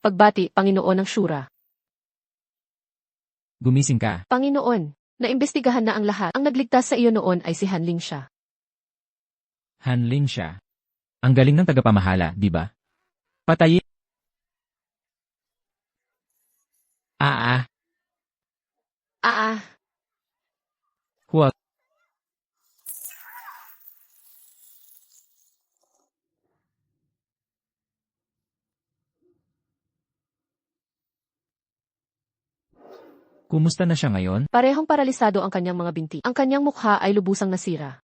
pagbati, Panginoon ng Shura. Gumising ka. Panginoon, naimbestigahan na ang lahat. Ang nagligtas sa iyo noon ay si Hanling siya. Hanling siya. Ang galing ng tagapamahala, di ba? Patayin. Ah. Huwag. Kumusta na siya ngayon? Parehong paralisado ang kanyang mga binti. Ang kanyang mukha ay lubusang nasira.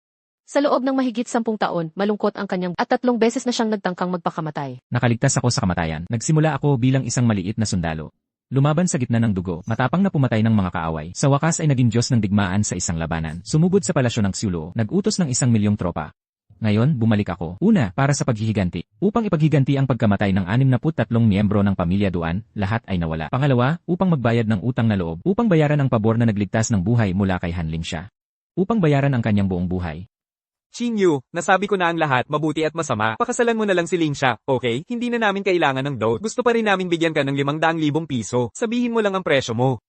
Sa loob ng mahigit 10 taon, malungkot ang kanyang at 3 beses na siyang nagtangkang magpakamatay. Nakaligtas ako sa kamatayan. Nagsimula ako bilang isang maliit na sundalo. Lumaban sa gitna ng dugo, matapang na pumatay ng mga kaaway. Sa wakas ay naging Diyos ng digmaan sa isang labanan. Sumugod sa palasyo ng Xiulo, nag-utos ng 1,000,000 tropa. Ngayon, bumalik ako. Una, para sa paghihiganti. Upang ipaghiganti ang pagkamatay ng 63 miyembro ng pamilya Duan, lahat ay nawala. Pangalawa, upang magbayad ng utang na loob. Upang bayaran ang pabor na nagligtas ng buhay mula kay Hanling siya. Upang bayaran ang kanyang buong buhay. Xinyu, nasabi ko na ang lahat, mabuti at masama. Pakasalan mo na lang si Lingsha, okay? Hindi na namin kailangan ng dote. Gusto pa rin namin bigyan ka ng 500,000 piso. Sabihin mo lang ang presyo mo.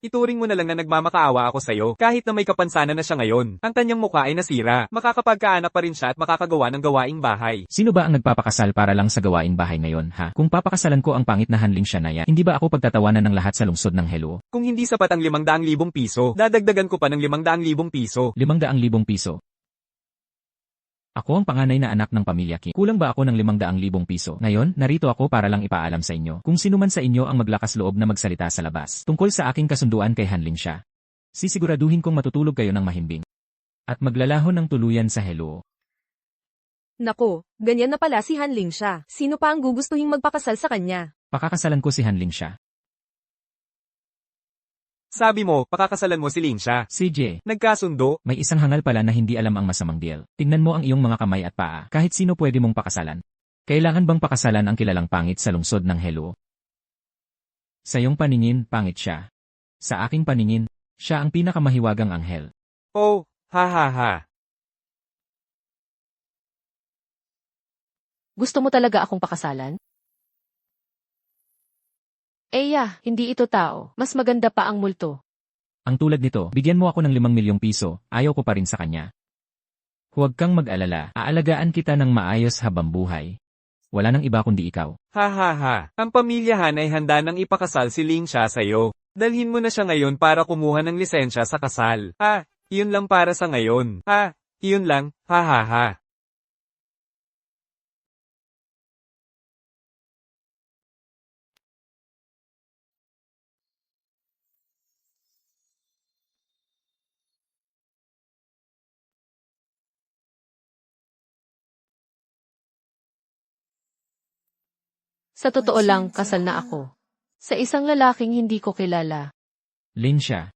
Ituring mo na lang na nagmamakaawa ako sa'yo, kahit na may kapansanan na siya ngayon. Ang kanyang mukha ay nasira. Makakapagkaanak pa rin siya at makakagawa ng gawaing bahay. Sino ba ang nagpapakasal para lang sa gawaing bahay ngayon, ha? Kung papakasalan ko ang pangit na Hanling siya na yan, hindi ba ako pagtatawanan ng lahat sa lungsod ng Helo? Kung hindi sapat ang 500,000 piso, dadagdagan ko pa ng 500,000 piso. 500,000 piso. Ako ang panganay na anak ng pamilya Qin. Kulang ba ako ng 500,000 piso? Ngayon, narito ako para lang ipaalam sa inyo kung sino man sa inyo ang maglakas loob na magsalita sa labas tungkol sa aking kasunduan kay Hanling siya. Sisiguraduhin kong matutulog kayo ng mahimbing at maglalahon ng tuluyan sa Helo. Nako, ganyan na pala si Hanling siya. Sino pa ang gugustuhing magpakasal sa kanya? Pakakasalan ko si Hanling siya. Sabi mo, pakakasalan mo si Lingsha. CJ, Nagkasundo? may isang hangal pala na hindi alam ang masamang deal. Tingnan mo ang iyong mga kamay at paa. Kahit sino pwede mong pakasalan. Kailangan bang pakasalan ang kilalang pangit sa lungsod ng Helo? Sa iyong paningin, pangit siya. Sa aking paningin, siya ang pinakamahiwagang anghel. Oh, ha. Gusto mo talaga akong pakasalan? Hindi ito tao. Mas maganda pa ang multo. Ang tulad nito, bigyan mo ako ng 5,000,000 piso, ayaw ko pa rin sa kanya. Huwag kang mag-alala, aalagaan kita ng maayos habang buhay. Wala nang iba kundi ikaw. Ha. Ang pamilya Han ay handa nang ipakasal si Lingsha sa'yo. Dalhin mo na siya ngayon para kumuha ng lisensya sa kasal. Iyon lang para sa ngayon. Iyon lang, ha. Sa totoo lang, kasal na ako. Sa isang lalaking hindi ko kilala. Lin siya.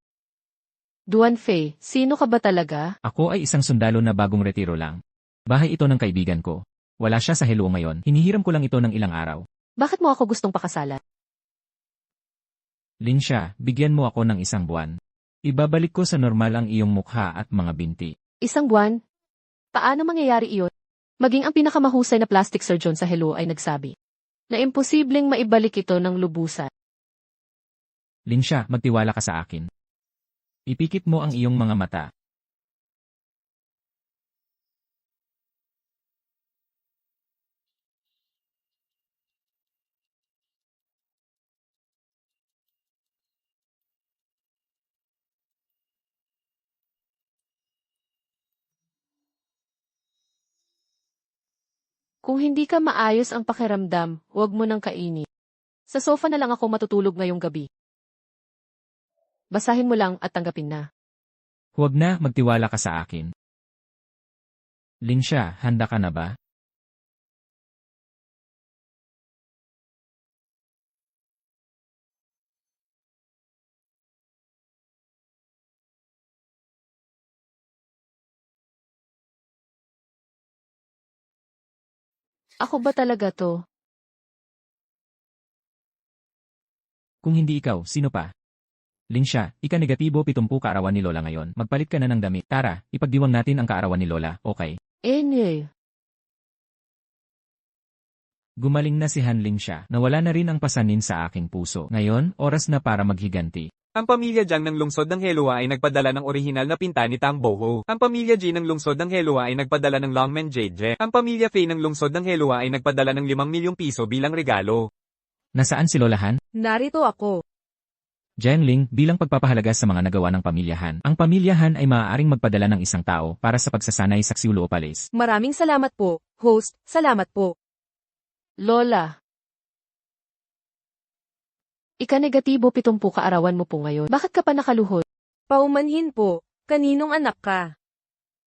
Duan Fei, sino ka ba talaga? Ako ay isang sundalo na bagong retiro lang. Bahay ito ng kaibigan ko. Wala siya sa Helo ngayon, hinihiram ko lang ito ng ilang araw. Bakit mo ako gustong pakasalan? Lin siya, bigyan mo ako ng 1 buwan. Ibabalik ko sa normal ang iyong mukha at mga binti. 1 buwan? Paano mangyayari iyon? Maging ang pinakamahusay na plastic surgeon sa Helo ay nagsabi na imposibleng maibalik ito ng lubusan. Lin siya, magtiwala ka sa akin. Ipikit mo ang iyong mga mata. Kung hindi ka maayos ang pakiramdam, huwag mo nang kainin. Sa sofa na lang ako matutulog ngayong gabi. Basahin mo lang at tanggapin na. Huwag na, magtiwala ka sa akin. Lin siya, handa ka na ba? Ako ba talaga to? Kung hindi ikaw, sino pa? Lin siya, ika-negatibo 70 kaarawan ni Lola ngayon. Magpalit ka na ng damit. Tara, ipagdiwang natin ang kaarawan ni Lola, okay? Enye. Gumaling na si Hanling siya, nawala na rin ang pasanin sa aking puso. Ngayon, oras na para maghiganti. Ang pamilya Jiang ng lungsod ng Helua ay nagpadala ng orihinal na pinta ni Tang Boho. Ang pamilya Ji ng lungsod ng Helua ay nagpadala ng Longmen Jade. Ang pamilya Fei ng lungsod ng Helua ay nagpadala ng 5 milyong piso bilang regalo. Nasaan si Lola Han? Narito ako. Jiangling, bilang pagpapahalaga sa mga nagawa ng pamilyahan, ang pamilyahan ay maaaring magpadala ng isang tao para sa pagsasanay sa Xiuluo Palace. Maraming salamat po, host, salamat po. Lola. Ika-negatibo 70 kaarawan mo po ngayon. Bakit ka pa nakaluhod? Paumanhin po, kaninong anak ka?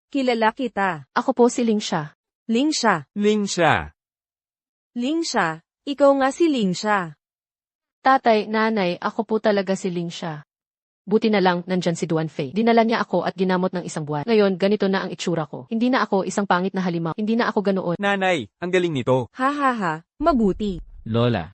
Kilala kita. Ako po si Ling siya. Ling siya. Ling siya. Ling siya. Ikaw nga si Ling siya. Tatay, nanay, ako po talaga si Ling siya. Buti na lang, nandyan si Duan Fei. Dinala niya ako at ginamot ng 1 buwan. Ngayon, ganito na ang itsura ko. Hindi na ako isang pangit na halimaw. Hindi na ako ganoon. Nanay, ang galing nito. Ha ha ha, mabuti. Lola.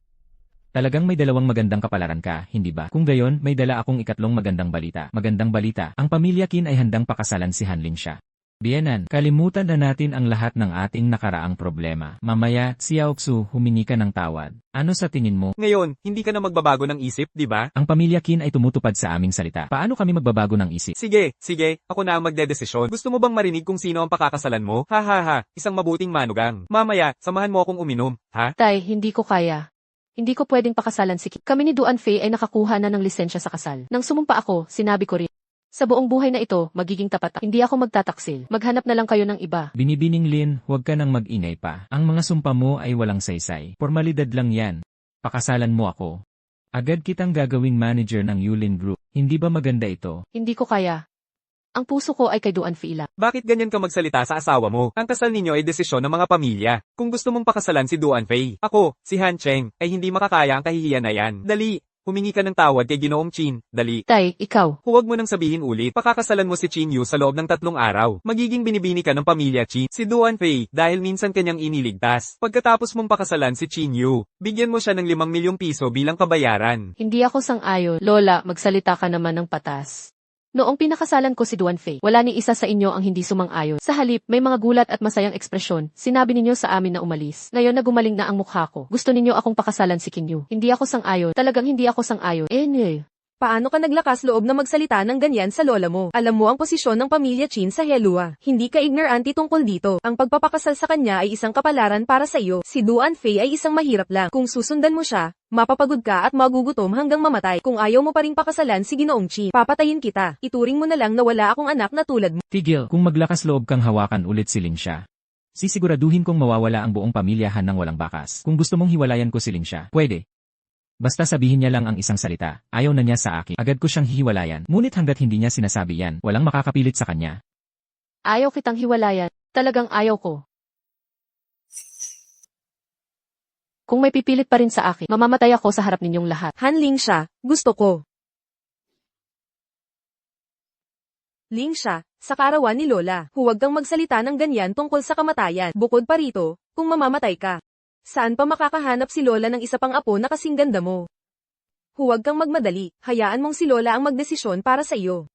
Talagang may 2 magandang kapalaran ka, hindi ba? Kung gayon, may dala akong 3 magandang balita. Magandang balita, ang pamilya Qin ay handang pakasalan si Hanling siya. Bienan, kalimutan na natin ang lahat ng ating nakaraang problema. Mamaya, Xiaoxu, humingi ka ng tawad. Ano sa tingin mo? Ngayon, hindi ka na magbabago ng isip, di ba? Ang pamilya Qin ay tumutupad sa aming salita. Paano kami magbabago ng isip? Sige, ako na ang magdedesisyon. Gusto mo bang marinig kung sino ang pakakasalan mo? Ha ha ha, isang mabuting manugang. Mamaya, samahan mo akong uminom, ha? Tay, hindi ko kaya. Hindi ko pwedeng pakasalan si Kim. Kami ni Duan Fei ay nakakuha na ng lisensya sa kasal. Nang sumumpa ako, sinabi ko rin. Sa buong buhay na ito, magiging tapat ako. Hindi ako magtataksil. Maghanap na lang kayo ng iba. Binibining Lin, huwag ka nang mag-ingay pa. Ang mga sumpa mo ay walang saysay. Formalidad lang yan. Pakasalan mo ako. Agad kitang gagawing manager ng Yulin Group. Hindi ba maganda ito? Hindi ko kaya. Ang puso ko ay kay Duan Fei lang. Bakit ganyan ka magsalita sa asawa mo? Ang kasal ninyo ay desisyon ng mga pamilya. Kung gusto mong pakasalan si Duan Fei, ako, si Han Cheng, ay hindi makakaya ang kahihiyan na yan. Dali, humingi ka ng tawad kay Ginoong Qin. Dali. Tay, ikaw. Huwag mo nang sabihin ulit, pakakasalan mo si Qin Yu sa loob ng 3 araw. Magiging binibini ka ng pamilya Qin. Si Duan Fei, dahil minsan kanyang iniligtas. Pagkatapos mong pakasalan si Qin Yu, bigyan mo siya ng 5 milyong piso bilang kabayaran. Hindi ako sang-ayon. Lola, magsalita ka naman ng patas. Noong pinakasalan ko si Duan Fei, wala ni isa sa inyo ang hindi sumang-ayon. Sa halip, may mga gulat at masayang ekspresyon. Sinabi ninyo sa amin na umalis. Ngayon na gumaling na ang mukha ko. Gusto ninyo akong pakasalan si Qin Yu. Hindi ako sang-ayon. Talagang hindi ako sang-ayon. Paano ka naglakas loob na magsalita ng ganyan sa lola mo? Alam mo ang posisyon ng pamilya Qin sa Helua. Hindi ka ignorante tungkol dito. Ang pagpapakasal sa kanya ay isang kapalaran para sa iyo. Si Duan Fei ay isang mahirap lang. Kung susundan mo siya, mapapagod ka at magugutom hanggang mamatay. Kung ayaw mo pa ring pakasalan si Ginoong Qin, papatayin kita. Ituring mo na lang na wala akong anak na tulad mo. Tigil, kung maglakas loob kang hawakan ulit si Ling siya. Sisiguraduhin kong mawawala ang buong pamilyahan ng walang bakas. Kung gusto mong hiwalayan ko si Ling siya, pwede. Basta sabihin niya lang ang isang salita, ayaw na niya sa akin. Agad ko siyang hihiwalayan. Ngunit hanggat hindi niya sinasabi yan, walang makakapilit sa kanya. Ayaw kitang hiwalayan. Talagang ayaw ko. Kung may pipilit pa rin sa akin, mamamatay ako sa harap ninyong lahat. Hanling siya, gusto ko. Ling siya, sa kaarawan ni Lola, huwag kang magsalita ng ganyan tungkol sa kamatayan. Bukod pa rito, kung mamamatay ka, saan pa makakahanap si Lola ng isa pang apo na kasing ganda mo? Huwag kang magmadali, hayaan mong si Lola ang magdesisyon para sa iyo.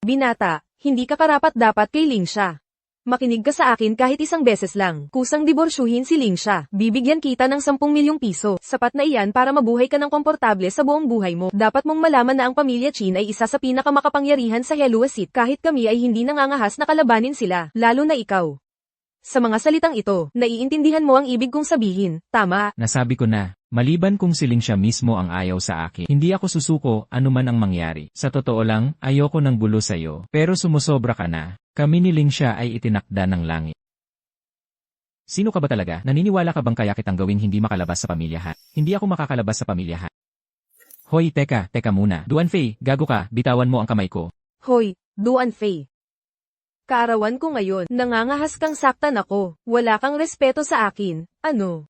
Binata, hindi ka karapat-dapat kay Ling siya. Makinig ka sa akin kahit isang beses lang. Kusang diborsyuhin si Ling siya. Bibigyan kita ng 10 milyong piso. Sapat na iyan para mabuhay ka ng komportable sa buong buhay mo. Dapat mong malaman na ang pamilya Qin ay isa sa pinakamakapangyarihan sa Helua City. Kahit kami ay hindi nangangahas na kalabanin sila, lalo na ikaw. Sa mga salitang ito, naiintindihan mo ang ibig kong sabihin, tama? Nasabi ko na, maliban kung si Ling siya mismo ang ayaw sa akin, hindi ako susuko anuman ang mangyari. Sa totoo lang, ayoko ng gulo sa'yo, pero sumusobra ka na. Kami ni Ling siya ay itinakda ng langit. Sino ka ba talaga? Naniniwala ka bang kaya kitang gawing hindi makalabas sa pamilyahan? Hindi ako makakalabas sa pamilyahan. Hoy, teka muna. Duan Fei, gago ka, bitawan mo ang kamay ko. Hoy, Duan Fei. Kaarawan ko ngayon, nangangahas kang saktan ako. Wala kang respeto sa akin, ano?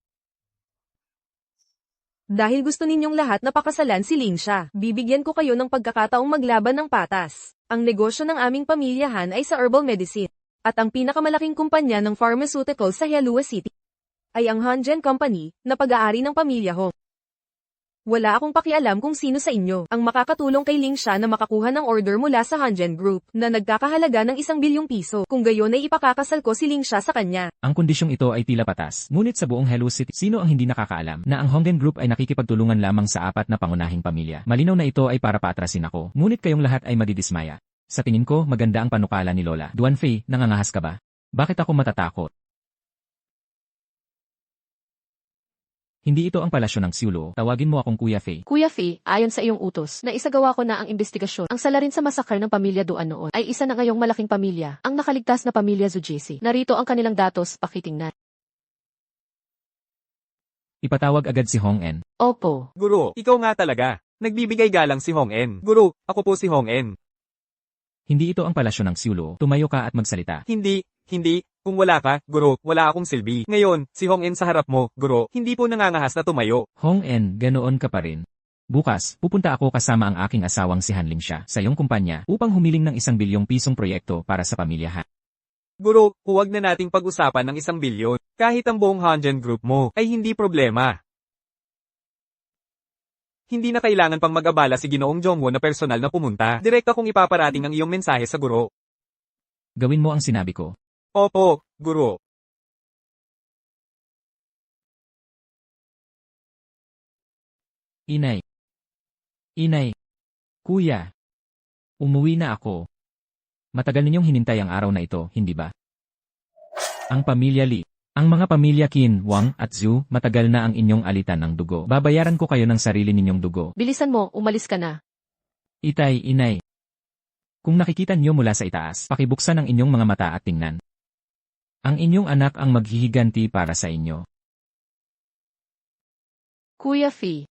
Dahil gusto ninyong lahat na pakasalan si Ling siya, bibigyan ko kayo ng pagkakataong maglaban ng patas. Ang negosyo ng aming pamilyahan ay sa herbal medicine. At ang pinakamalaking kumpanya ng pharmaceutical sa Helua City ay ang Hanjen Company, na pag-aari ng pamilya Hong. Wala akong pakialam kung sino sa inyo ang makakatulong kay Ling Xia na makakuha ng order mula sa Hanjen Group na nagkakahalaga ng 1 bilyong piso. Kung gayon ay ipakakasal ko si Ling Xia sa kanya. Ang kondisyong ito ay tila patas. Ngunit sa buong Hello City, sino ang hindi nakakaalam na ang Honggen Group ay nakikipagtulungan lamang sa 4 na pangunahing pamilya? Malinaw na ito ay para paatrasin ako. Ngunit kayong lahat ay madidismaya. Sa tingin ko, maganda ang panukala ni Lola. Duan Fei, nangangahas ka ba? Bakit ako matatakot? Hindi ito ang palasyo ng Xiulo. Tawagin mo akong Kuya Fei. Kuya Fei, ayon sa iyong utos, na isagawa ko na ang investigasyon. Ang salarin sa masakar ng pamilya Duan noon ay isa na ngayong malaking pamilya, ang nakaligtas na pamilya Zujisi. Narito ang kanilang datos, pakitingnan. Ipatawag agad si Hong En. Opo. Guro, ikaw nga talaga. Nagbibigay galang si Hong En. Guro, ako po si Hong En. Hindi ito ang palasyo ng Xiulo. Tumayo ka at magsalita. Hindi. Kung wala ka, guro, wala akong silbi. Ngayon, si Hong En sa harap mo, guro, hindi po nangangahas na tumayo. Hong En, ganoon ka pa rin. Bukas, pupunta ako kasama ang aking asawang si Han Ling Xia sa iyong kumpanya upang humiling ng 1 bilyong pisong proyekto para sa pamilya Han. Guro, huwag na nating pag-usapan ng 1 bilyon. Kahit ang buong Hanjen Group mo, ay hindi problema. Hindi na kailangan pang mag-abala si Ginoong Jongwon na personal na pumunta. Direkta kong ipaparating ang iyong mensahe sa guro. Gawin mo ang sinabi ko. Opo, guro. Inay. Kuya. Umuwi na ako. Matagal ninyong hinintay ang araw na ito, hindi ba? Ang pamilya Li. Ang mga pamilya Qin, Wang at Zhu, matagal na ang inyong alitan ng dugo. Babayaran ko kayo ng sarili ninyong dugo. Bilisan mo, umalis ka na. Inay. Kung nakikita niyo mula sa itaas, pakibuksan ang inyong mga mata at tingnan. Ang inyong anak ang maghihiganti para sa inyo. Kuya Fei.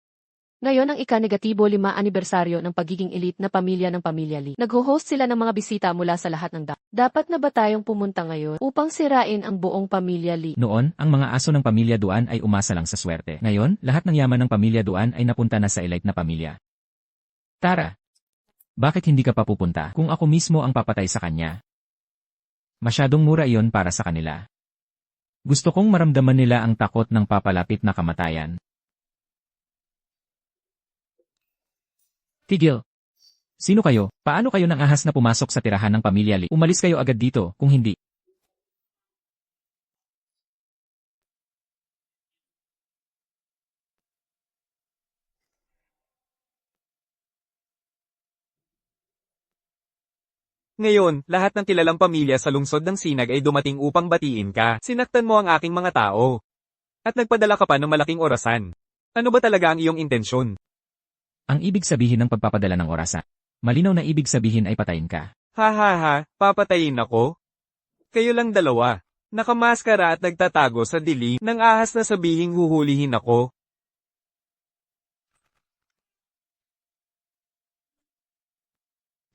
Ngayon ang ika-5 anibersaryo ng pagiging elite na pamilya ng pamilya Li. Nag-host sila ng mga bisita mula sa lahat ng Dapat na ba tayong pumunta ngayon upang sirain ang buong pamilya Li? Noon, ang mga aso ng pamilya Duan ay umasa lang sa swerte. Ngayon, lahat ng yaman ng pamilya Duan ay napunta na sa elite na pamilya. Tara! Bakit hindi ka pa pupunta kung ako mismo ang papatay sa kanya? Masyadong mura iyon para sa kanila. Gusto kong maramdaman nila ang takot ng papalapit na kamatayan. Tigil! Sino kayo? Paano kayo nang ahas na pumasok sa tirahan ng pamilya Li? Umalis kayo agad dito, kung hindi. Ngayon, lahat ng kilalang pamilya sa lungsod ng Sinag ay dumating upang batiin ka. Sinaktan mo ang aking mga tao. At nagpadala ka pa ng malaking orasan. Ano ba talaga ang iyong intensyon? Ang ibig sabihin ng pagpapadala ng orasan. Malinaw na ibig sabihin ay patayin ka. Ha, papatayin ako? Kayo lang dalawa. Nakamaskara at nagtatago sa dilim ng ahas na sabihing huhulihin ako.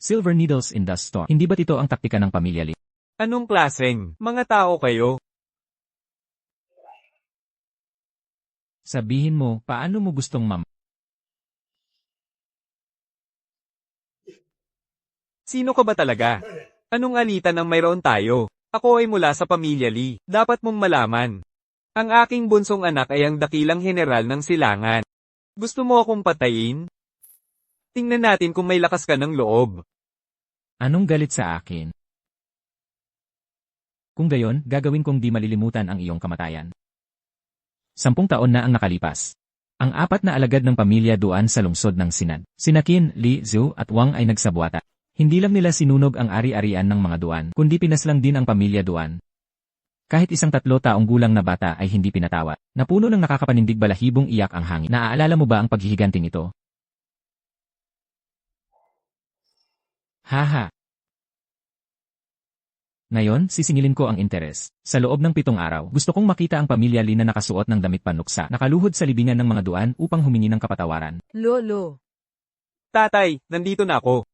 Silver needles in dust storm. Hindi ba't ito ang taktika ng pamilya Li? Anong klaseng mga tao kayo? Sabihin mo, paano mo gustong Sino ka ba talaga? Anong alitan ang mayroon tayo? Ako ay mula sa pamilya Li. Dapat mong malaman. Ang aking bunsong anak ay ang dakilang general ng silangan. Gusto mo akong patayin? Tingnan natin kung may lakas ka ng loob. Anong galit sa akin? Kung gayon, gagawin kong di malilimutan ang iyong kamatayan. 10 taon na ang nakalipas. Ang 4 na alagad ng pamilya Duan sa lungsod ng Sinad, sina Qin, Li, Zhu at Wang ay nagsabwata. Hindi lang nila sinunog ang ari-arian ng mga Duan, kundi pinaslang din ang pamilya Duan. Kahit isang 3 taong gulang na bata ay hindi pinatawa. Napuno ng nakakapanindig balahibong iyak ang hangin. Naaalala mo ba ang paghihiganting ito? Haha. Ngayon, sisingilin ko ang interes. Sa loob ng 7 araw, gusto kong makita ang pamilya Li na nakasuot ng damit panuksa, nakaluhod sa libingan ng mga Duan upang humingi ng kapatawaran. Lolo. Tatay, nandito na ako.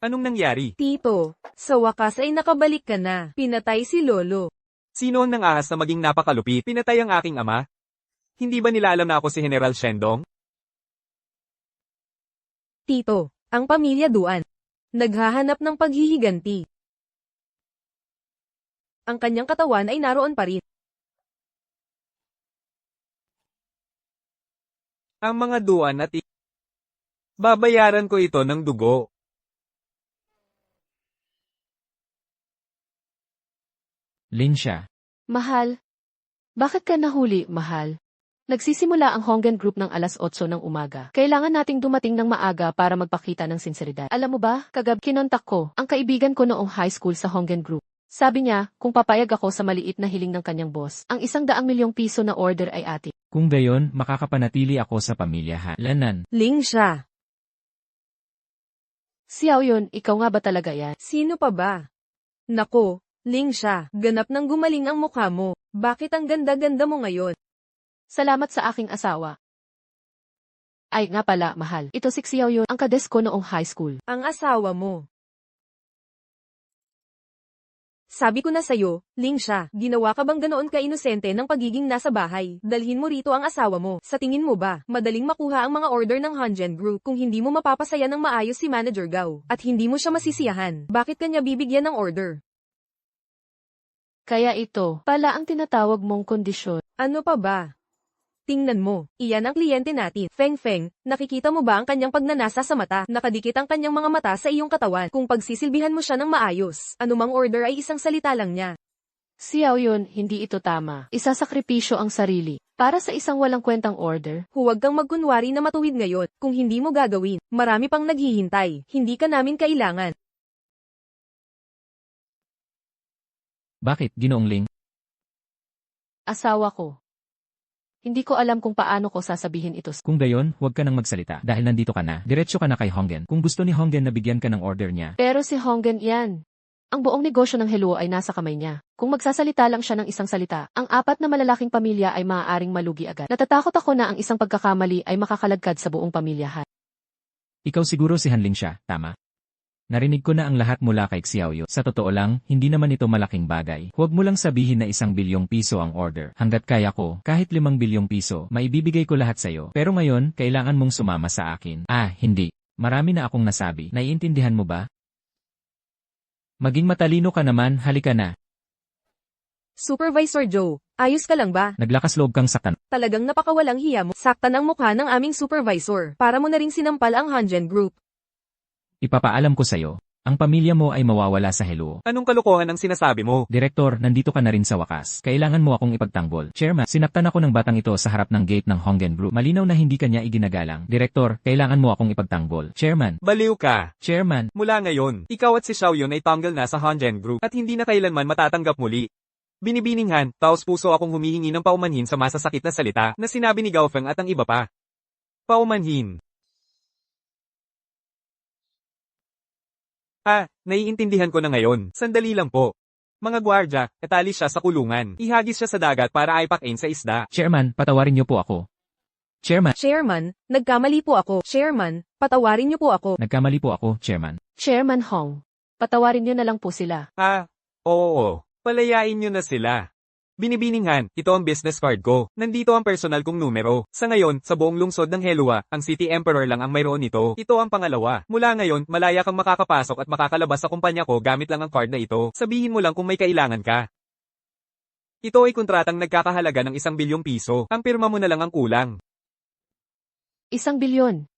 Anong nangyari? Tito, sa wakas ay nakabalik ka na. Pinatay si Lolo. Sino ang nangahas na maging napakalupit? Pinatay ang aking ama? Hindi ba nila alam na ako si General Shendong? Tito, ang pamilya Duan. Naghahanap ng paghihiganti. Ang kanyang katawan ay naroon pa rin. Ang mga duwan at babayaran ko ito ng dugo. Linsha. Mahal. Bakit ka nahuli, mahal? Nagsisimula ang Honggen Group ng alas 8 ng umaga. Kailangan nating dumating ng maaga para magpakita ng sinseridad. Alam mo ba, kagabi kinontak ko ang kaibigan ko noong high school sa Honggen Group. Sabi niya, kung papayag ako sa maliit na hiling ng kanyang boss, ang 100 milyong piso na order ay atin. Kung gayon, makakapanatili ako sa pamilya Lanan. Ling siya. Xiao Yun, ikaw nga ba talaga yan? Sino pa ba? Nako, Ling siya. Ganap nang gumaling ang mukha mo. Bakit ang ganda-ganda mo ngayon? Salamat sa aking asawa. Ay, nga pala, mahal. Ito si Xiao Yun, ang kades ko noong high school. Ang asawa mo. Sabi ko na sa'yo, Ling siya, ginawa ka bang ganoon ka-inosente ng pagiging nasa bahay? Dalhin mo rito ang asawa mo. Sa tingin mo ba, madaling makuha ang mga order ng Honggen Group kung hindi mo mapapasaya ng maayos si Manager Gao, at hindi mo siya masisiyahan? Bakit kanya bibigyan ng order? Kaya ito, pala ang tinatawag mong kondisyon. Ano pa ba? Tingnan mo, iyan ang kliyente natin. Feng Feng, nakikita mo ba ang kanyang pagnanasa sa mata? Nakadikit ang kanyang mga mata sa iyong katawan. Kung pagsisilbihan mo siya ng maayos, anumang order ay isang salita lang niya. Xiao Yun, hindi ito tama. Isasakripisyo ang sarili para sa isang walang kwentang order. Huwag kang magkunwari na matuwid ngayon. Kung hindi mo gagawin, marami pang naghihintay. Hindi ka namin kailangan. Bakit, Ginoong Ling? Asawa ko. Hindi ko alam kung paano ko sasabihin ito. Kung gayon, huwag ka nang magsalita dahil nandito ka na. Diretso ka na kay Honggen. Kung gusto ni Honggen na bigyan ka ng order niya. Pero si Honggen yan. Ang buong negosyo ng Helluo ay nasa kamay niya. Kung magsasalita lang siya ng isang salita, ang 4 na malalaking pamilya ay maaaring malugi agad. Natatakot ako na ang isang pagkakamali ay makakalagkad sa buong pamilyahan. Ikaw siguro si Hanling siya, tama? Narinig ko na ang lahat mula kay Xiaoyu. Sa totoo lang, hindi naman ito malaking bagay. Huwag mo lang sabihin na 1 bilyong piso ang order. Hanggat kaya ko, kahit 5 bilyong piso, maibibigay ko lahat sa'yo. Pero ngayon, kailangan mong sumama sa akin. Hindi. Marami na akong nasabi. Naiintindihan mo ba? Maging matalino ka naman, halika na. Supervisor Joe, ayos ka lang ba? Naglakas loob kang saktan. Talagang napakawalang hiya mo. Saktan ang mukha ng aming supervisor. Para mo na ring sinampal ang Honggen Group. Ipapaalam ko sa'yo, ang pamilya mo ay mawawala sa Helluo. Anong kalokohan ang sinasabi mo? Direktor, nandito ka na rin sa wakas. Kailangan mo akong ipagtanggol. Chairman, sinaktan ako ng batang ito sa harap ng gate ng Honggen Group. Malinaw na hindi kanya iginagalang. Direktor, kailangan mo akong ipagtanggol. Chairman. Baliw ka. Chairman. Mula ngayon, ikaw at si Xiao Yun ay tanggal na sa Honggen Group at hindi na kailanman matatanggap muli. Binibining taos puso akong humihingi ng paumanhin sa masasakit na salita na sinabi ni Gao Feng at ang iba pa. Paumanhin. Naiintindihan ko na ngayon. Sandali lang po. Mga gwardya, etalis siya sa kulungan. Ihagis siya sa dagat para aipakin sa isda. Chairman, patawarin niyo po ako. Chairman. Chairman, nagkamali po ako. Chairman, patawarin niyo po ako. Nagkamali po ako, Chairman. Chairman Hong, patawarin niyo na lang po sila. Oo. Palayain niyo na sila. Binibining ito ang business card ko. Nandito ang personal kong numero. Sa ngayon, sa buong lungsod ng Helluo, ang City Emperor lang ang mayroon nito. Ito ang pangalawa. Mula ngayon, malaya kang makakapasok at makakalabas sa kumpanya ko gamit lang ang card na ito. Sabihin mo lang kung may kailangan ka. Ito ay kontratang nagkakahalaga ng 1 bilyong piso. Ang pirma mo na lang ang kulang. 1 bilyon.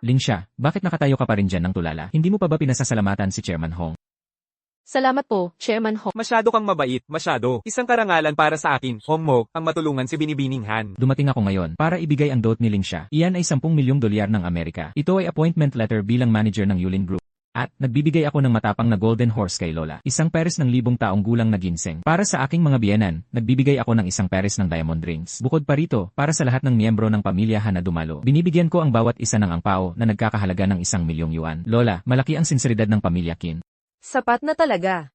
Ling siya, bakit nakatayo ka pa rin dyan ng tulala? Hindi mo pa ba pinasasalamatan si Chairman Hong? Salamat po, Chairman Hong. Masyado kang mabait, masyado. Isang karangalan para sa akin, Hong Mo, ang matulungan si Binibining Han. Dumating ako ngayon para ibigay ang dote ni Ling siya. Iyan ay 10 milyong dolyar ng Amerika. Ito ay appointment letter bilang manager ng Yulin Group. At nagbibigay ako ng matapang na golden horse kay Lola. 1 peres ng 1,000 taong gulang na ginseng. Para sa aking mga biyenan, nagbibigay ako ng 1 peres ng diamond rings. Bukod pa rito, para sa lahat ng miyembro ng pamilya Han na dumalo, binibigyan ko ang bawat isa ng angpao na nagkakahalaga ng 1 milyong yuan. Lola, malaki ang sinseridad ng pamilya Qin. Sapat na talaga.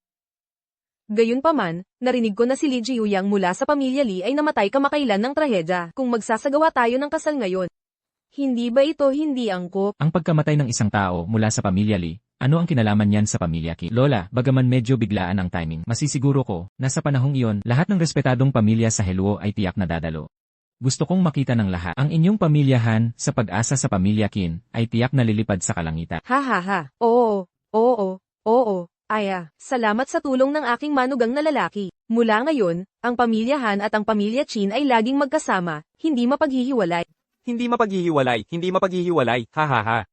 Gayunpaman, narinig ko na si Li Jiuyang mula sa pamilya Li ay namatay kamakailan ng trahedya. Kung magsasagawa tayo ng kasal ngayon, hindi ba ito hindi angkop? Ang pagkamatay ng isang tao mula sa pamilya Li, ano ang kinalaman niyan sa pamilya Qin? Lola, bagaman medyo biglaan ang timing, masisiguro ko, na sa panahong iyon, lahat ng respetadong pamilya sa Helluo ay tiyak na dadalo. Gusto kong makita ng lahat. Ang inyong pamilyahan, sa pag-asa sa pamilya Qin, ay tiyak na lilipad sa kalangitan. Oo. Salamat sa tulong ng aking manugang na lalaki. Mula ngayon, ang pamilya Han at ang pamilya Chin ay laging magkasama, hindi mapaghihiwalay. Hindi mapaghihiwalay, hindi mapaghihiwalay, hahaha.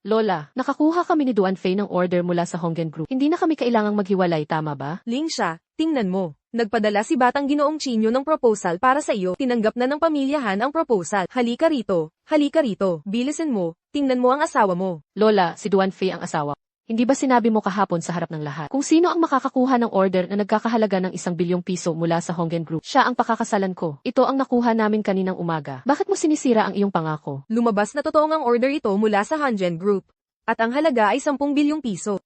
Lola, nakakuha kami ni Duan Fei ng order mula sa Honggen Group. Hindi na kami kailangang maghiwalay, tama ba? Lingsha, tingnan mo. Nagpadala si Batang Ginoong Chinyo ng proposal para sa iyo. Tinanggap na ng pamilya Han ang proposal. Halika rito, bilisan mo, tingnan mo ang asawa mo. Lola, si Duan Fei ang asawa. Hindi ba sinabi mo kahapon sa harap ng lahat? Kung sino ang makakakuha ng order na nagkakahalaga ng 1 bilyong piso mula sa Honggen Group, siya ang pakakasalan ko. Ito ang nakuha namin kaninang umaga. Bakit mo sinisira ang iyong pangako? Lumabas na totoong ang order ito mula sa Honggen Group. At ang halaga ay 10 bilyong piso.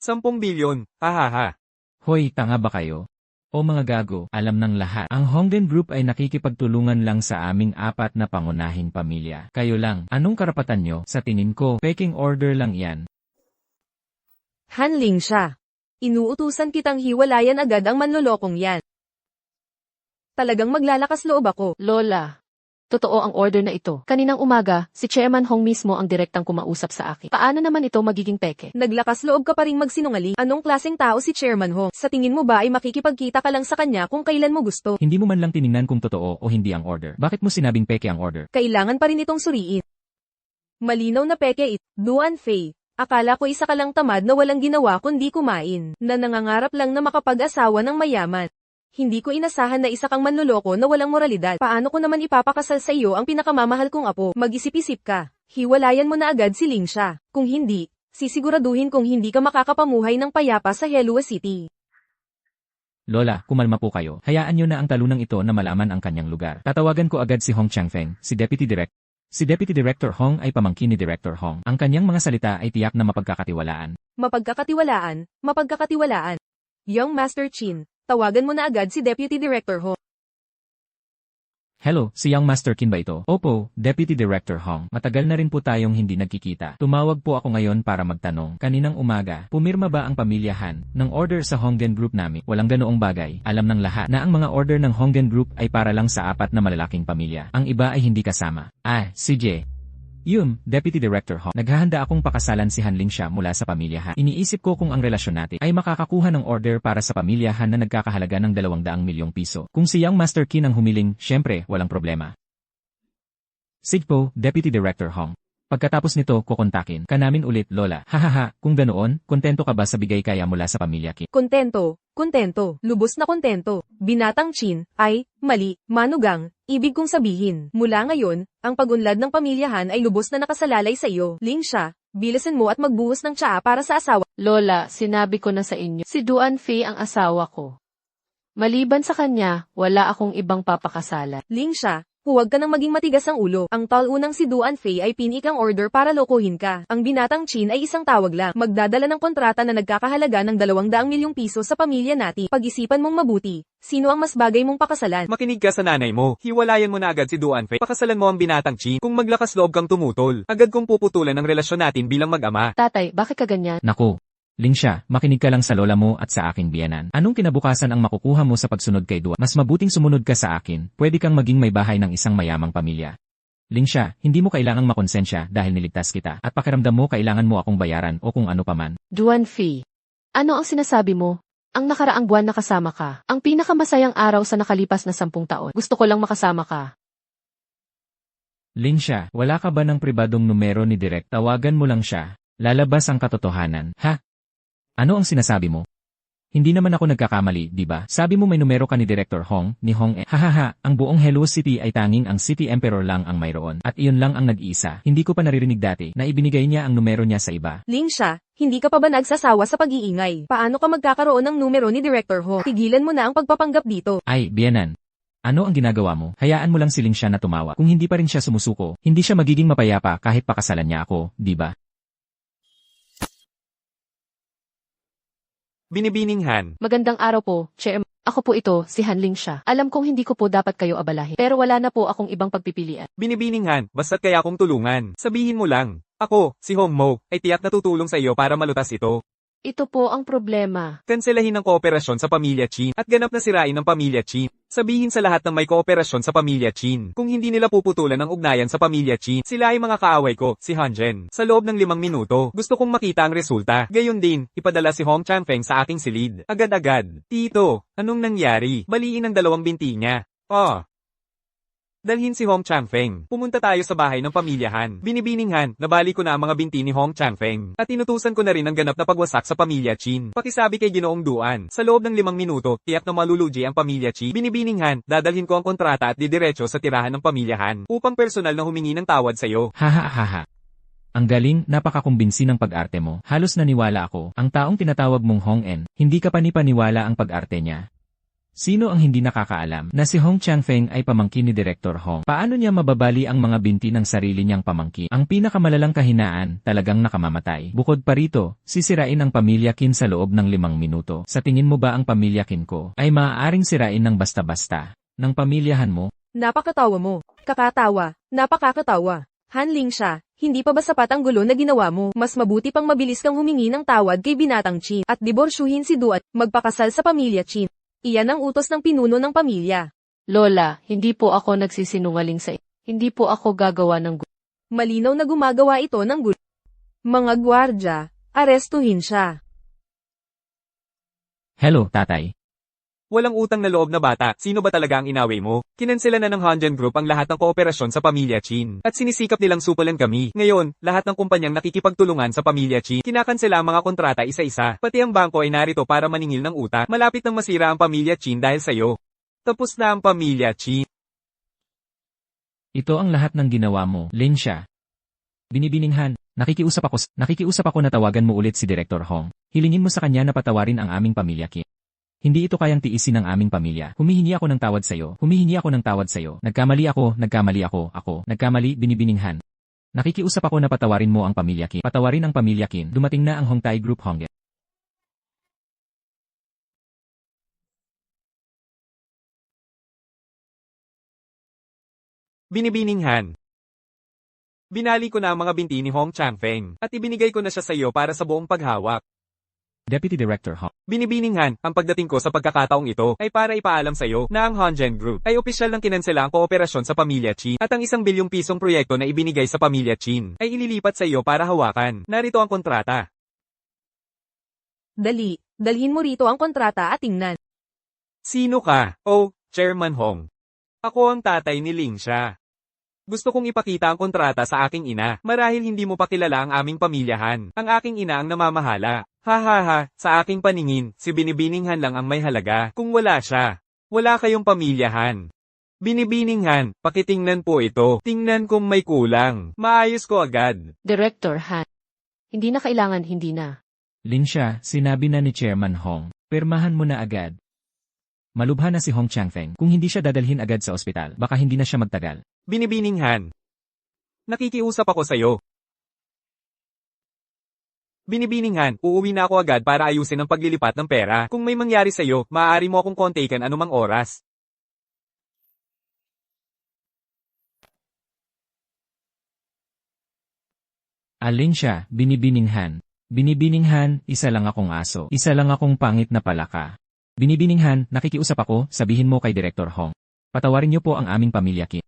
10 bilyon, hahaha. Hoy, tanga ba kayo? O mga gago, alam ng lahat. Ang Honggen Group ay nakikipagtulungan lang sa aming 4 na pangunahing pamilya. Kayo lang, anong karapatan nyo? Sa tingin ko, peking order lang yan. Han Lingsha. Inuutusan kitang hiwalayan agad ang manlolokong yan. Talagang maglalakas loob ako. Lola, totoo ang order na ito. Kaninang umaga, si Chairman Hong mismo ang direktang kumausap sa akin. Paano naman ito magiging peke? Naglakas loob ka pa ring magsinungaling. Anong klaseng tao si Chairman Hong? Sa tingin mo ba ay makikipagkita ka lang sa kanya kung kailan mo gusto? Hindi mo man lang tiningnan kung totoo o hindi ang order. Bakit mo sinabing peke ang order? Kailangan pa rin itong suriin. Malinaw na peke it. Duan Fei. Akala ko isa ka lang tamad na walang ginawa kundi kumain, na nangangarap lang na makapag-asawa ng mayaman. Hindi ko inasahan na isa kang manloloko na walang moralidad. Paano ko naman ipapakasal sa iyo ang pinakamamahal kong apo? Mag-isip-isip ka. Hiwalayan mo na agad si Lingsha. Kung hindi, sisiguraduhin kong hindi ka makakapamuhay ng payapa sa Helua City. Lola, kumalma po kayo. Hayaan nyo na ang talunang ito na malaman ang kanyang lugar. Tatawagan ko agad si Hong Changfeng, si Deputy Director. Si Deputy Director Hong ay pamangkin ni Director Hong. Ang kanyang mga salita ay tiyak na mapagkakatiwalaan. Mapagkakatiwalaan. Young Master Chin, tawagan mo na agad si Deputy Director Hong. Hello, si Young Master Kin ba ito? Opo, Deputy Director Hong. Matagal na rin po tayong hindi nagkikita. Tumawag po ako ngayon para magtanong. Kaninang umaga, pumirma ba ang pamilya Han ng order sa Honggen Group namin? Walang ganoong bagay. Alam ng lahat na ang mga order ng Honggen Group ay para lang sa 4 na malalaking pamilya. Ang iba ay hindi kasama. CJ. Deputy Director Hong. Naghahanda akong pakasalan si Han Lingsha mula sa pamilya Han. Iniisip ko kung ang relasyon natin ay makakakuha ng order para sa pamilya Han na nagkakahalaga ng 200 milyong piso. Kung si Young Master Kin ang humiling, syempre, walang problema. Sigpo, Deputy Director Hong. Pagkatapos nito, kukontakin ka namin ulit, Lola. Hahaha, kung ganoon, kontento ka ba sa bigay kaya mula sa pamilya Kin? Kontento, lubos na kontento. Binatang Chin, mali, manugang, ibig kong sabihin. Mula ngayon, ang pag-unlad ng pamilyahan ay lubos na nakasalalay sa iyo. Lingsha, bilisan mo at magbuhos ng tsaa para sa asawa. Lola, sinabi ko na sa inyo, si Duan Fei ang asawa ko. Maliban sa kanya, wala akong ibang papakasalan. Lingsha, huwag ka nang maging matigas ang ulo. Ang talunang si Duan Fei ay pinikang order para lokohin ka. Ang binatang Chin ay isang tawag lang. Magdadala ng kontrata na nagkakahalaga ng 200 milyong piso sa pamilya natin. Pag-isipan mong mabuti. Sino ang mas bagay mong pakasalan? Makinig ka sa nanay mo. Hiwalayan mo na agad si Duan Fei. Pakasalan mo ang binatang Chin. Kung maglakas loob kang tumutol, agad kong puputulan ang relasyon natin bilang mag-ama. Tatay, bakit ka ganyan? Naku. Lingsha, makinig ka lang sa lola mo at sa aking biyenan. Anong kinabukasan ang makukuha mo sa pagsunod kay Duan? Mas mabuting sumunod ka sa akin. Pwede kang maging may bahay ng isang mayamang pamilya. Lingsha, hindi mo kailangang makonsensya dahil niligtas kita. At pakiramdam mo kailangan mo akong bayaran o kung ano paman. Duan Fei, ano ang sinasabi mo? Ang nakaraang buwan nakasama ka. Ang pinakamasayang araw sa nakalipas na 10 taon. Gusto ko lang makasama ka. Lingsha, wala ka ba ng pribadong numero ni Direk? Tawagan mo lang siya. Lalabas ang katotohanan. Ha? Ano ang sinasabi mo? Hindi naman ako nagkakamali, di ba? Sabi mo may numero ka ni Director Hong, ni Hong Hahaha, ang buong Helua City ay tanging ang City Emperor lang ang mayroon. At iyon lang ang nag-iisa. Hindi ko pa naririnig dati na ibinigay niya ang numero niya sa iba. Lingsha, hindi ka pa ba nagsasawa sa pag-iingay? Paano ka magkakaroon ng numero ni Director Hong? Tigilan mo na ang pagpapanggap dito. Ay, biyenan. Ano ang ginagawa mo? Hayaan mo lang si Lingsha na tumawa. Kung hindi pa rin siya sumusuko, hindi siya magiging mapayapa kahit pakasalan niya ako, di ba? Binibining Han. Magandang araw po, Chairman. Ako po ito, si Han Lingsha. Alam kong hindi ko po dapat kayo abalahin, pero wala na po akong ibang pagpipilian. Binibining Han, basta't kaya akong tulungan. Sabihin mo lang. Ako, si Hong Mo, ay tiyak na tutulong sa iyo para malutas ito. Ito po ang problema. Kanselahin ang kooperasyon sa pamilya Chin at ganap na sirain ang pamilya Chin. Sabihin sa lahat ng may kooperasyon sa pamilya Chin. Kung hindi nila puputulan ang ugnayan sa pamilya Chin, sila ay mga kaaway ko, si Hanjen. Sa loob ng 5 minuto, gusto kong makita ang resulta. Gayon din, ipadala si Hong Changfeng sa aking silid. Agad-agad. Tito, anong nangyari? Baliin ang 2 binti niya. Oh. Dalhin si Hong Changfeng. Pumunta tayo sa bahay ng pamilya Han. Binibining Han, nabali ko na ang mga binti ni Hong Changfeng. At inutusan ko na rin ang ganap na pagwasak sa pamilya Chin. Pakisabi kay Ginoong Duan. Sa loob ng 5 minuto, tiyak na malulugi ang pamilya Chin. Binibining Han, dadalhin ko ang kontrata at didiretso sa tirahan ng pamilya Han. Upang personal na humingi ng tawad sa'yo. Hahaha. Ang galing, napakakumbinsi ng pag-arte mo. Halos naniwala ako. Ang taong tinatawag mong Hong En, hindi ka panipaniwala ang pag-arte niya. Sino ang hindi nakakaalam na si Hong Changfeng ay pamangkin ni Director Hong? Paano niya mababali ang mga binti ng sarili niyang pamangkin? Ang pinakamalalang kahinaan, talagang nakamamatay. Bukod pa rito, sisirain ang pamilya Qin sa loob ng 5 minuto. Sa tingin mo ba ang pamilya Qin ko ay maaaring sirain ng basta-basta ng pamilyahan mo? Napakatawa mo. Kakatawa. Napakakatawa. Hanling siya, hindi pa ba sapat ang gulo na ginawa mo? Mas mabuti pang mabilis kang humingi ng tawad kay Binatang Chin at diborsyuhin si Duat, magpakasal sa pamilya Chin. Iyan ang utos ng pinuno ng pamilya. Lola, hindi po ako nagsisinungaling sa Hindi po ako gagawa ng Malinaw na gumagawa ito ng gulo. Mga gwardya, arestuhin siya. Hello, tatay. Walang utang na loob na bata, sino ba talaga ang inaway mo? Kinansela na ng Hanjen Group ang lahat ng kooperasyon sa pamilya Chin. At sinisikap nilang supalan kami. Ngayon, lahat ng kumpanyang nakikipagtulungan sa pamilya Chin, kinakansela ang mga kontrata isa-isa. Pati ang bangko ay narito para maningil ng utang. Malapit nang masira ang pamilya Chin dahil sa'yo. Tapos na ang pamilya Chin. Ito ang lahat ng ginawa mo, Linsha. Binibininghan, nakikiusap ako na tawagan mo ulit si Director Hong. Hilingin mo sa kanya na patawarin ang aming pamilya Qin. Hindi ito kayang tiisin ng aming pamilya. Humihingi ako ng tawad sa'yo. Nagkamali ako. Binibininghan. Nakikiusap ako na patawarin mo ang pamilya Qin. Patawarin ang pamilya Qin. Dumating na ang Hongtai Group Hongge. Binibininghan. Binali ko na ang mga binti ni Hong Changfeng, at ibinigay ko na siya sa iyo para sa buong paghawak. Deputy Director Hong. Binibininghan, ang pagdating ko sa pagkakataong ito ay para ipaalam sa iyo na ang Hanjen Group ay opisyal ng kinansela ang kooperasyon sa pamilya Chin at ang 1 bilyong pisong proyekto na ibinigay sa pamilya Chin ay ililipat sa iyo para hawakan. Narito ang kontrata. Dalhin mo rito ang kontrata at tingnan. Sino ka? Oh, Chairman Hong. Ako ang tatay ni Lingsha. Gusto kong ipakita ang kontrata sa aking ina. Marahil hindi mo pa kilala ang aming pamilyahan. Ang aking ina ang namamahala. Hahaha, sa aking paningin, si Binibininghan lang ang may halaga. Kung wala siya, wala kayong pamilyahan. Binibininghan, pakitingnan po ito. Tingnan kung may kulang. Maayos ko agad. Director Han. Hindi na kailangan, hindi na. Linsha, sinabi na ni Chairman Hong. Pirmahan mo na agad. Malubha na si Hong Changfeng. Kung hindi siya dadalhin agad sa ospital, baka hindi na siya magtagal. Binibininghan. Nakikiusap ako sa'yo. Binibininghan, uuwi na ako agad para ayusin ang paglilipat ng pera. Kung may mangyari sa'yo, maaari mo akong kontakan anumang oras. Alin siya, binibininghan. Binibininghan, isa lang akong aso. Isa lang akong pangit na palaka. Binibininghan, nakikiusap ako, sabihin mo kay Director Hong. Patawarin niyo po ang aming pamilya Qin.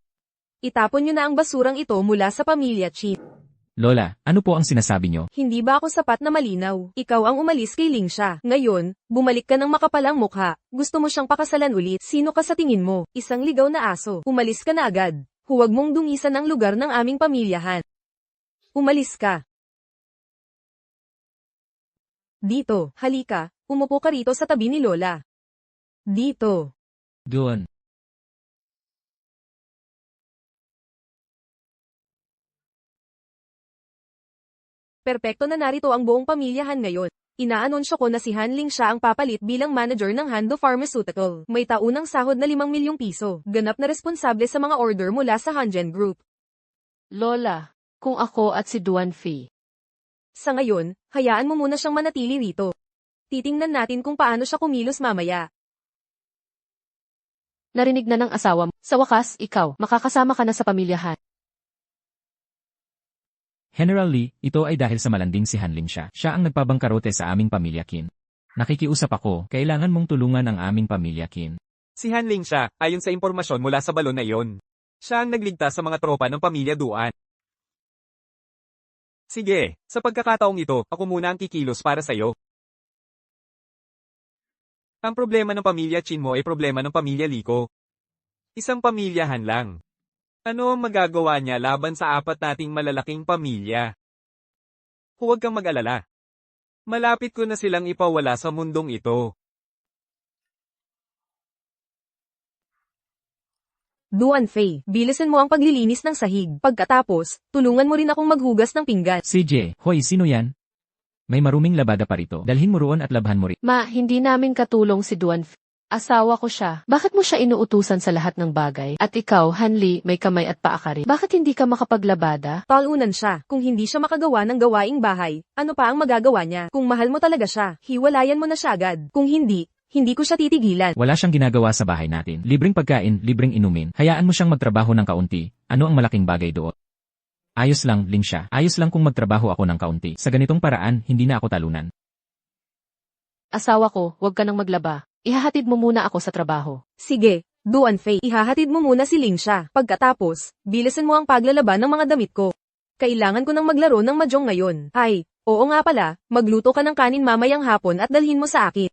Itapon niyo na ang basurang ito mula sa pamilya Chin. Lola, ano po ang sinasabi niyo? Hindi ba ako sapat na malinaw? Ikaw ang umalis kay Lingsha. Ngayon, bumalik ka ng makapalang mukha. Gusto mo siyang pakasalan ulit. Sino ka sa tingin mo? Isang ligaw na aso. Umalis ka na agad. Huwag mong dungisan ang lugar ng aming pamilyahan. Umalis ka. Dito, halika. Umupo ka rito sa tabi ni Lola. Dito. Doon. Perpekto na narito ang buong pamilyahan ngayon. Inaanunsyo ko na si Han Lingsha ang papalit bilang manager ng Hando Pharmaceutical. May taunang sahod na 5 milyong piso. Ganap na responsable sa mga order mula sa Hanjen Group. Lola, kung ako at si Duan Fei. Sa ngayon, hayaan mo muna siyang manatili rito. Titingnan natin kung paano siya kumilos mamaya. Narinig na ng asawa mo. Sa wakas, ikaw, makakasama ka na sa pamilyahan. General Lee, ito ay dahil sa malanding si Han Lingsha. Siya ang nagpabangkarote sa aming pamilya Qin. Nakikiusap ako, kailangan mong tulungan ang aming pamilya Qin. Si Hanling siya, ayon sa impormasyon mula sa balon na iyon. Siya ang nagligtas sa mga tropa ng pamilya Duan. Sige, sa pagkakataong ito, ako muna ang kikilos para sa'yo. Ang problema ng pamilya Chin mo ay problema ng pamilya Liko. Isang pamilyahan lang. Ano ang magagawa niya laban sa apat nating malalaking pamilya? Huwag kang mag-alala. Malapit ko na silang ipawala sa mundong ito. Duan Fei, bilisan mo ang paglilinis ng sahig. Pagkatapos, tulungan mo rin akong maghugas ng pinggan. CJ, hoy, sino yan? May maruming labada pa rito. Dalhin mo roon at labhan mo rin. Ma, hindi namin katulong si Duan Fei. Asawa ko siya. Bakit mo siya inuutusan sa lahat ng bagay? At ikaw, Hanli, may kamay at paa ka rin. Bakit hindi ka makapaglabada? Talunan siya. Kung hindi siya makagawa ng gawaing bahay, ano pa ang magagawa niya? Kung mahal mo talaga siya, hiwalayan mo na siya agad. Kung hindi ko siya titigilan. Wala siyang ginagawa sa bahay natin. Libreng pagkain, libreng inumin. Hayaan mo siyang magtrabaho ng kaunti. Ano ang malaking bagay doon? Ayos lang, Ling siya. Ayos lang kung magtrabaho ako ng kaunti. Sa ganitong paraan, hindi na ako talunan. Asawa ko, huwag ka nang maglaba. Ihahatid mo muna ako sa trabaho. Sige, Duan Fei, ihahatid mo muna si Ling siya. Pagkatapos, bilisan mo ang paglalaba ng mga damit ko. Kailangan ko nang maglaro ng mahjong ngayon. Ay, oo nga pala, magluto ka ng kanin mamayang hapon at dalhin mo sa akin.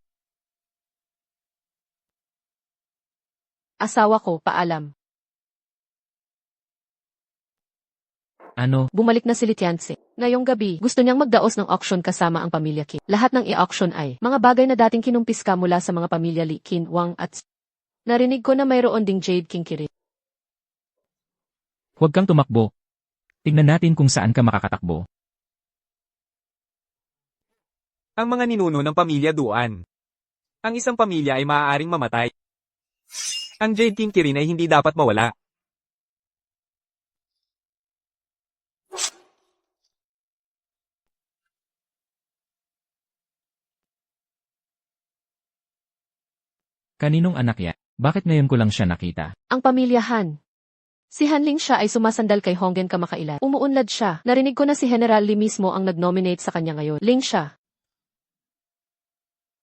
Asawa ko, paalam. Ano? Bumalik na si Litianse. Ngayong gabi, gusto niyang magdaos ng auction kasama ang pamilya Qin. Lahat ng i-auction ay mga bagay na dating kinumpis ka mula sa mga pamilya Li, Qin, Wang at narinig ko na mayroon ding Jade King Kirin. Huwag kang tumakbo. Tignan natin kung saan ka makakatakbo. Ang mga ninuno ng pamilya Duan. Ang isang pamilya ay maaaring mamatay. Ang Jade King Kirin ay hindi dapat mawala. Kaninong anak ya? Bakit ngayon ko lang siya nakita? Ang pamilya Han. Si Hanling siya ay sumasandal kay Honggen kamakailan. Umuunlad siya. Narinig ko na si General Li mismo ang nag-nominate sa kanya ngayon. Ling siya.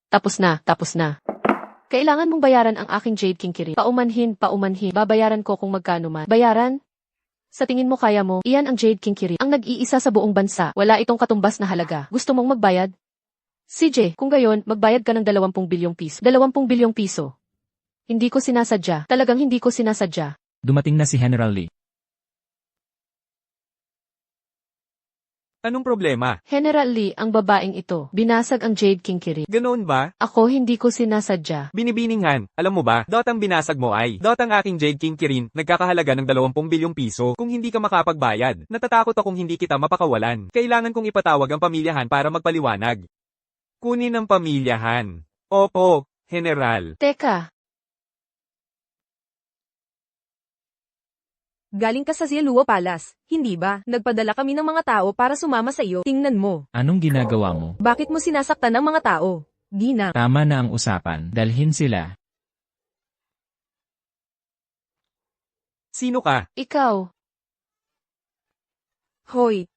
Tapos na, tapos na. Kailangan mong bayaran ang aking Jade King Kirin. Paumanhin. Babayaran ko kung magkano man. Bayaran? Sa tingin mo kaya mo, iyan ang Jade King Kirin. Ang nag-iisa sa buong bansa. Wala itong katumbas na halaga. Gusto mong magbayad? CJ, kung gayon, magbayad ka ng 20 bilyong piso. 20 bilyong piso. Hindi ko sinasadya. Talagang hindi ko sinasadya. Dumating na si General Lee. Anong problema? General Lee, ang babaeng ito, binasag ang Jade King Kirin. Ganoon ba? Ako hindi ko sinasadya. Binibiningan, alam mo ba, ang binasag mo ay, ang aking Jade King Kirin, nagkakahalaga ng 20 bilyong piso. Kung hindi ka makapagbayad, natatakot akong hindi kita mapakawalan. Kailangan kong ipatawag ang pamilyahan para magpaliwanag. Kunin ang pamilyahan. Opo, General. Teka, Galing ka sa Zialua Palace, hindi ba? Nagpadala kami ng mga tao para sumama sa iyo. Tingnan mo. Anong ginagawa mo? Bakit mo sinasaktan ng mga tao? Gina. Tama na ang usapan. Dalhin sila. Sino ka? ikaw. Hoy.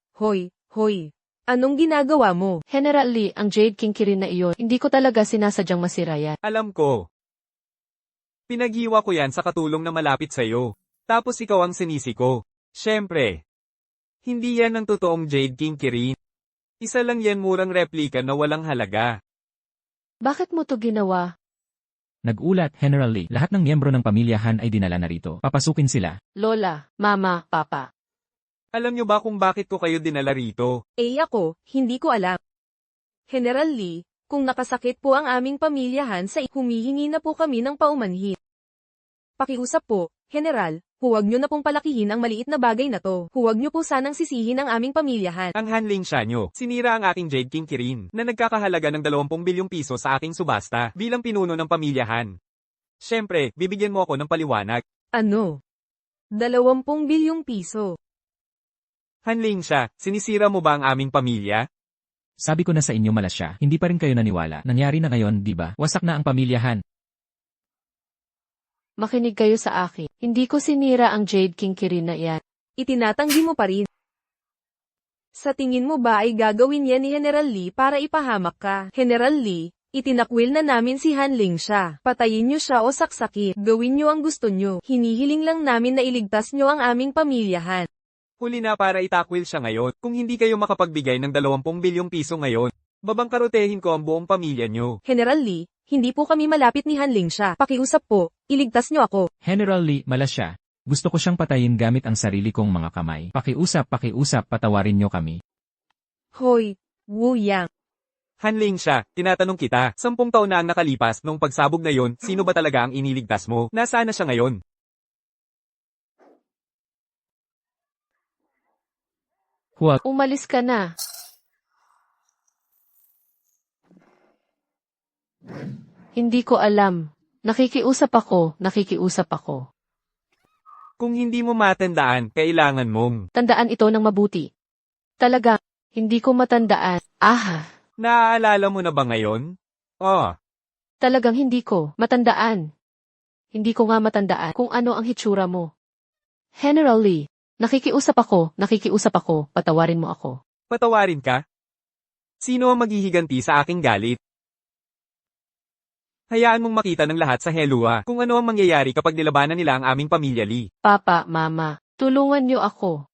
Anong ginagawa mo? General Lee, ang Jade King Kirin na iyon, hindi ko talaga sinasadyang masira yan. Alam ko. Pinaghiwa ko yan sa katulong na malapit sa'yo. Tapos ikaw ang sinisi ko. Siyempre. Hindi yan ang totoong Jade King Kirin. Isa lang yan murang replika na walang halaga. Bakit mo to ginawa? Nag-ulat, General Lee. Lahat ng miyembro ng pamilyahan ay dinala na rito. Papasukin sila. Lola, Mama, Papa. Alam nyo ba kung bakit ko kayo dinala rito? Ako, hindi ko alam. General Lee, kung nakasakit po ang aming pamilyahan humihingi na po kami ng paumanhin. Pakiusap po, General, huwag nyo na pong palakihin ang maliit na bagay na to. Huwag nyo po sanang sisihin ang aming pamilyahan. Ang Hanling siya nyo. Sinira ang aking Jade King Kirin na nagkakahalaga ng 20 bilyong piso sa aking subasta bilang pinuno ng pamilyahan. Siyempre, bibigyan mo ako ng paliwanag. Ano? 20 bilyong piso. Hanling siya, sinisira mo ba ang aming pamilya? Sabi ko na sa inyo malas siya. Hindi pa rin kayo naniwala. Nangyari na ngayon, di ba? Wasak na ang pamilyahan. Makinig kayo sa akin. Hindi ko sinira ang Jade King Kirin na iyan. Itinatanggi mo pa rin. Sa tingin mo ba ay gagawin yan ni General Lee para ipahamak ka? General Lee, Itinakwil na namin si Hanling siya. Patayin niyo siya o saksakin. Gawin niyo ang gusto niyo. Hinihiling lang namin na iligtas niyo ang aming pamilyahan. Huli na para itakwil siya ngayon. Kung hindi kayo makapagbigay ng 20 bilyong piso ngayon, babangkarotehin ko ang buong pamilya niyo. General Lee, hindi po kami malapit ni Hanling siya. Pakiusap po, iligtas niyo ako. General Lee, malas siya. Gusto ko siyang patayin gamit ang sarili kong mga kamay. Pakiusap, patawarin niyo kami. Hoy, Wu Yang. Hanling siya, tinatanong kita, 10 taon na ang nakalipas nung pagsabog na yon, sino ba talaga ang iniligtas mo? Nasaan na siya ngayon? Huwag. Umalis ka na. Hindi ko alam. Nakikiusap ako. Kung hindi mo matandaan, kailangan mong. Tandaan ito ng mabuti. Talaga, hindi ko matandaan. Naaalala mo na ba ngayon? Oh, Talagang hindi ko matandaan. Hindi ko nga matandaan kung ano ang hitsura mo. General Lee, nakikiusap ako, patawarin mo ako. patawarin ka? Sino ang maghihiganti sa aking galit? Hayaan mong makita ng lahat sa Helua kung ano ang mangyayari kapag nilabanan nila ang aming pamilya Lee. Papa, Mama, tulungan niyo ako.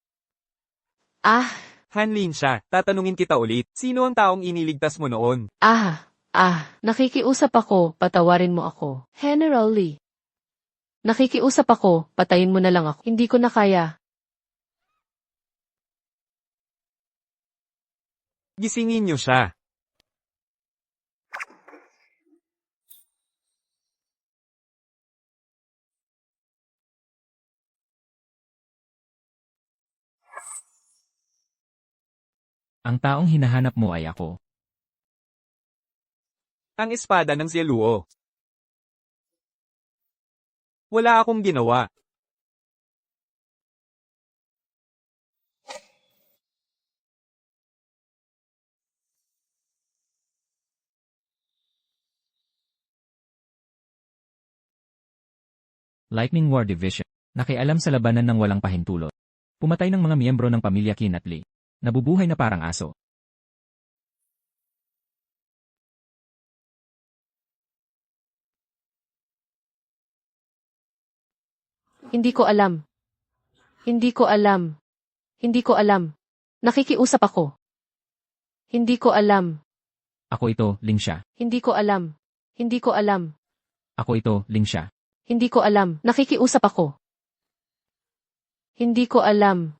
Hanlin siya, tatanungin kita ulit, sino ang taong iniligtas mo noon? Nakikiusap ako, patawarin mo ako. General Lee. Nakikiusap ako, patayin mo na lang ako. Hindi ko na kaya. Gisingin niyo siya. Ang taong hinahanap mo ay ako. Ang espada ng Zieluo. Wala akong ginawa. Lightning War Division. Nakialam sa labanan ng walang pahintulot. Pumatay ng mga miyembro ng pamilya Qin at Lee. Nabubuhay na parang aso. Hindi ko alam. Nakikiusap ako. Hindi ko alam. Ako ito, Ling siya. Hindi ko alam. Ako ito, Ling siya. Hindi ko alam. Nakikiusap ako. Hindi ko alam.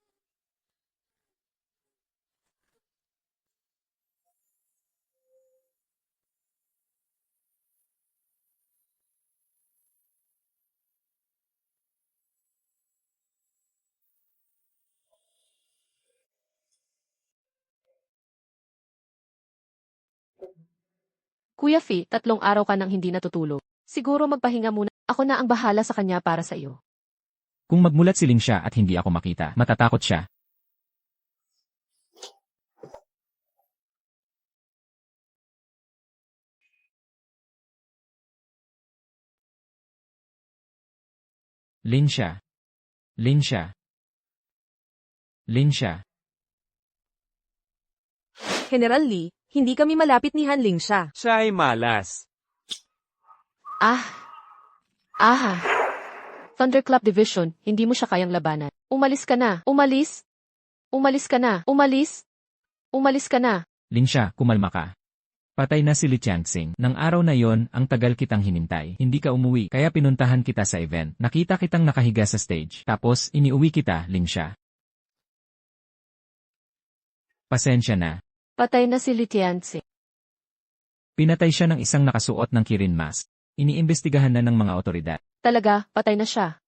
Kuya Fi, 3 araw ka nang hindi natutulog. Siguro magpahinga muna. Ako na ang bahala sa kanya para sa iyo. Kung magmulat si Ling siya at hindi ako makita, matatakot siya. Lin siya. General Lee, hindi kami malapit ni Hanling siya. Siya ay malas. Thunderclap Division, hindi mo siya kayang labanan. Umalis ka na. Umalis ka na. Ling siya, kumalma ka. Patay na si Li Tianxing. Nang araw na yon, ang tagal kitang hinintay. Hindi ka umuwi, kaya pinuntahan kita sa event. Nakita kitang nakahiga sa stage. Tapos, iniuwi kita, Ling siya. Pasensya na. Patay na si Li Tianxing. Pinatay siya ng isang nakasuot ng Kirin mask. Iniimbestigahan na ng mga otoridad. Talaga, patay na siya.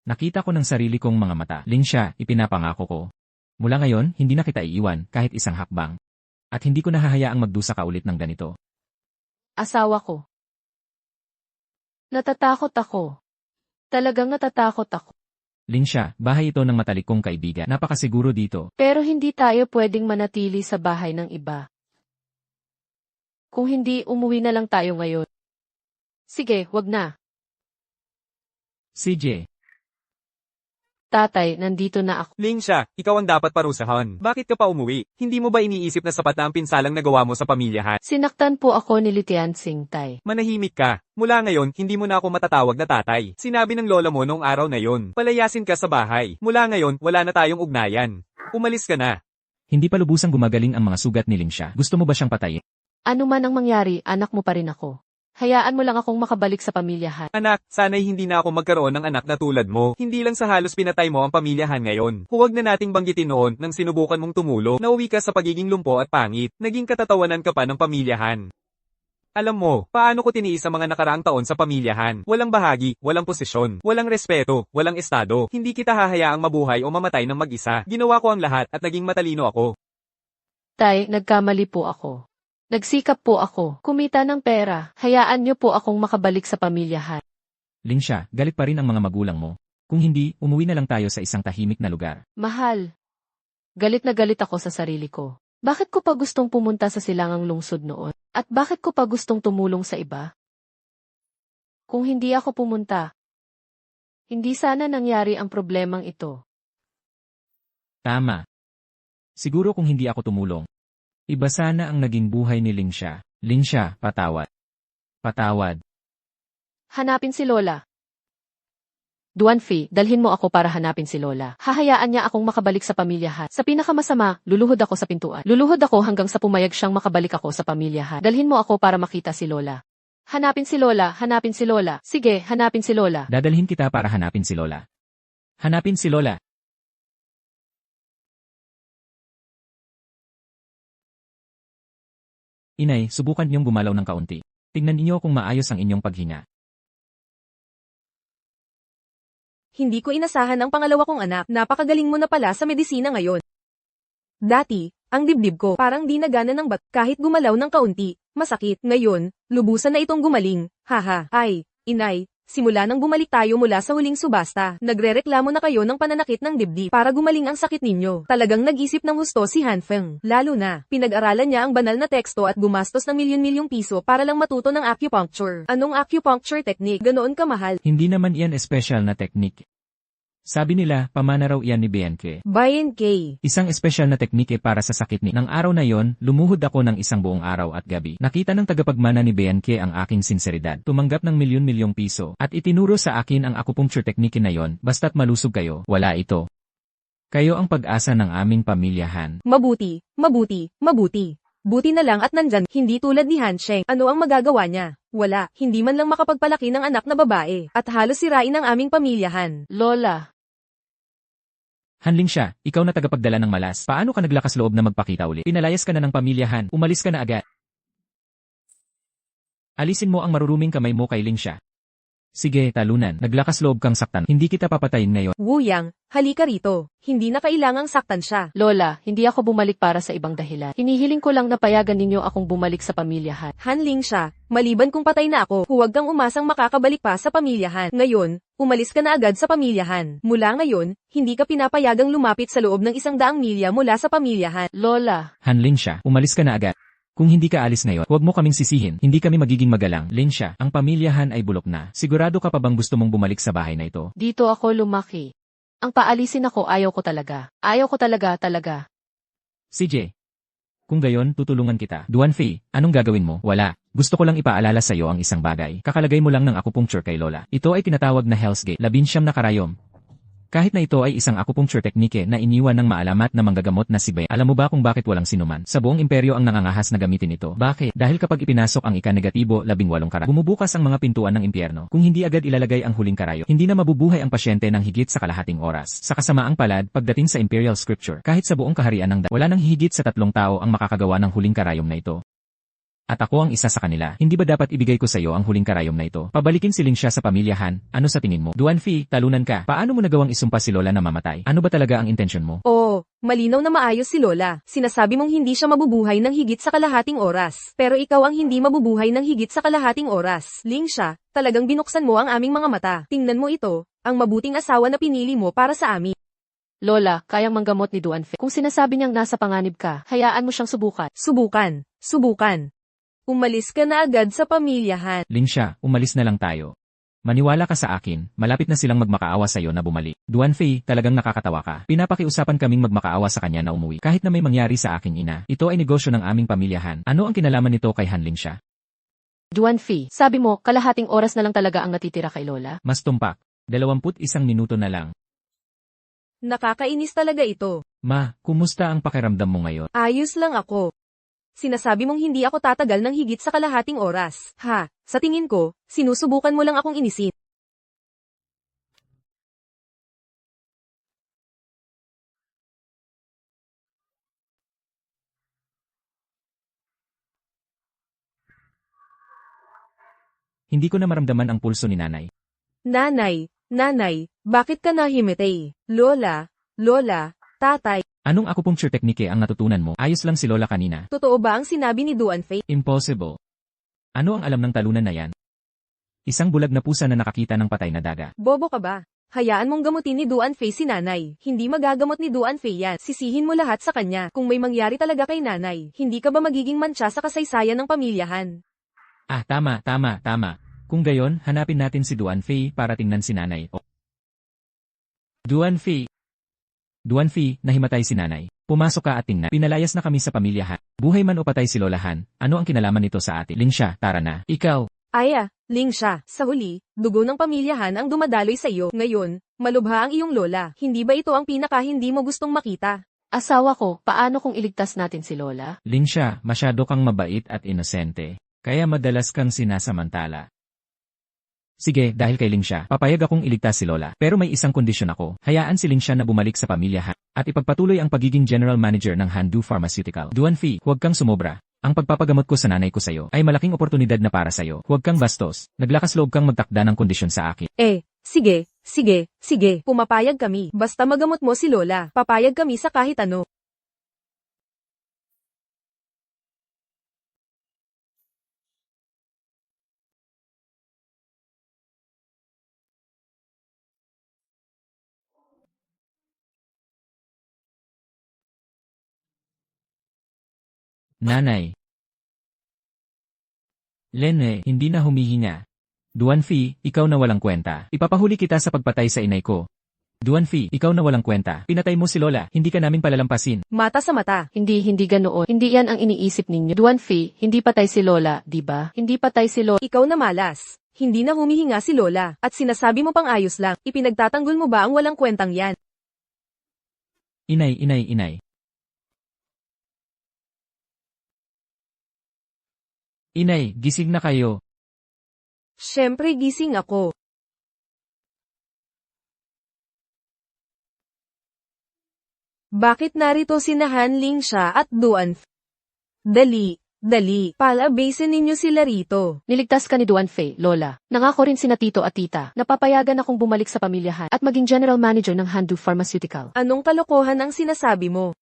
Nakita ko ng sarili kong mga mata. Ling siya, ipinapangako ko. Mula ngayon, hindi na kita iiwan kahit isang hakbang. At hindi ko nahahayaang magdusa ka ulit ng ganito. Asawa ko. Natatakot ako. Talagang natatakot ako. Ling siya, bahay ito ng matalik kong kaibigan. Napakasiguro dito. Pero hindi tayo pwedeng manatili sa bahay ng iba. Kung hindi, umuwi na lang tayo ngayon. Sige, wag na. CJ. Tatay, nandito na ako. Ling siya, ikaw ang dapat parusahan. Bakit ka pa umuwi? Hindi mo ba iniisip na sapat na ang pinsalang nagawa mo sa pamilyahan? Sinaktan po ako ni Litian Singh, Tay. Manahimik ka. Mula ngayon, hindi mo na ako matatawag na tatay. Sinabi ng lola mo noong araw na yon. Palayasin ka sa bahay. Mula ngayon, wala na tayong ugnayan. Umalis ka na. Hindi pa lubusang gumagaling ang mga sugat ni Lingsha. Gusto mo ba siyang patayin? Ano man ang mangyari, anak mo pa rin ako. Hayaan mo lang akong makabalik sa pamilyahan. Anak, sana'y hindi na ako magkaroon ng anak na tulad mo. Hindi lang sa halos pinatay mo ang pamilyahan ngayon. Huwag na nating banggitin noon nang sinubukan mong tumulo. Nauwi ka sa pagiging lumpo at pangit. Naging katatawanan ka pa ng pamilyahan. Alam mo, paano ko tiniis ang mga nakaraang taon sa pamilyahan? Walang bahagi, walang posisyon, walang respeto, walang estado. Hindi kita hahayaang mabuhay o mamatay ng mag-isa. Ginawa ko ang lahat at naging matalino ako. Tay, nagkamali po ako. Nagsikap po ako. Kumita ng pera. Hayaan niyo po akong makabalik sa pamilyahan. Lingsha, galit pa rin ang mga magulang mo. Kung hindi, umuwi na lang tayo sa isang tahimik na lugar. Mahal. Galit na galit ako sa sarili ko. Bakit ko pa gustong pumunta sa silangang lungsod noon? At bakit ko pa gustong tumulong sa iba? Kung hindi ako pumunta, hindi sana nangyari ang problemang ito. Tama. Siguro kung hindi ako tumulong, iba sana ang naging buhay ni Lingsha. Lingsha, patawad. Patawad. Hanapin si Lola. Duanfi, dalhin mo ako para hanapin si Lola. Hahayaan niya akong makabalik sa pamilyahan. Sa pinakamasama, luluhod ako sa pintuan. Luluhod ako hanggang sa pumayag siyang makabalik ako sa pamilyahan. Dalhin mo ako para makita si Lola. Hanapin si Lola, hanapin si Lola. Sige, hanapin si Lola. Dadalhin kita para hanapin si Lola. Hanapin si Lola. Inay, subukan niyong gumalaw ng kaunti. Tingnan niyo kung maayos ang inyong paghinga. Hindi ko inasahan ang pangalawa kong anak. Napakagaling mo na pala sa medisina ngayon. Dati, ang dibdib ko parang di nagana ng bat kahit gumalaw ng kaunti. Masakit. Ngayon, lubusan na itong gumaling. Haha. Ay, inay, simula nang bumalik tayo mula sa huling subasta, nagrereklamo na kayo ng pananakit ng dibdib para gumaling ang sakit ninyo. Talagang nag-isip ng husto si Hanfeng. Lalo na, pinag-aralan niya ang banal na teksto at gumastos ng milyon-milyong piso para lang matuto ng acupuncture. Anong acupuncture technique? Ganoon kamahal? Hindi naman iyan espesyal na teknik. Sabi nila, pamana raw iyan ni BNK. Bayan K. Isang espesyal na teknike para sa sakit ni. Nang araw na yon, lumuhod ako ng isang buong araw at gabi. Nakita ng tagapagmana ni BNK ang aking sinseridad. Tumanggap ng milyon-milyong piso at itinuro sa akin ang acupuncture teknike na yon. Basta't malusog kayo, wala ito. Kayo ang pag-asa ng aming pamilyahan. Mabuti, mabuti, mabuti. Buti na lang at nandyan, hindi tulad ni Hansheng. Ano ang magagawa niya? Wala, hindi man lang makapagpalaki ng anak na babae, at halos sirain ang aming pamilyahan. Lola. Hanling siya, ikaw na tagapagdala ng malas. Paano ka naglakas loob na magpakita uli? Pinalayas ka na ng pamilyahan, umalis ka na agad. Alisin mo ang maruruming kamay mo kay Lingsha. Sige, talunan. Naglakas loob kang saktan. Hindi kita papatayin ngayon. Wuyang, halika rito. Hindi na kailangang saktan siya. Lola, hindi ako bumalik para sa ibang dahilan. Hinihiling ko lang na payagan ninyo akong bumalik sa pamilyahan. Hanling siya, maliban kung patay na ako, huwag kang umasang makakabalik pa sa pamilyahan. Ngayon, umalis ka na agad sa pamilyahan. Mula ngayon, hindi ka pinapayagang lumapit sa loob ng 100 milya mula sa pamilyahan. Lola. Hanling siya, umalis ka na agad. Kung hindi ka alis ngayon, huwag mo kaming sisihin. Hindi kami magiging magalang. Linsha, ang pamilyahan ay bulok na. Sigurado ka pa bang gusto mong bumalik sa bahay na ito? Dito ako lumaki. Ang paalisin ako ayaw ko talaga. Ayaw ko talaga. CJ. Kung gayon, tutulungan kita. Duanfei, anong gagawin mo? Wala. Gusto ko lang ipaalala sa iyo ang isang bagay. Kakalagay mo lang ng acupuncture kay Lola. Ito ay tinatawag na Hell's Gate. 19 na karayom. Kahit na ito ay isang acupuncture teknike na iniwan ng maalamat na manggagamot na si Bay. Alam mo ba kung bakit walang sinuman sa buong imperyo ang nangangahas na gamitin ito? Bakit? Dahil kapag ipinasok ang ika-negatibo, 18 karayo, bumubukas ang mga pintuan ng impyerno. Kung hindi agad ilalagay ang huling karayo, hindi na mabubuhay ang pasyente ng higit sa kalahating oras. Sa kasamaang palad, pagdating sa imperial scripture, kahit sa buong kaharian ng wala nang higit sa 3 tao ang makakagawa ng huling karayom na ito. At ako ang isa sa kanila. Hindi ba dapat ibigay ko sa iyo ang huling karayom na ito? Pabalikin si Lingsha sa pamilyahan. Ano sa tingin mo? Duanfei, talunan ka. Paano mo nagawang isumpa si Lola na mamatay? Ano ba talaga ang intensyon mo? Oo, malinaw na maayos si Lola. Sinasabi mong hindi siya mabubuhay ng higit sa kalahating oras. Pero ikaw ang hindi mabubuhay ng higit sa kalahating oras. Lingsha, talagang binuksan mo ang aming mga mata. Tingnan mo ito, ang mabuting asawa na pinili mo para sa amin. Lola, kayang manggamot ni Duanfei. Kung sinasabi niyang nasa panganib ka, hayaan mo siyang subukan. Subukan. Umalis ka na agad sa pamilyahan. Lingsha, umalis na lang tayo. Maniwala ka sa akin, malapit na silang magmakaawa sa'yo na bumalik. Duan Fei, talagang nakakatawa ka. Pinapakiusapan kaming magmakaawa sa kanya na umuwi. Kahit na may mangyari sa aking ina, ito ay negosyo ng aming pamilyahan. Ano ang kinalaman nito kay Hanling siya? Duan Fei, sabi mo, kalahating oras na lang talaga ang natitira kay Lola? Mas tumpak. 21 minuto na lang. Nakakainis talaga ito. Ma, kumusta ang pakiramdam mo ngayon? Ayos lang ako. Sinasabi mong hindi ako tatagal ng higit sa kalahating oras. Ha, sa tingin ko, sinusubukan mo lang akong inisin. Hindi ko na maramdaman ang pulso ni nanay. Nanay, bakit ka nahimitay? Lola, tatay, Anong acupuncture technique ang natutunan mo? Ayos lang si Lola kanina. totoo ba ang sinabi ni Duan Fei? Impossible. Ano ang alam ng talunan na yan? Isang bulag na pusa na nakakita ng patay na daga. Bobo ka ba? Hayaan mong gamutin ni Duan Fei si nanay. Hindi magagamot ni Duan Fei yan. Sisihin mo lahat sa kanya. Kung may mangyari talaga kay nanay, hindi ka ba magiging mantsa sa kasaysayan ng pamilyahan? Ah, tama. Kung gayon, hanapin natin si Duan Fei para tingnan si nanay. Oh. Duan Fei, nahimatay si nanay. Pumasok ka at tingnan. Pinalayas na kami sa pamilyahan. Buhay man o patay si Lolahan, ano ang kinalaman nito sa atin? Ling siya, tara na. Ikaw, Ling siya. Sa huli, dugo ng pamilyahan ang dumadaloy sa iyo. Ngayon, malubha ang iyong lola. Hindi ba ito ang pinaka hindi mo gustong makita? Asawa ko, paano kung iligtas natin si Lola? Ling siya, masyado kang mabait at inosente. Kaya madalas kang sinasamantala. Sige, dahil kay Ling siya, papayag akong iligtas si Lola. Pero may isang kondisyon ako. Hayaan si Ling siya na bumalik sa pamilyahan at ipagpatuloy ang pagiging general manager ng Handu Pharmaceutical. Duan Fei, huwag kang sumobra. Ang pagpapagamot ko sa nanay ko sa'yo ay malaking oportunidad na para sa'yo. Huwag kang bastos. Naglakas loob kang magtakda ng kondisyon sa akin. Sige. Pumapayag kami. Basta magamot mo si Lola. Papayag kami sa kahit ano. Nanay. Lene, hindi na humihinga. Duan Fei, ikaw na walang kwenta. Ipapahuli kita sa pagpatay sa inay ko. Duan Fei, ikaw na walang kwenta. Pinatay mo si Lola, hindi ka namin palalampasin. Mata sa mata. Hindi ganoon. Hindi yan ang iniisip ninyo. Duan Fei, hindi patay si Lola, di ba? Hindi patay si Lola. Ikaw na malas. Hindi na humihinga si Lola. At sinasabi mo pang ayos lang. Ipinagtatanggol mo ba ang walang kwentang yan? Inay. Inay, gising na kayo. Siyempre gising ako. Bakit narito sina Hanling siya at Duan Fei? Dali, palabasin ninyo sila rito. Niligtas ka ni Duan Fei, Lola. Nangako rin sina Tito at Tita na papayagan akong bumalik sa pamilyahan at maging general manager ng Handu Pharmaceutical. Anong kalokohan ang sinasabi mo?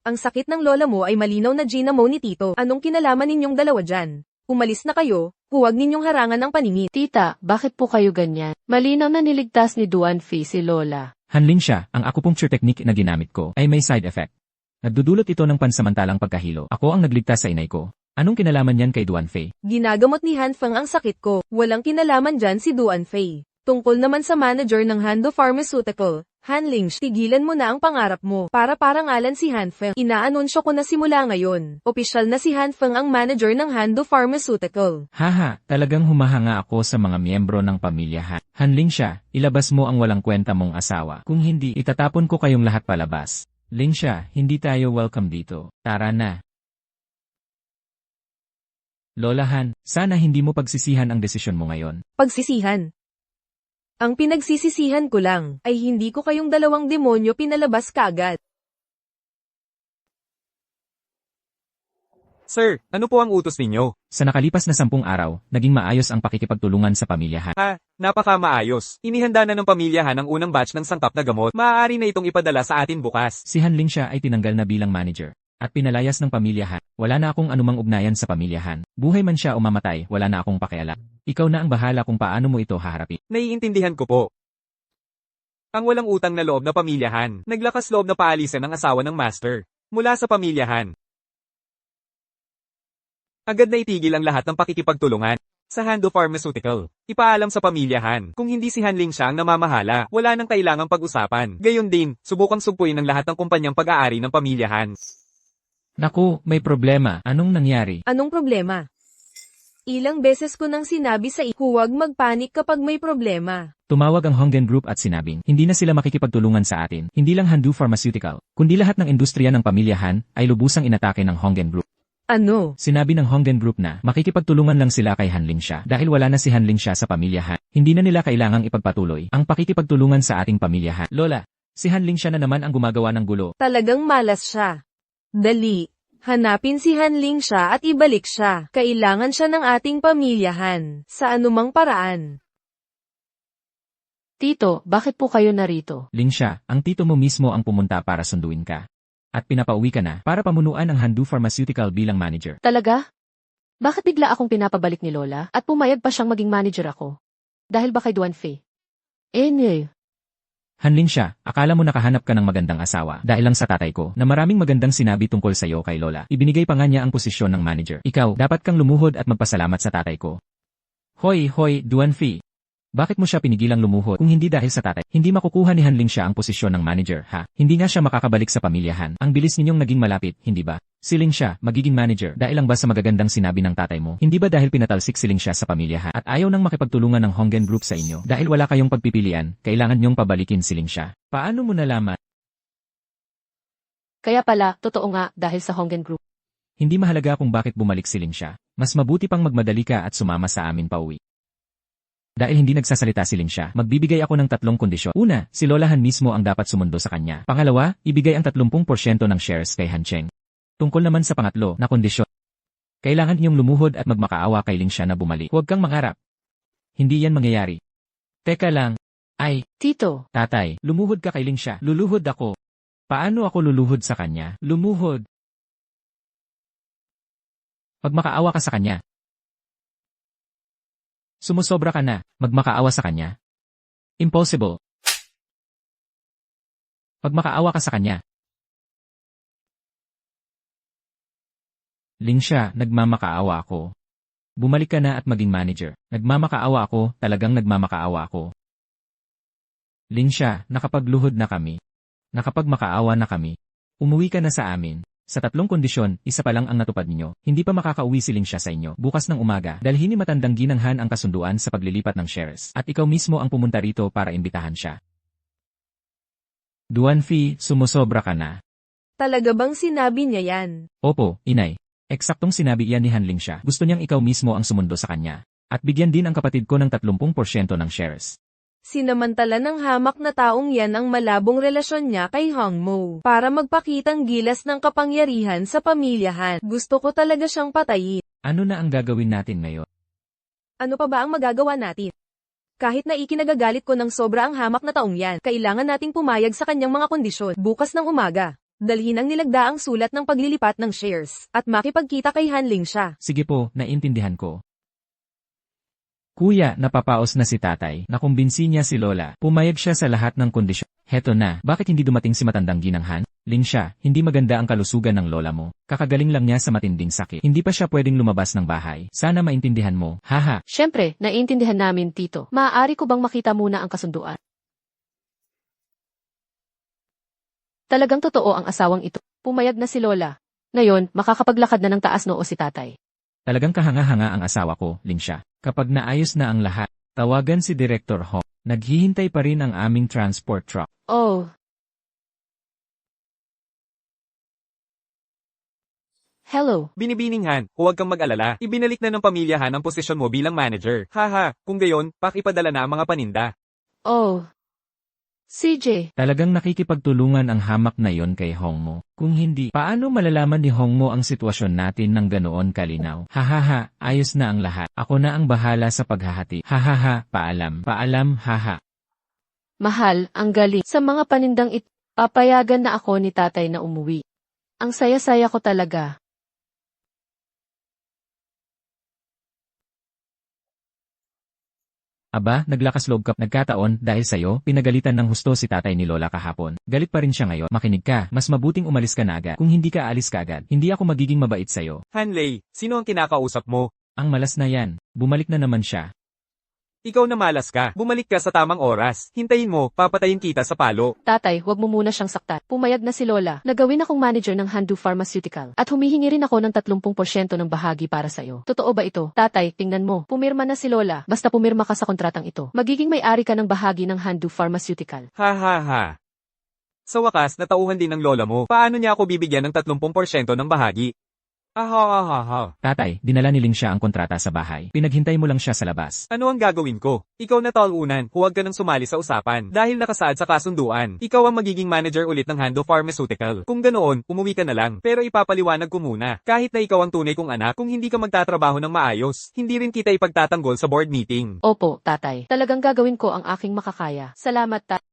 Ang sakit ng lola mo ay malinaw na ginamo ni Tito. Anong kinalaman ninyong dalawa dyan? Umalis na kayo, huwag ninyong harangan ng paningin. Tita, bakit po kayo ganyan? Malinaw na niligtas ni Duan Fei si Lola. Hanling siya, ang acupuncture technique na ginamit ko ay may side effect. Nagdudulot ito ng pansamantalang pagkahilo. Ako ang nagligtas sa inay ko. Anong kinalaman yan kay Duan Fei? Ginagamot ni Han Feng ang sakit ko. Walang kinalaman dyan si Duan Fei. Tungkol naman sa manager ng Handu Pharmaceutical, Hanling, tigilan mo na ang pangarap mo. Para parangalan si Han Feng. Inaanunsyo ko na simula ngayon. Opisyal na si Han Feng ang manager ng Handu Pharmaceutical. Haha, talagang humahanga ako sa mga miyembro ng pamilya. Hanling siya, ilabas mo ang walang kwenta mong asawa. Kung hindi, itatapon ko kayong lahat palabas. Ling siya, hindi tayo welcome dito. Tara na. Lolahan, sana hindi mo pagsisihan ang desisyon mo ngayon. Pagsisihan. Ang pinagsisisihan ko lang, ay hindi ko kayong dalawang demonyo pinalabas kaagad. Sir, ano po ang utos ninyo? Sa nakalipas na 10 araw, naging maayos ang pakikipagtulungan sa pamilyahan. Napaka-maayos. Inihanda na ng pamilyahan ang unang batch ng sangkap na gamot. Maaari na itong ipadala sa atin bukas. Si Hanling siya ay tinanggal na bilang manager. At pinalayas ng pamilyahan. Wala na akong anumang ugnayan sa pamilyahan. Buhay man siya o mamatay, wala na akong pakialam. Ikaw na ang bahala kung paano mo ito haharapin. Naiintindihan ko po. Ang walang utang na loob na pamilyahan. Naglakas loob na paalisan ng asawa ng master. Mula sa pamilyahan. Agad na itigil ang lahat ng pakikipagtulungan. Sa Hando Pharmaceutical. Ipaalam sa pamilyahan. Kung hindi si Hanling siya ang namamahala, wala nang kailangang pag-usapan. Gayon din, subukang sugpuin ang lahat ng kumpanyang pag-aari ng pamilyahan. Naku, may problema. Anong nangyari? Anong problema? Ilang beses ko nang sinabi sa huwag magpanik kapag may problema. Tumawag ang Honggen Group at sinabing, hindi na sila makikipagtulungan sa atin. Hindi lang Handu Pharmaceutical, kundi lahat ng industriya ng pamilyahan ay lubusang inatake ng Honggen Group. Ano? Sinabi ng Honggen Group na makikipagtulungan lang sila kay Hanling siya dahil wala na si Hanling siya sa pamilyahan. Hindi na nila kailangang ipagpatuloy ang pakikipagtulungan sa ating pamilyahan. Lola, si Hanling siya na naman ang gumagawa ng gulo. Talagang malas siya. Dali. Hanapin si Hanling siya at ibalik siya. Kailangan siya ng ating pamilyahan. Sa anumang paraan. Tito, bakit po kayo narito? Ling siya, ang tito mo mismo ang pumunta para sunduin ka. At pinapauwi ka na para pamunuan ang Handu Pharmaceutical bilang manager. Talaga? Bakit bigla akong pinapabalik ni Lola at pumayag pa siyang maging manager ako? Dahil ba kay Duan Fei? Hanling siya, akala mo nakahanap ka ng magandang asawa dahil lang sa tatay ko na maraming magandang sinabi tungkol sa iyo kay Lola. Ibinigay pa nga niya ang posisyon ng manager. Ikaw, dapat kang lumuhod at magpasalamat sa tatay ko. Hoy, Duan Fei. Bakit mo siya pinigilang lumuhod kung hindi dahil sa tatay? Hindi makukuha ni Hanling siya ang posisyon ng manager, ha? Hindi nga siya makakabalik sa pamilyahan. Ang bilis ninyong naging malapit, hindi ba? Siling siya, magiging manager, dahil lang ba sa magagandang sinabi ng tatay mo? Hindi ba dahil pinatalsik siling siya sa pamilyahan at ayaw nang makipagtulungan ng Honggen Group sa inyo? Dahil wala kayong pagpipilian, kailangan niyong pabalikin siling siya. Paano mo nalaman? Kaya pala, totoo nga dahil sa Honggen Group. Hindi mahalaga kung bakit bumalik siling siya. Mas mabuti pang magmadali ka at sumama sa amin pauwi. Dahil hindi nagsasalita siling siya, magbibigay ako ng 3 kondisyon. Una, si Lolahan mismo ang dapat sumundo sa kanya. Pangalawa, ibigay ang 30% ng shares kay Han Cheng. Tungkol naman sa pangatlo na kondisyon, kailangan niyong lumuhod at magmakaawa kay Ling siya na bumalik. Huwag kang mangarap. Hindi yan mangyayari. Teka lang. Ay, Tito, tatay, lumuhod ka kay Ling siya. Luluhod ako. Paano ako luluhod sa kanya? Lumuhod. Magmakaawa ka sa kanya. Sumusobra ka na, magmakaawa sa kanya. Impossible. Magmakaawa ka sa kanya. Ling siya, nagmamakaawa ako. Bumalik ka na at maging manager. Nagmamakaawa ako, talagang nagmamakaawa ako. Ling siya, nakapagluhod na kami. Nakapagmakaawa na kami. Umuwi ka na sa amin. Sa 3 kondisyon, isa pa lang ang natupad ninyo. Hindi pa makakauwi si Ling siya sa inyo. Bukas ng umaga, dalhin ni matandang ginanghan ang kasunduan sa paglilipat ng shares. At ikaw mismo ang pumunta rito para imbitahan siya. Duan Fei, sumusobra ka na. Talaga bang sinabi niya yan? Opo, inay. Eksaktong sinabi iyan ni Hanling siya. Gusto niyang ikaw mismo ang sumundo sa kanya. At bigyan din ang kapatid ko ng 30% ng shares. Sinamantala ng hamak na taong yan ang malabong relasyon niya kay Hongmo para magpakitang gilas ng kapangyarihan sa pamilyahan. Gusto ko talaga siyang patayin. Ano na ang gagawin natin ngayon? Ano pa ba ang magagawa natin? Kahit na ikinagagalit ko ng sobra ang hamak na taong yan, kailangan nating pumayag sa kanyang mga kondisyon. Bukas ng umaga, dalhin ang nilagdaang sulat ng paglilipat ng shares at makipagkita kay Hanling siya. Sige po, naintindihan ko. Kuya, napapaos na si tatay. Nakumbinsi niya si Lola. Pumayag siya sa lahat ng kondisyon. Heto na, bakit hindi dumating si matandang ginanghan? Ling siya, hindi maganda ang kalusugan ng lola mo. Kakagaling lang niya sa matinding sakit. Hindi pa siya pwedeng lumabas ng bahay. Sana maintindihan mo. Haha. syempre, naiintindihan namin, Tito. Maaari ko bang makita muna ang kasunduan? Talagang totoo ang asawang ito. Pumayag na si Lola. Ngayon, makakapaglakad na ng taas noo si tatay. Talagang kahanga-hanga ang asawa ko, Ling siya. Kapag naayos na ang lahat, tawagan si Director Hong. Naghihintay pa rin ang aming transport truck. Oh. Hello. Binibining Han, huwag kang mag-alala. Ibinalik na ng pamilyahan ang posisyon mo bilang manager. Haha, kung gayon, pakipadala na ang mga paninda. Oh. CJ. Talagang nakikipagtulungan ang hamak na yon kay Hongmo. Kung hindi, paano malalaman ni Hongmo ang sitwasyon natin ng ganoon kalinaw? Hahaha, ayos na ang lahat. Ako na ang bahala sa paghahati. Hahaha, paalam. Paalam, haha. Mahal, ang galing. Sa mga panindang ito, papayagan na ako ni tatay na umuwi. Ang saya-saya ko talaga. Aba, naglakas loob ka. Nagkataon, dahil sa'yo, pinagalitan ng husto si tatay ni Lola kahapon. Galit pa rin siya ngayon. Makinig ka, mas mabuting umalis ka na agad. Kung hindi ka aalis ka agad, hindi ako magiging mabait sa'yo. Hanley, sino ang kinakausap mo? Ang malas na yan. Bumalik na naman siya. Ikaw na malas ka. Bumalik ka sa tamang oras. Hintayin mo, papatayin kita sa palo. Tatay, wag mo muna siyang saktan. Pumayag na si Lola. Nagawin akong manager ng Handu Pharmaceutical. At humihingi rin ako ng 30% ng bahagi para sa'yo. Totoo ba ito? Tatay, tingnan mo. Pumirma na si Lola. Basta pumirma ka sa kontratang ito. Magiging may-ari ka ng bahagi ng Handu Pharmaceutical. Ha ha ha. Sa wakas, natauhan din ng lola mo. Paano niya ako bibigyan ng 30% ng bahagi? Aha. Tatay, dinala ni Ling siya ang kontrata sa bahay. Pinaghintay mo lang siya sa labas. Ano ang gagawin ko? Ikaw na talunan, huwag ka nang sumali sa usapan. Dahil nakasaad sa kasunduan, ikaw ang magiging manager ulit ng Hando Pharmaceutical. Kung ganoon, umuwi ka na lang. Pero ipapaliwanag ko muna, kahit na ikaw ang tunay kong anak, kung hindi ka magtatrabaho ng maayos, hindi rin kita ipagtatanggol sa board meeting. Opo, tatay. Talagang gagawin ko ang aking makakaya. Salamat,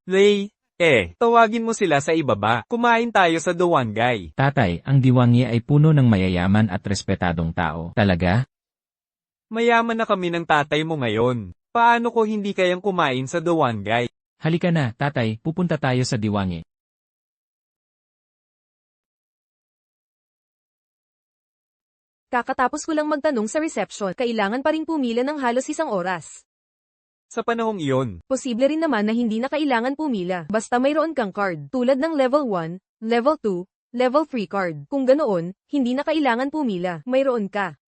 Lay, tawagin mo sila sa ibaba. Kumain tayo sa Duwangay. Tatay, ang Diwangi ay puno ng mayayaman at respetadong tao. Talaga? Mayaman na kami ng tatay mo ngayon. Paano ko hindi kayang kumain sa Duwangay? Halika na, tatay, pupunta tayo sa Diwangi. Kakatapos ko lang magtanong sa reception, kailangan pa rin pumila ng halos 1 oras. Sa panahong iyon, Posible rin naman na hindi na kailangan pumila, basta mayroon kang card, tulad ng level 1, level 2, level 3 card. Kung ganoon, hindi na kailangan pumila, mayroon ka.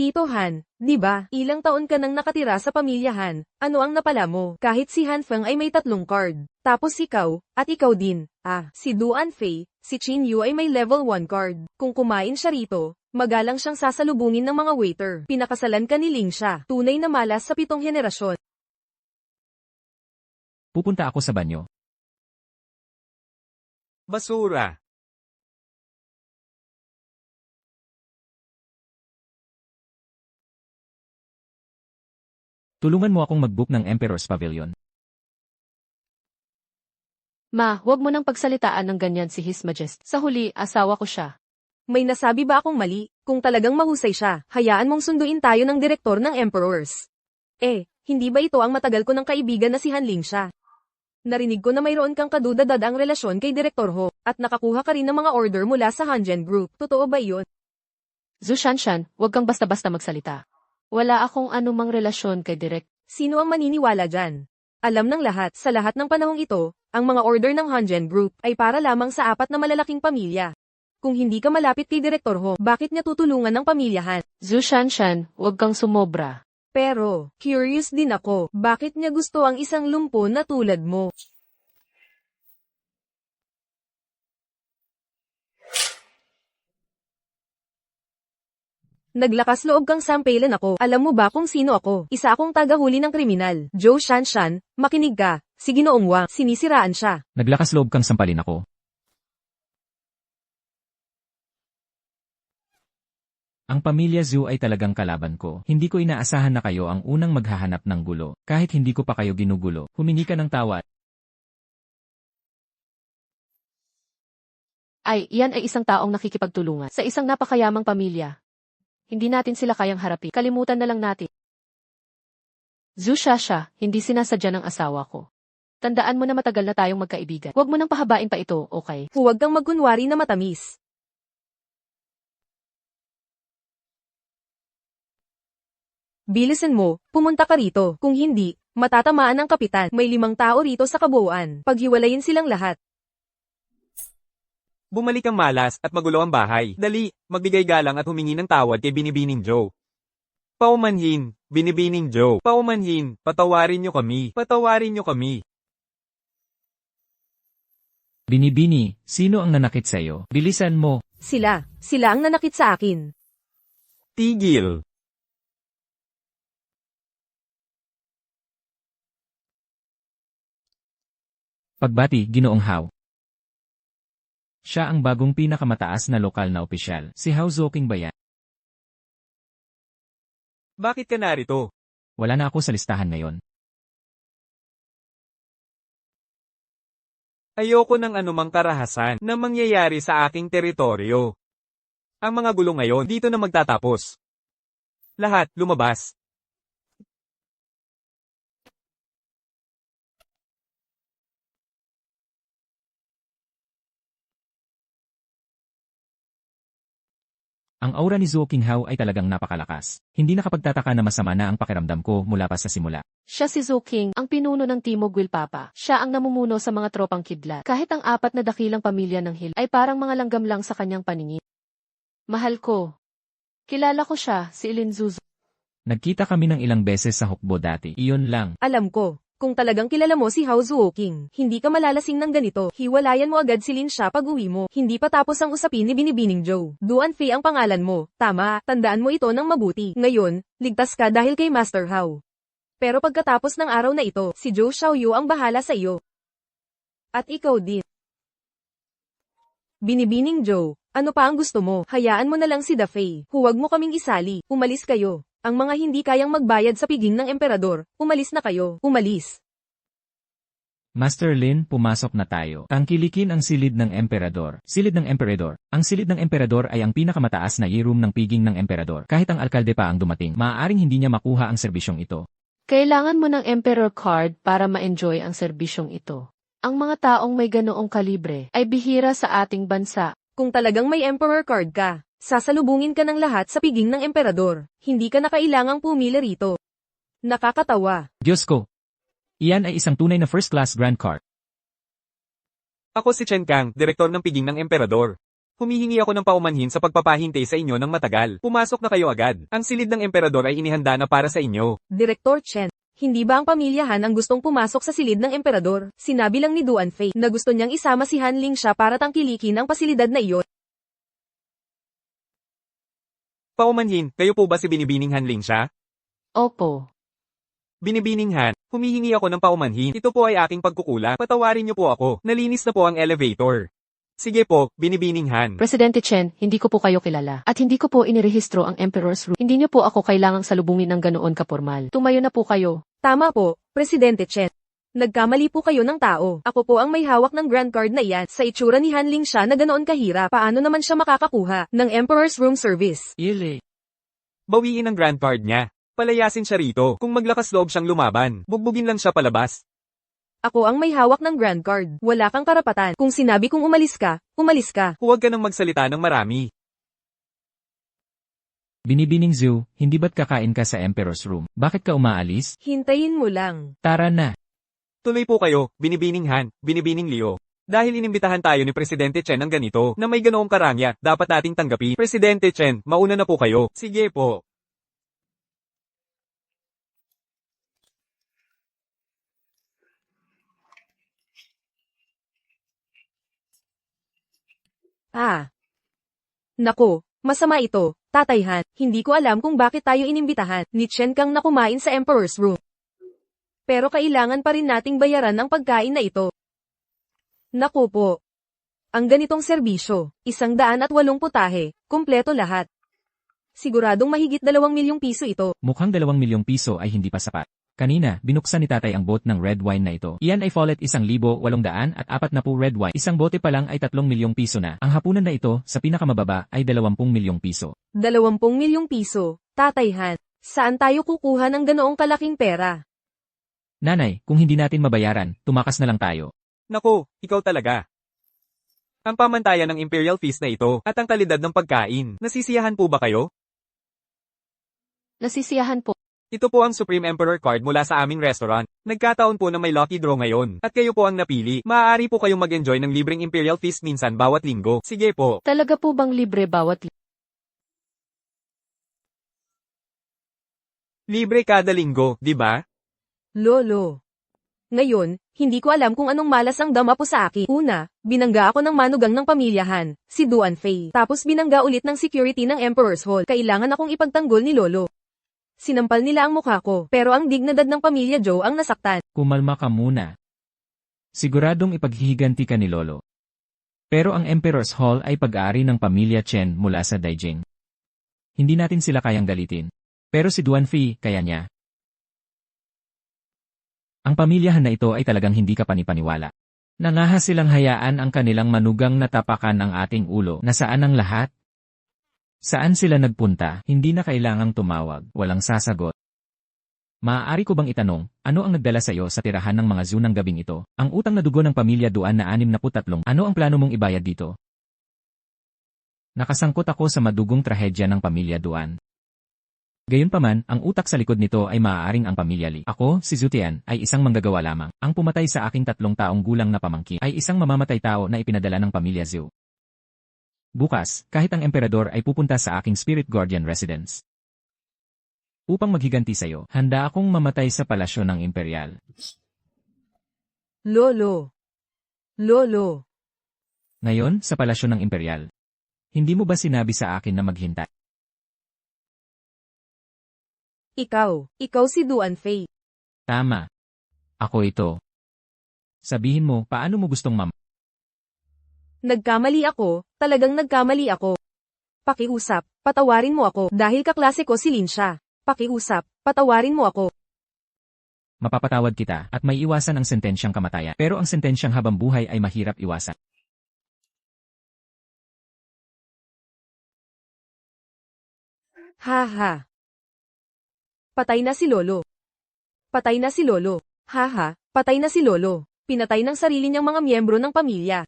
Tito Han, di ba, ilang taon ka nang nakatira sa pamilya Han, ano ang napala mo? Kahit si Han Feng ay may 3 card. Tapos ikaw, at ikaw din. Si Duan Fei, si Chin Yu ay may level 1 card. Kung kumain siya rito, magalang siyang sasalubungin ng mga waiter. Pinakasalan ka ni Ling siya, tunay na malas sa 7 henerasyon. Pupunta ako sa banyo. basura. Tulungan mo akong mag-book ng Emperor's Pavilion. Ma, huwag mo nang pagsalitaan ng ganyan si His Majesty. Sa huli, asawa ko siya. May nasabi ba akong mali? Kung talagang mahusay siya, hayaan mong sunduin tayo ng direktor ng Emperors. Hindi ba ito ang matagal ko ng kaibigan na si Han Ling siya? Narinig ko na mayroon kang kadudadadang relasyon kay Direktor Ho, at nakakuha ka rin ng mga order mula sa Hanjen Group. Totoo ba iyon? Zhu Shanshan, huwag kang basta-basta magsalita. Wala akong anumang relasyon kay Direk. Sino ang maniniwala dyan? Alam ng lahat, sa lahat ng panahong ito, ang mga order ng Hanjen Group ay para lamang sa 4 na malalaking pamilya. Kung hindi ka malapit kay Direktor Ho, bakit niya tutulungan ng pamilyahan? Zhu Shanshan, huwag kang sumobra. Pero, curious din ako, bakit niya gusto ang isang lumpo na tulad mo? Naglakas loob kang sampelan ako. Alam mo ba kung sino ako? Isa akong tagahuli ng kriminal. Zhou Shanshan, makinig ka. Si Ginoong Wang, sinisiraan siya. Naglakas loob kang sampalin ako. Ang pamilya Zhu ay talagang kalaban ko. Hindi ko inaasahan na kayo ang unang maghahanap ng gulo. Kahit hindi ko pa kayo ginugulo, humingi ka ng tawad. Iyan ay isang taong nakikipagtulungan sa isang napakayamang pamilya. Hindi natin sila kayang harapin. Kalimutan na lang natin. Zhu Shasha, hindi sinasadya ng asawa ko. Tandaan mo na matagal na tayong magkaibigan. Huwag mo nang pahabain pa ito, okay? Huwag kang magkunwari na matamis. Bilisan mo, pumunta ka rito. Kung hindi, matatamaan ng kapitan. May 5 tao rito sa kabuuan. Paghiwalayin silang lahat. Bumalik ang malas at magulo ang bahay. Dali, magbigay galang at humingi ng tawad kay Binibining Joe. Paumanhin, Binibining Joe. Paumanhin, patawarin niyo kami. Patawarin niyo kami. Binibini, sino ang nanakit sa'yo? Bilisan mo. Sila ang nanakit sa akin. Tigil. Pagbati, Ginoong Hao. Siya ang bagong pinakamataas na lokal na opisyal. Si Hao Zoking ba yan? Bakit ka narito? Wala na ako sa listahan ngayon. Ayoko ng anumang karahasan na mangyayari sa aking teritoryo. Ang mga gulo ngayon dito na magtatapos. Lahat, lumabas. Ang aura ni Zhuo Qinghao ay talagang napakalakas. Hindi nakapagtataka na masama na ang pakiramdam ko mula pa sa simula. Siya si Zhou King, ang pinuno ng Timog Wilpapa. Siya ang namumuno sa mga tropang kidlat. Kahit ang 4 na dakilang pamilya ng Hill ay parang mga langgam lang sa kanyang paningin. Mahal ko. Kilala ko siya, si Lin Zuzu. Nagkita kami ng ilang beses sa hukbo dati. Iyon lang. Alam ko, kung talagang kilala mo si Hao Zuoking, hindi ka malalasing ng ganito. Hiwalayan mo agad si Lin Sha pag uwi mo. Hindi pa tapos ang usapin ni Binibining Joe. Duan Fei ang pangalan mo. Tama, tandaan mo ito ng mabuti. Ngayon, ligtas ka dahil kay Master Hao. Pero pagkatapos ng araw na ito, si Zhou Xiaoyu ang bahala sa iyo. At ikaw din. Binibining Joe, ano pa ang gusto mo? Hayaan mo na lang si Da Fei. Huwag mo kaming isali. Umalis kayo. Ang mga hindi kayang magbayad sa piging ng emperador, umalis na kayo. Umalis. Master Lin, pumasok na tayo. Tangkilikin ang silid ng emperador. Silid ng emperador. Ang silid ng emperador ay ang pinakamataas na i-room ng piging ng emperador. Kahit ang alkalde pa ang dumating, maaaring hindi niya makuha ang serbisyong ito. Kailangan mo ng Emperor Card para ma-enjoy ang serbisyong ito. Ang mga taong may ganoong kalibre ay bihira sa ating bansa. Kung talagang may Emperor Card ka, sasalubungin ka ng lahat sa piging ng emperador. Hindi ka na kailangang pumili rito. Nakakatawa. Diyos ko! Iyan ay isang tunay na first-class Grand Card. Ako si Chen Kang, direktor ng piging ng emperador. Humihingi ako ng paumanhin sa pagpapahintay sa inyo ng matagal. Pumasok na kayo agad. Ang silid ng emperador ay inihanda na para sa inyo. Direktor Chen, hindi ba ang pamilya Han ang gustong pumasok sa silid ng emperador? Sinabi lang ni Duan Fei na gusto niyang isama si Han Ling siya para tangkilikin ang pasilidad na iyon. Paumanhin, kayo po ba si Binibining Hanling siya? Opo. Binibining Han, humihingi ako ng paumanhin. Ito po ay aking pagkukulang. Patawarin niyo po ako. Nalinis na po ang elevator. Sige po, Binibining Han. Presidente Chen, hindi ko po kayo kilala. At hindi ko po inirehistro ang Emperor's Room. Hindi niyo po ako kailangang salubungin ng ganoon kapormal. Tumayo na po kayo. Tama po, Presidente Chen. Nagkamali po kayo ng tao. Ako po ang may hawak ng Grand Card na iyan. Sa itsura ni Han Ling siya na ganoon kahirap, paano naman siya makakakuha ng Emperor's Room Service? Ile. Bawiin ang grand card niya. Palayasin siya rito. Kung maglakas loob siyang lumaban, bugbugin lang siya palabas. Ako ang may hawak ng Grand Card. Wala kang karapatan. Kung sinabi kong umalis ka, umalis ka. Huwag ka nang magsalita ng marami. Binibining Zhu, hindi ba't kakain ka sa Emperor's Room? Bakit ka umaalis? Hintayin mo lang. Tara na. Tuloy po kayo, Binibining Han, Binibining Leo. Dahil inimbitahan tayo ni Presidente Chen ng ganito, na may ganoong karangya, dapat nating tanggapin. Presidente Chen, mauna na po kayo. Sige po. Ah. Nako, masama ito, Tatay Han. Hindi ko alam kung bakit tayo inimbitahan ni Chen Kang na kumain sa Emperor's Room. Pero kailangan pa rin nating bayaran ang pagkain na ito. Naku po. Ang ganitong serbisyo, 108 putahe, kumpleto lahat. Siguradong mahigit 2 milyong piso ito. Mukhang 2 milyong piso ay hindi pa sapat. Kanina, binuksan ni tatay ang bot ng red wine na ito. Iyan ay follet 1,840 red wine. Isang bote pa lang ay 3 milyong piso na. Ang hapunan na ito, sa pinakamababa, ay 20 milyong piso. 20 milyong piso, Tatay Han. Saan tayo kukuha ng ganoong kalaking pera? Nanay, kung hindi natin mabayaran, tumakas na lang tayo. Naku, ikaw talaga. Ang pamantayan ng Imperial Feast na ito, at ang kalidad ng pagkain, nasisiyahan po ba kayo? Nasisiyahan po. Ito po ang Supreme Emperor Card mula sa aming restaurant. Nagkataon po na may lucky draw ngayon, at kayo po ang napili. Maaari po kayong mag-enjoy ng libreng Imperial Feast minsan bawat linggo. Sige po. Talaga po bang libre bawat Libre kada linggo, di ba? Lolo. Ngayon, hindi ko alam kung anong malas ang dama po sa akin. Una, binangga ako ng manugang ng pamilyahan, si Duan Fei. Tapos binangga ulit ng security ng Emperor's Hall. Kailangan akong ipagtanggol ni Lolo. Sinampal nila ang mukha ko, pero ang dignidad ng pamilya Joe ang nasaktan. Kumalma ka muna. Siguradong ipaghihiganti ka ni Lolo. Pero ang Emperor's Hall ay pag-aari ng pamilya Chen mula sa Daijing. Hindi natin sila kayang galitin. Pero si Duan Fei, kaya niya. Ang pamilyahan na ito ay talagang hindi ka panipaniwala. Nangahas silang hayaan ang kanilang manugang na tapakan ng ating ulo. Nasaan ang lahat? Saan sila nagpunta? Hindi na kailangang tumawag. Walang sasagot. Maaari ko bang itanong, ano ang nagdala sa iyo sa tirahan ng mga zoo ng gabing ito? Ang utang na dugo ng pamilya Duan na 63. Ano ang plano mong ibayad dito? Nakasangkot ako sa madugong trahedya ng pamilya Duan. Gayunpaman, ang utak sa likod nito ay maaaring ang pamilya Lee. Ako, si Zutian, ay isang manggagawa lamang. Ang pumatay sa aking 3 taong gulang na pamangkin ay isang mamamatay tao na ipinadala ng pamilya Zhou. Bukas, kahit ang emperador ay pupunta sa aking spirit guardian residence. Upang maghiganti sa'yo, handa akong mamatay sa palasyo ng imperial. Lolo. Lolo. Ngayon, sa palasyo ng imperial. Hindi mo ba sinabi sa akin na maghintay? Ikaw si Duan Fei. Tama. Ako ito. Sabihin mo, paano mo gustong Nagkamali ako, talagang nagkamali ako. Pakiusap, patawarin mo ako dahil kaklase ko si Lin siya. Pakiusap, patawarin mo ako. mapapatawad kita at may iwasan ang sentensyang kamatayan. Pero ang sentensyang habang buhay ay mahirap iwasan. Haha. Patay na si Lolo. Patay na si Lolo. Haha, patay na si Lolo. Pinatay ng sarili niyang mga miyembro ng pamilya.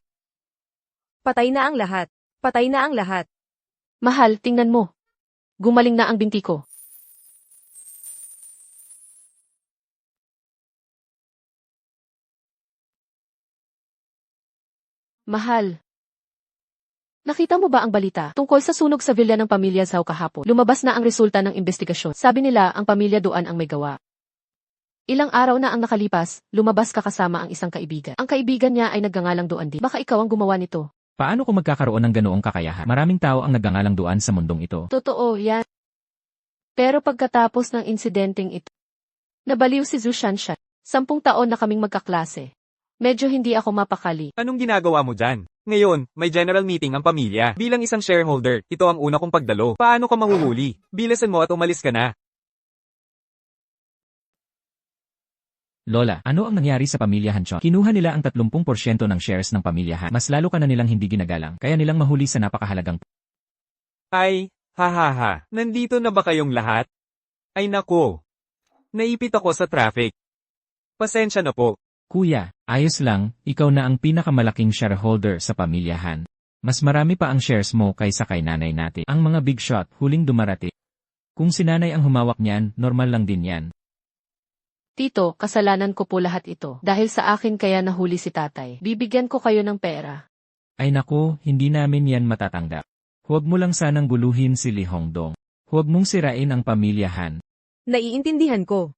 Patay na ang lahat. Patay na ang lahat. Mahal, tingnan mo. Gumaling na ang binti ko. Mahal. Nakita mo ba ang balita tungkol sa sunog sa villa ng pamilya Zhao kahapon? Lumabas na ang resulta ng investigasyon. Sabi nila ang pamilya Duan ang may gawa. Ilang araw na ang nakalipas, lumabas ka kasama ang isang kaibigan. Ang kaibigan niya ay nagngangalang Duan din. Baka ikaw ang gumawa nito. Paano kung magkakaroon ng ganoong kakayahan? Maraming tao ang nagngangalang Duan sa mundong ito. Totoo yan. Pero pagkatapos ng insidenteng ito, nabaliw si Zhu Shanshan. 10 taon na kaming magkaklase. Medyo hindi ako mapakali. Anong ginagawa mo dyan? Ngayon, may general meeting ang pamilya. Bilang isang shareholder, ito ang una kong pagdalo. Paano ka mahuhuli? Bilisan mo at umalis ka na. Lola, ano ang nangyari sa pamilya Hanchon? Kinuha nila ang 30% ng shares ng pamilya Han. Mas lalo ka na nilang hindi ginagalang, kaya nilang mahuli sa napakahalagang. Ay, hahaha. Nandito na ba kayong lahat? Ay nako. Naipit ako sa traffic. Pasensya na po. Kuya, ayos lang, ikaw na ang pinakamalaking shareholder sa pamilya Han. Mas marami pa ang shares mo kaysa kay nanay natin. Ang mga big shot, huling dumarating. Kung si nanay ang humawak niyan, normal lang din yan. Tito, kasalanan ko po lahat ito. Dahil sa akin kaya nahuli si tatay. Bibigyan ko kayo ng pera. Ay naku, hindi namin yan matatanggap. Huwag mo lang sanang guluhin si Li Hongdong. Huwag mong sirain ang pamilya Han. Naiintindihan ko.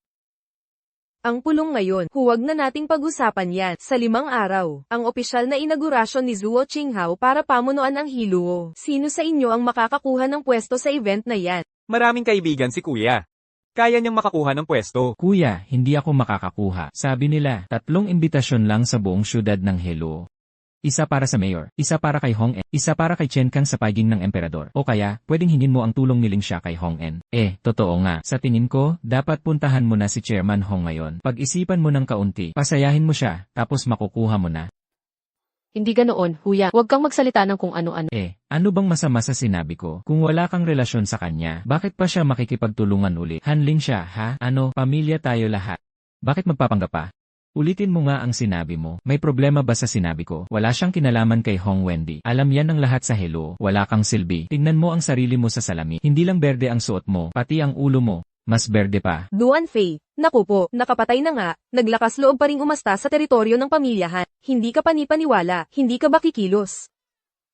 Ang pulong ngayon, huwag na nating pag-usapan yan. Sa 5 araw, ang opisyal na inaugurasyon ni Zuo Qinghao para pamunuan ang Hiluo. Sino sa inyo ang makakakuha ng pwesto sa event na yan? Maraming kaibigan si kuya. Kaya niyang makakuha ng pwesto. Kuya, hindi ako makakakuha. Sabi nila, 3 imbitasyon lang sa buong syudad ng Hiluo. Isa para sa mayor, isa para kay Hong En, isa para kay Chen Kang sa pagiging ng emperador. O kaya, pwedeng hingin mo ang tulong ni Ling Xia kay Hong En. Totoo nga. Sa tingin ko, dapat puntahan mo na si Chairman Hong ngayon. Pag-isipan mo ng kaunti, pasayahin mo siya, tapos makukuha mo na. Hindi ganoon, huya. Huwag kang magsalita ng kung ano-ano. Ano bang masama sa sinabi ko? Kung wala kang relasyon sa kanya, bakit pa siya makikipagtulungan ulit? Hanling siya, ha? Pamilya tayo lahat. Bakit magpapanggap pa? Ulitin mo nga ang sinabi mo. May problema ba sa sinabi ko? Wala siyang kinalaman kay Hong Wendy. Alam yan ng lahat sa Hello. Wala kang silbi. Tingnan mo ang sarili mo sa salamin. Hindi lang berde ang suot mo, pati ang ulo mo. Mas berde pa. Duan Fei, naku po, nakapatay na nga, naglakas loob pa ring umasta sa teritoryo ng pamilyahan. Hindi ka panipaniwala, hindi ka ba kikilos?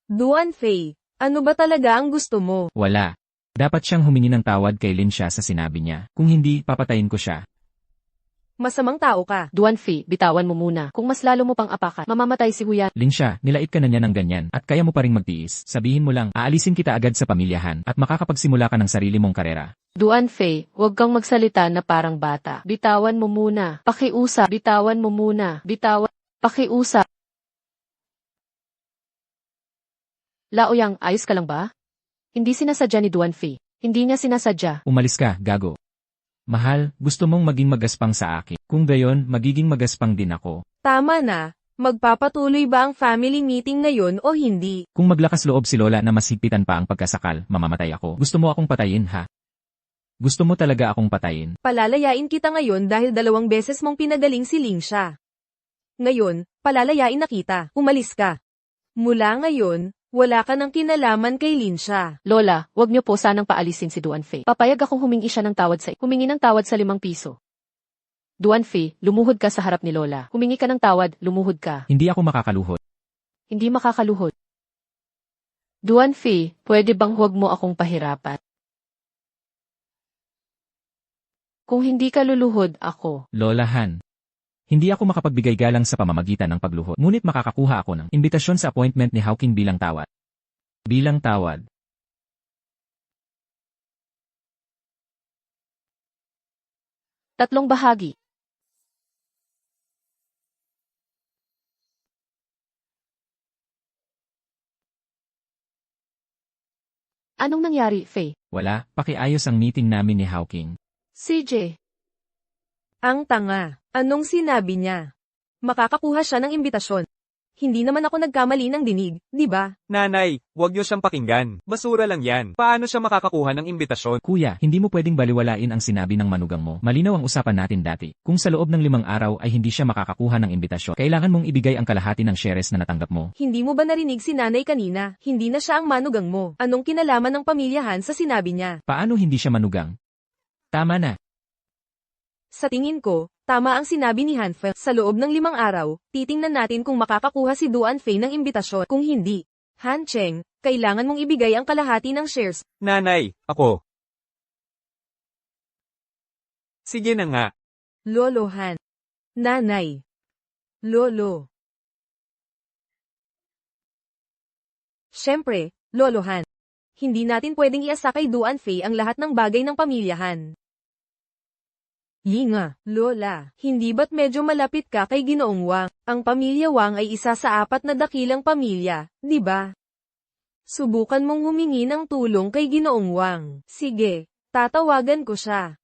Duan Fei, ano ba talaga ang gusto mo? Wala. Dapat siyang humingi ng tawad kay Lin Xia sa sinabi niya. Kung hindi, papatayin ko siya. Masamang tao ka. Duan Fei, bitawan mo muna. Kung mas lalo mo pang apakan, mamamatay si Huyan. Lin Xia, nilait ka na niya ng ganyan, at kaya mo pa ring magtiis. Sabihin mo lang, aalisin kita agad sa pamilyahan, at makakapagsimula ka ng sarili mong karera. Duan Fei, huwag kang magsalita na parang bata. Bitawan mo muna. Pakiusap. Bitawan mo muna. Bitawan. Pakiusap. Laoyang, ayos ka lang ba? Hindi sinasadya ni Duan Fei. Hindi niya sinasadya. Umalis ka, gago. Mahal, gusto mong maging magaspang sa akin. Kung gayon, magiging magaspang din ako. Tama na. Magpapatuloy ba ang family meeting ngayon o hindi? Kung maglakas loob si Lola na masipitan pa ang pagkasakal, mamamatay ako. Gusto mo akong patayin, ha? Gusto mo talaga akong patayin? Palalayain kita ngayon dahil 2 beses mong pinagaling si Ling Xia. Ngayon, palalayain na kita. Umalis ka. Mula ngayon, Wala ka ng kinalaman kay Linsha. Lola, wag niyo po sanang paalisin si Duan Fei. Papayag akong humingi siya ng tawad humingi ng tawad sa 5 piso. Duan Fei, lumuhod ka sa harap ni Lola. Humingi ka ng tawad, lumuhod ka. Hindi ako makakaluhod. Hindi makakaluhod. Duan Fei, pwede bang huwag mo akong pahirapan? Kung hindi ka luluhod, ako. Lola Han. Hindi ako makapagbigay galang sa pamamagitan ng pagluhod. Ngunit makakakuha ako ng imbitasyon sa appointment ni Hawking bilang tawad. Bilang tawad. Tatlong bahagi. Anong nangyari, Faye? Wala, pakiayos ang meeting namin ni Hawking. CJ. Ang tanga. Anong sinabi niya? Makakakuha siya ng imbitasyon. Hindi naman ako nagkamali ng dinig, di ba? Nanay, huwag niyo siyang pakinggan. Basura lang yan. Paano siya makakakuha ng imbitasyon? Kuya, hindi mo pwedeng baliwalain ang sinabi ng manugang mo. Malinaw ang usapan natin dati. Kung sa loob ng 5 araw ay hindi siya makakakuha ng imbitasyon, kailangan mong ibigay ang kalahati ng shares na natanggap mo. Hindi mo ba narinig si nanay kanina? Hindi na siya ang manugang mo. Anong kinalaman ng pamilyahan sa sinabi niya? Paano hindi siya manugang? Tama na. Sa tingin ko, tama ang sinabi ni Hanfeng. Sa loob ng 5 araw, titingnan natin kung makakakuha si Duan Fei ng imbitasyon. Kung hindi, Han Cheng, kailangan mong ibigay ang kalahati ng shares. Nanay, ako. Sige na nga. Lolo Han. Nanay. Lolo. Siyempre, Lolo Han. Hindi natin pwedeng iasa kay Duan Fei ang lahat ng bagay ng pamilyahan. Yinga, Lola, hindi ba't medyo malapit ka kay Ginoong Wang? Ang pamilya Wang ay isa sa 4 na dakilang pamilya, di ba? Subukan mong humingi ng tulong kay Ginoong Wang. Sige, tatawagan ko siya.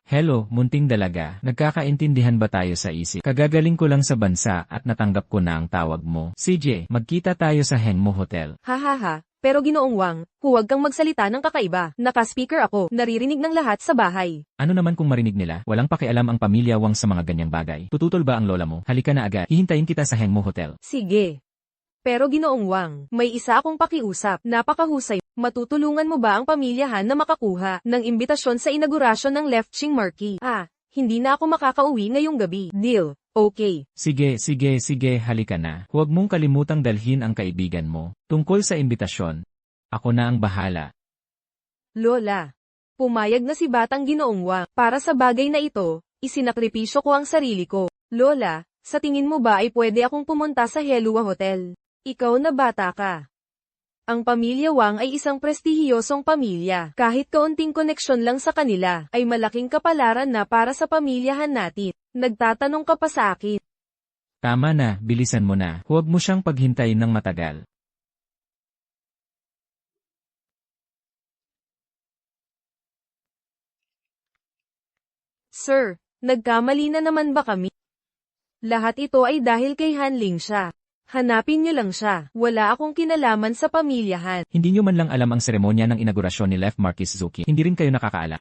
Hello, munting dalaga. Nagkakaintindihan ba tayo sa isip? Kagagaling ko lang sa bansa at natanggap ko na ang tawag mo. CJ, magkita tayo sa Hengmo Hotel. Hahaha, pero Ginoong Wang, huwag kang magsalita ng kakaiba. Naka-speaker ako, naririnig ng lahat sa bahay. Ano naman kung marinig nila? Walang pakialam ang pamilya Wang sa mga ganyang bagay. Tututol ba ang lola mo? Halika na agad. Hihintayin kita sa Hengmo Hotel. Sige. Pero Ginoong Wang, may isa akong pakiusap. Napakahusay. Matutulungan mo ba ang pamilyahan na makakuha ng imbitasyon sa inaugurasyon ng Left Ching Marquee? Hindi na ako makakauwi ngayong gabi. Deal. Okay. Sige, halika na. Huwag mong kalimutang dalhin ang kaibigan mo. Tungkol sa imbitasyon, ako na ang bahala. Lola. Pumayag na si Batang Ginoong Wang. Para sa bagay na ito, isinakripisyo ko ang sarili ko. Lola, sa tingin mo ba ay pwede akong pumunta sa Helua Hotel? Ikaw na bata ka. Ang pamilya Wang ay isang prestihiyosong pamilya. Kahit kaunting koneksyon lang sa kanila, ay malaking kapalaran na para sa pamilyahan natin. Nagtatanong ka pa sa akin. Tama na, bilisan mo na. Huwag mo siyang paghintayin ng matagal. Sir, nagkamali na naman ba kami? Lahat ito ay dahil kay Hanling siya. Hanapin niyo lang siya. Wala akong kinalaman sa pamilyahan. Hindi nyo man lang alam ang seremonya ng inaugurasyon ni Left Marquis Zuki. Hindi rin kayo nakakaalam.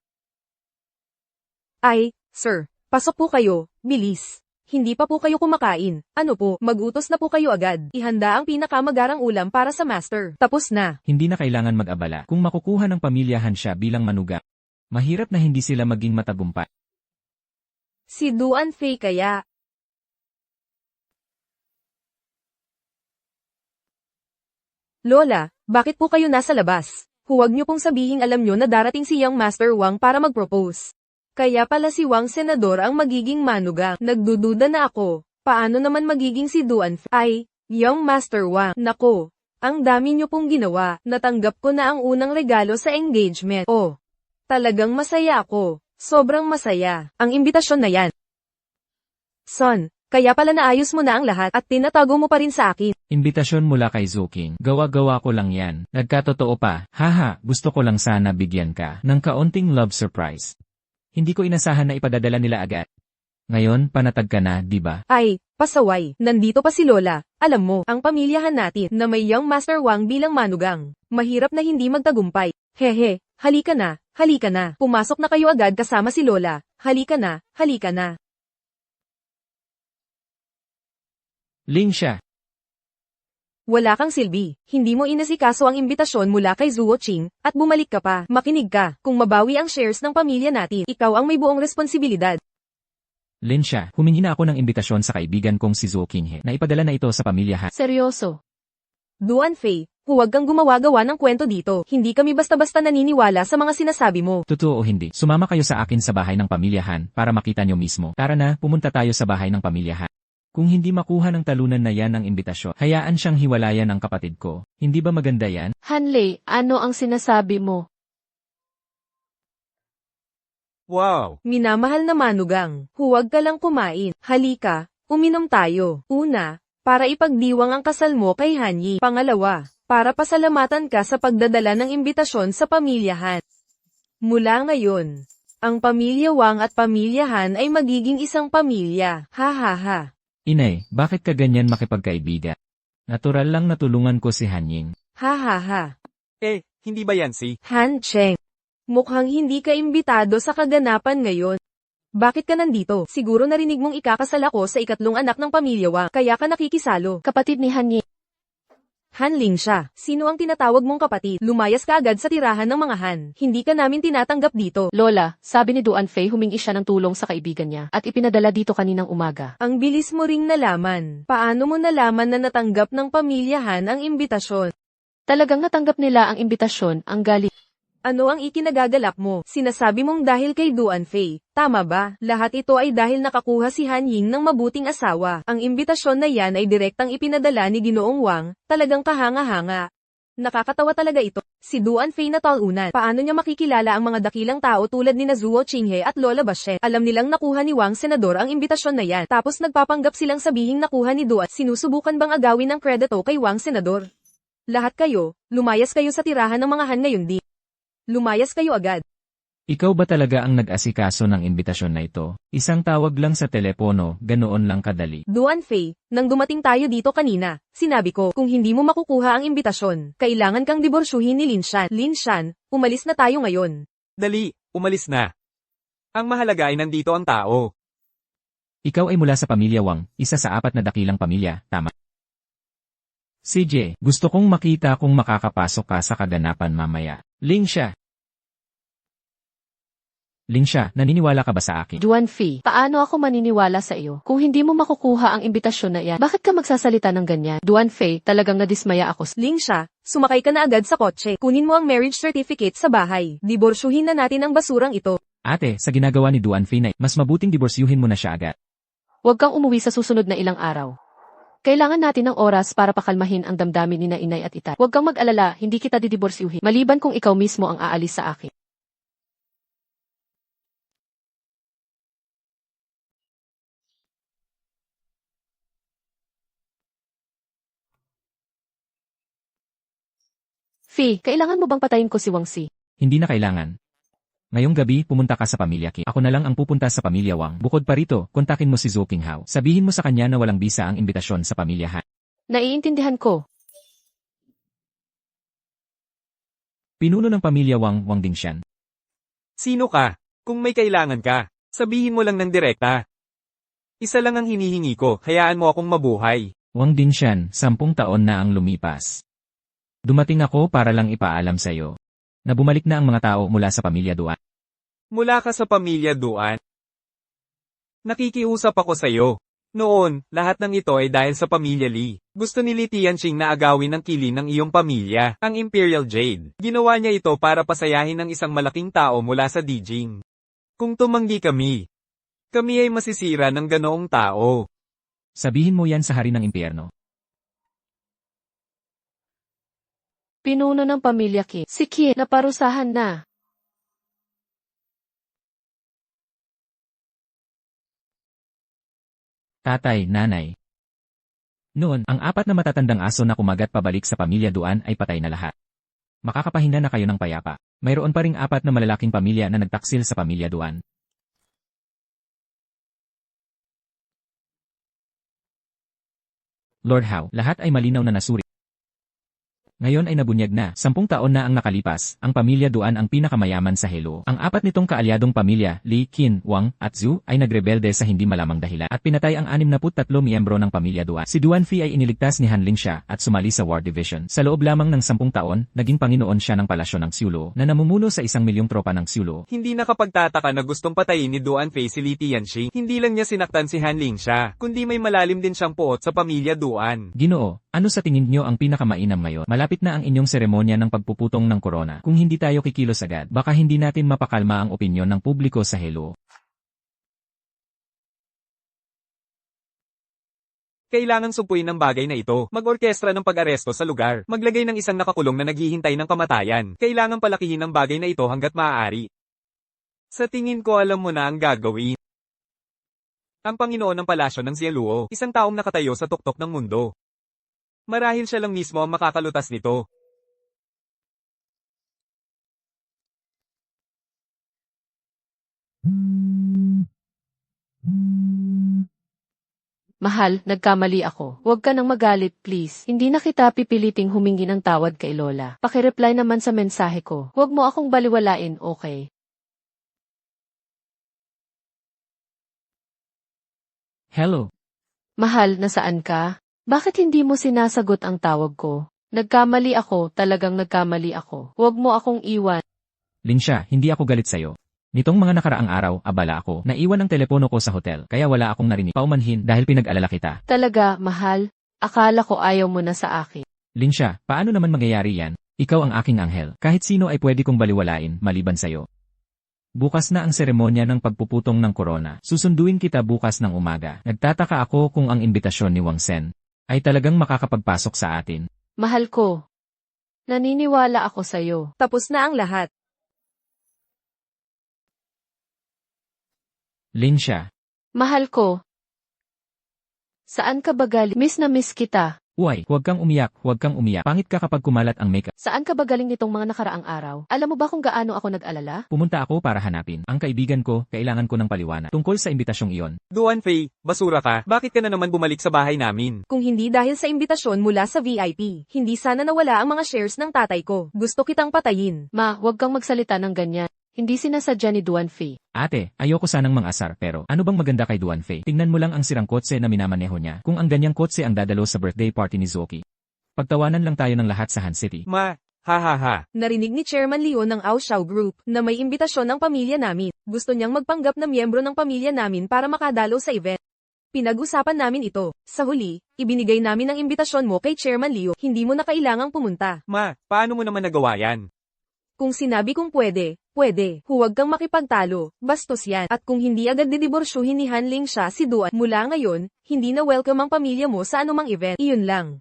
Ay, sir, pasok po kayo, bilis. Hindi pa po kayo kumakain. Ano po, magutos na po kayo agad. Ihanda ang pinakamagarang ulam para sa master. Tapos na. Hindi na kailangan mag-abala. Kung makukuha ng pamilyahan siya bilang manuga, mahirap na hindi sila maging matagumpay. Si Duan Fei kaya. Lola, bakit po kayo nasa labas? Huwag niyo pong sabihing alam niyo na darating si Young Master Wang para mag-propose. Kaya pala si Wang Senador ang magiging manugang. Nagdududa na ako. Paano naman magiging si Duan Fei? Ay, Young Master Wang. Nako, ang dami niyo pong ginawa. Natanggap ko na ang unang regalo sa engagement. Oh, talagang masaya ako. Sobrang masaya. Ang imbitasyon na yan. Son, kaya pala naayos mo na ang lahat at tinatago mo pa rin sa akin. Imbitasyon mula kay Zuking. Gawa-gawa ko lang yan. Nagkatotoo pa. Haha, gusto ko lang sana bigyan ka ng kaunting love surprise. Hindi ko inasahan na ipadadala nila agad. Ngayon, panatag ka na, di ba? Ay, pasaway. Nandito pa si Lola. Alam mo, ang pamilyahan natin na may Young Master Wang bilang manugang. Mahirap na hindi magtagumpay. Hehe, halika na, halika na. Pumasok na kayo agad kasama si Lola. Halika na, halika na. Ling siya. Wala kang silbi, hindi mo inasikaso ang imbitasyon mula kay Zuo Qing, at bumalik ka pa. Makinig ka, kung mabawi ang shares ng pamilya natin, ikaw ang may buong responsibilidad. Linsha, humingi na ako ng imbitasyon sa kaibigan kong si Zuo Qinghe na ipadala na ito sa pamilya Han. Seryoso. Duan Fei, huwag kang gumawa-gawa ng kwento dito. Hindi kami basta-basta naniniwala sa mga sinasabi mo. Totoo o hindi, sumama kayo sa akin sa bahay ng pamilya Han para makita nyo mismo. Tara na, pumunta tayo sa bahay ng pamilya Han. Kung hindi makuha ng talunan na yan ang imbitasyon, hayaan siyang hiwalayan ang kapatid ko. Hindi ba maganda yan? Hanley, ano ang sinasabi mo? Wow! Minamahal na manugang, huwag ka lang kumain. Halika, uminom tayo. Una, para ipagdiwang ang kasal mo kay Hanyi. Pangalawa, para pasalamatan ka sa pagdadala ng imbitasyon sa pamilya Han. Mula ngayon, ang pamilya Wang at pamilya Han ay magiging isang pamilya. Ha ha ha. Inay, bakit ka ganyan makipagkaibigan? Natural lang natulungan ko si Hanying. Ha ha ha. Hindi ba yan si? Han Cheng. Mukhang hindi ka imbitado sa kaganapan ngayon. Bakit ka nandito? Siguro narinig mong ikakasal ako sa ikatlong anak ng pamilya Wang, kaya ka nakikisalo. Kapatid ni Hanyi. Hanling siya. Sino ang tinatawag mong kapatid? Lumayas ka agad sa tirahan ng mga Han. Hindi ka namin tinatanggap dito. Lola, sabi ni Duan Fei humingi siya ng tulong sa kaibigan niya at ipinadala dito kaninang umaga. Ang bilis mo ring nalaman. Paano mo nalaman na natanggap ng pamilya Han ang imbitasyon? Talagang natanggap nila ang imbitasyon, ang galing. Ano ang ikinagagalak mo? Sinasabi mong dahil kay Duan Fei. Tama ba? Lahat ito ay dahil nakakuha si Han Ying ng mabuting asawa. Ang imbitasyon na yan ay direktang ipinadala ni Ginoong Wang. Talagang kahanga-hanga. Nakakatawa talaga ito. Si Duan Fei na talunan. Paano niya makikilala ang mga dakilang tao tulad ni Zuo Qinghe at Lola Bashet? Alam nilang nakuha ni Wang Senador ang imbitasyon na yan. Tapos nagpapanggap silang sabihing nakuha ni Duan. Sinusubukan bang agawin ng kredito kay Wang Senador? Lahat kayo, lumayas kayo sa tirahan ng mga Han ngayon di. Lumayas kayo agad. Ikaw ba talaga ang nag-asikaso ng imbitasyon na ito? Isang tawag lang sa telepono, ganoon lang kadali. Duan Fei, nang dumating tayo dito kanina, sinabi ko, kung hindi mo makukuha ang imbitasyon, kailangan kang diborsyuhin ni Lin Shan. Lin Shan, umalis na tayo ngayon. Dali, umalis na. Ang mahalaga ay nandito ang tao. Ikaw ay mula sa pamilya Wang, isa sa 4 na dakilang pamilya, tama? CJ, gusto kong makita kung makakapasok ka sa kaganapan mamaya. Lingsha, naniniwala ka ba sa akin? Duan Fei, paano ako maniniwala sa iyo? Kung hindi mo makukuha ang imbitasyon na yan, bakit ka magsasalita ng ganyan? Duan Fei, talagang nadismaya ako. Ling Sha, sumakay ka na agad sa kotse. Kunin mo ang marriage certificate sa bahay. Diborsyuhin na natin ang basurang ito. Ate, sa ginagawa ni Duan Fei na, mas mabuting diborsyuhin mo na siya agad. Huwag kang umuwi sa susunod na ilang araw. Kailangan natin ng oras para pakalmahin ang damdamin ni na inay at itay. Huwag kang mag-alala, hindi kita didiborsyuhin. Maliban kung ikaw mismo ang aalis sa akin. Fei, kailangan mo bang patayin ko si Wang Si? Hindi na kailangan. Ngayong gabi, pumunta ka sa pamilya Ki. Ako na lang ang pupunta sa pamilya Wang. Bukod pa rito, kontakin mo si Zhou Qinghao. Sabihin mo sa kanya na walang bisa ang imbitasyon sa pamilya Han. Naiintindihan ko. Pinuno ng pamilya Wang, Wang Dingshan. Sino ka? Kung may kailangan ka, sabihin mo lang ng direkta. Isa lang ang hinihingi ko, hayaan mo akong mabuhay. Wang Dingshan, 10 taon na ang lumipas. Dumating ako para lang ipaalam sa iyo na bumalik na ang mga tao mula sa pamilya Duan. Mula ka sa pamilya Duan. Nakikiusap ako sa iyo. Noon, lahat ng ito ay dahil sa pamilya Li. Gusto ni Li Tianqing na agawin ng kilin ng iyong pamilya, ang Imperial Jade. Ginawa niya ito para pasayahin ng isang malaking tao mula sa Dijing. Kung tumanggi kami ay masisira ng ganoong tao. Sabihin mo yan sa hari ng impyerno. Pinuno ng pamilya Ki. Si Ki, naparusahan na. Tatay, nanay. Noon, ang 4 na matatandang aso na kumagat pabalik sa pamilya Duan ay patay na lahat. Makakapahinga na kayo ng payapa. Mayroon pa ring 4 na malalaking pamilya na nagtaksil sa pamilya Duan. Lord Hao, lahat ay malinaw na nasuri. Ngayon ay nabunyag na, 10 taon na ang nakalipas, ang pamilya Duan ang pinakamayaman sa Helo. Ang apat nitong kaalyadong pamilya, Li, Qin, Wang, at Zhu, ay nagrebelde sa hindi malamang dahilan at pinatay ang 63 miyembro ng pamilya Duan. Si Duan Fei ay iniligtas ni Han Lingsha at sumali sa War Division. Sa loob lamang ng 10 taon, naging Panginoon siya ng palasyo ng Xiulo na namumuno sa 1 milyong tropa ng Xiulo. Hindi nakapagtataka na gustong patayin ni Duan Fei si Li Tianxing. Hindi lang niya sinaktan si Han Lingsha, kundi may malalim din siyang puot sa pamilya Duan. Ginoo, ano sa tingin nyo ang pinakamainam ngayon? Malapit na ang inyong seremonya ng pagpuputong ng korona. Kung hindi tayo kikilos agad, baka hindi natin mapakalma ang opinyon ng publiko sa Helo. Kailangang sumpuin ng bagay na ito. Mag-orkestra ng pag-aresto sa lugar. Maglagay ng isang nakakulong na naghihintay ng kamatayan. Kailangang palakihin ang bagay na ito hanggat maaari. Sa tingin ko alam mo na ang gagawin. Ang Panginoon ng Palasyo ng Xiaoluo, isang taong nakatayo sa tuktok ng mundo. Marahil siya lang mismo ang makakalutas nito. Mahal, nagkamali ako. Huwag ka nang magalit, please. Hindi na kita pipiliting humingi ng tawad kay Lola. Pakireply naman sa mensahe ko. Huwag mo akong baliwalain, okay? Hello? Mahal, nasaan ka? Bakit hindi mo sinasagot ang tawag ko? Nagkamali ako, talagang nagkamali ako. Huwag mo akong iwan. Lingsha, hindi ako galit sa'yo. Nitong mga nakaraang araw, abala ako. Naiwan ang telepono ko sa hotel, kaya wala akong narinig. Paumanhin dahil pinag-alala kita. Talaga, mahal? Akala ko ayaw mo na sa akin. Lingsha, paano naman mangyayari yan? Ikaw ang aking anghel. Kahit sino ay pwede kong baliwalain, maliban sa'yo. Bukas na ang seremonya ng pagpuputong ng korona. Susunduin kita bukas ng umaga. Nagtataka ako kung ang imbitasyon ni Wang Sen ay talagang makakapagpasok sa atin. Mahal ko. Naniniwala ako sa'yo. Tapos na ang lahat. Lingsha. Mahal ko. Saan ka ba galing? Miss na miss kita. Uy, huwag kang umiyak, huwag kang umiyak. Pangit ka kapag kumalat ang makeup. Saan ka ba galing nitong mga nakaraang araw? Alam mo ba kung gaano ako nag-alala? Pumunta ako para hanapin. Ang kaibigan ko, kailangan ko ng paliwanag. Tungkol sa imbitasyong iyon. Duan Fei, basura ka. Bakit ka na naman bumalik sa bahay namin? Kung hindi dahil sa imbitasyon mula sa VIP, hindi sana nawala ang mga shares ng tatay ko. Gusto kitang patayin. Ma, huwag kang magsalita ng ganyan. Hindi sinasadya ni Duan Fei. Ate, ayoko sanang mangasar pero ano bang maganda kay Duan Fei? Tingnan mo lang ang sirang kotse na minamaneho niya. Kung ang ganyang kotse ang dadalo sa birthday party ni Zoki. Pagtawanan lang tayo ng lahat sa Han City. Ma, ha ha ha. Narinig ni Chairman Leo ng Aushao Group na may imbitasyon ng pamilya namin. Gusto niyang magpanggap na miyembro ng pamilya namin para makadalo sa event. Pinag-usapan namin ito. Sa huli, ibinigay namin ang imbitasyon mo kay Chairman Leo. Hindi mo na kailangang pumunta. Ma, paano mo naman nagawa yan? Kung sinabi kong pwede, pwede. Huwag kang makipagtalo. Bastos yan. At kung hindi agad didiborsyuhin ni Han Lingsha si Duan, mula ngayon, hindi na welcome ang pamilya mo sa anumang event. Iyon lang.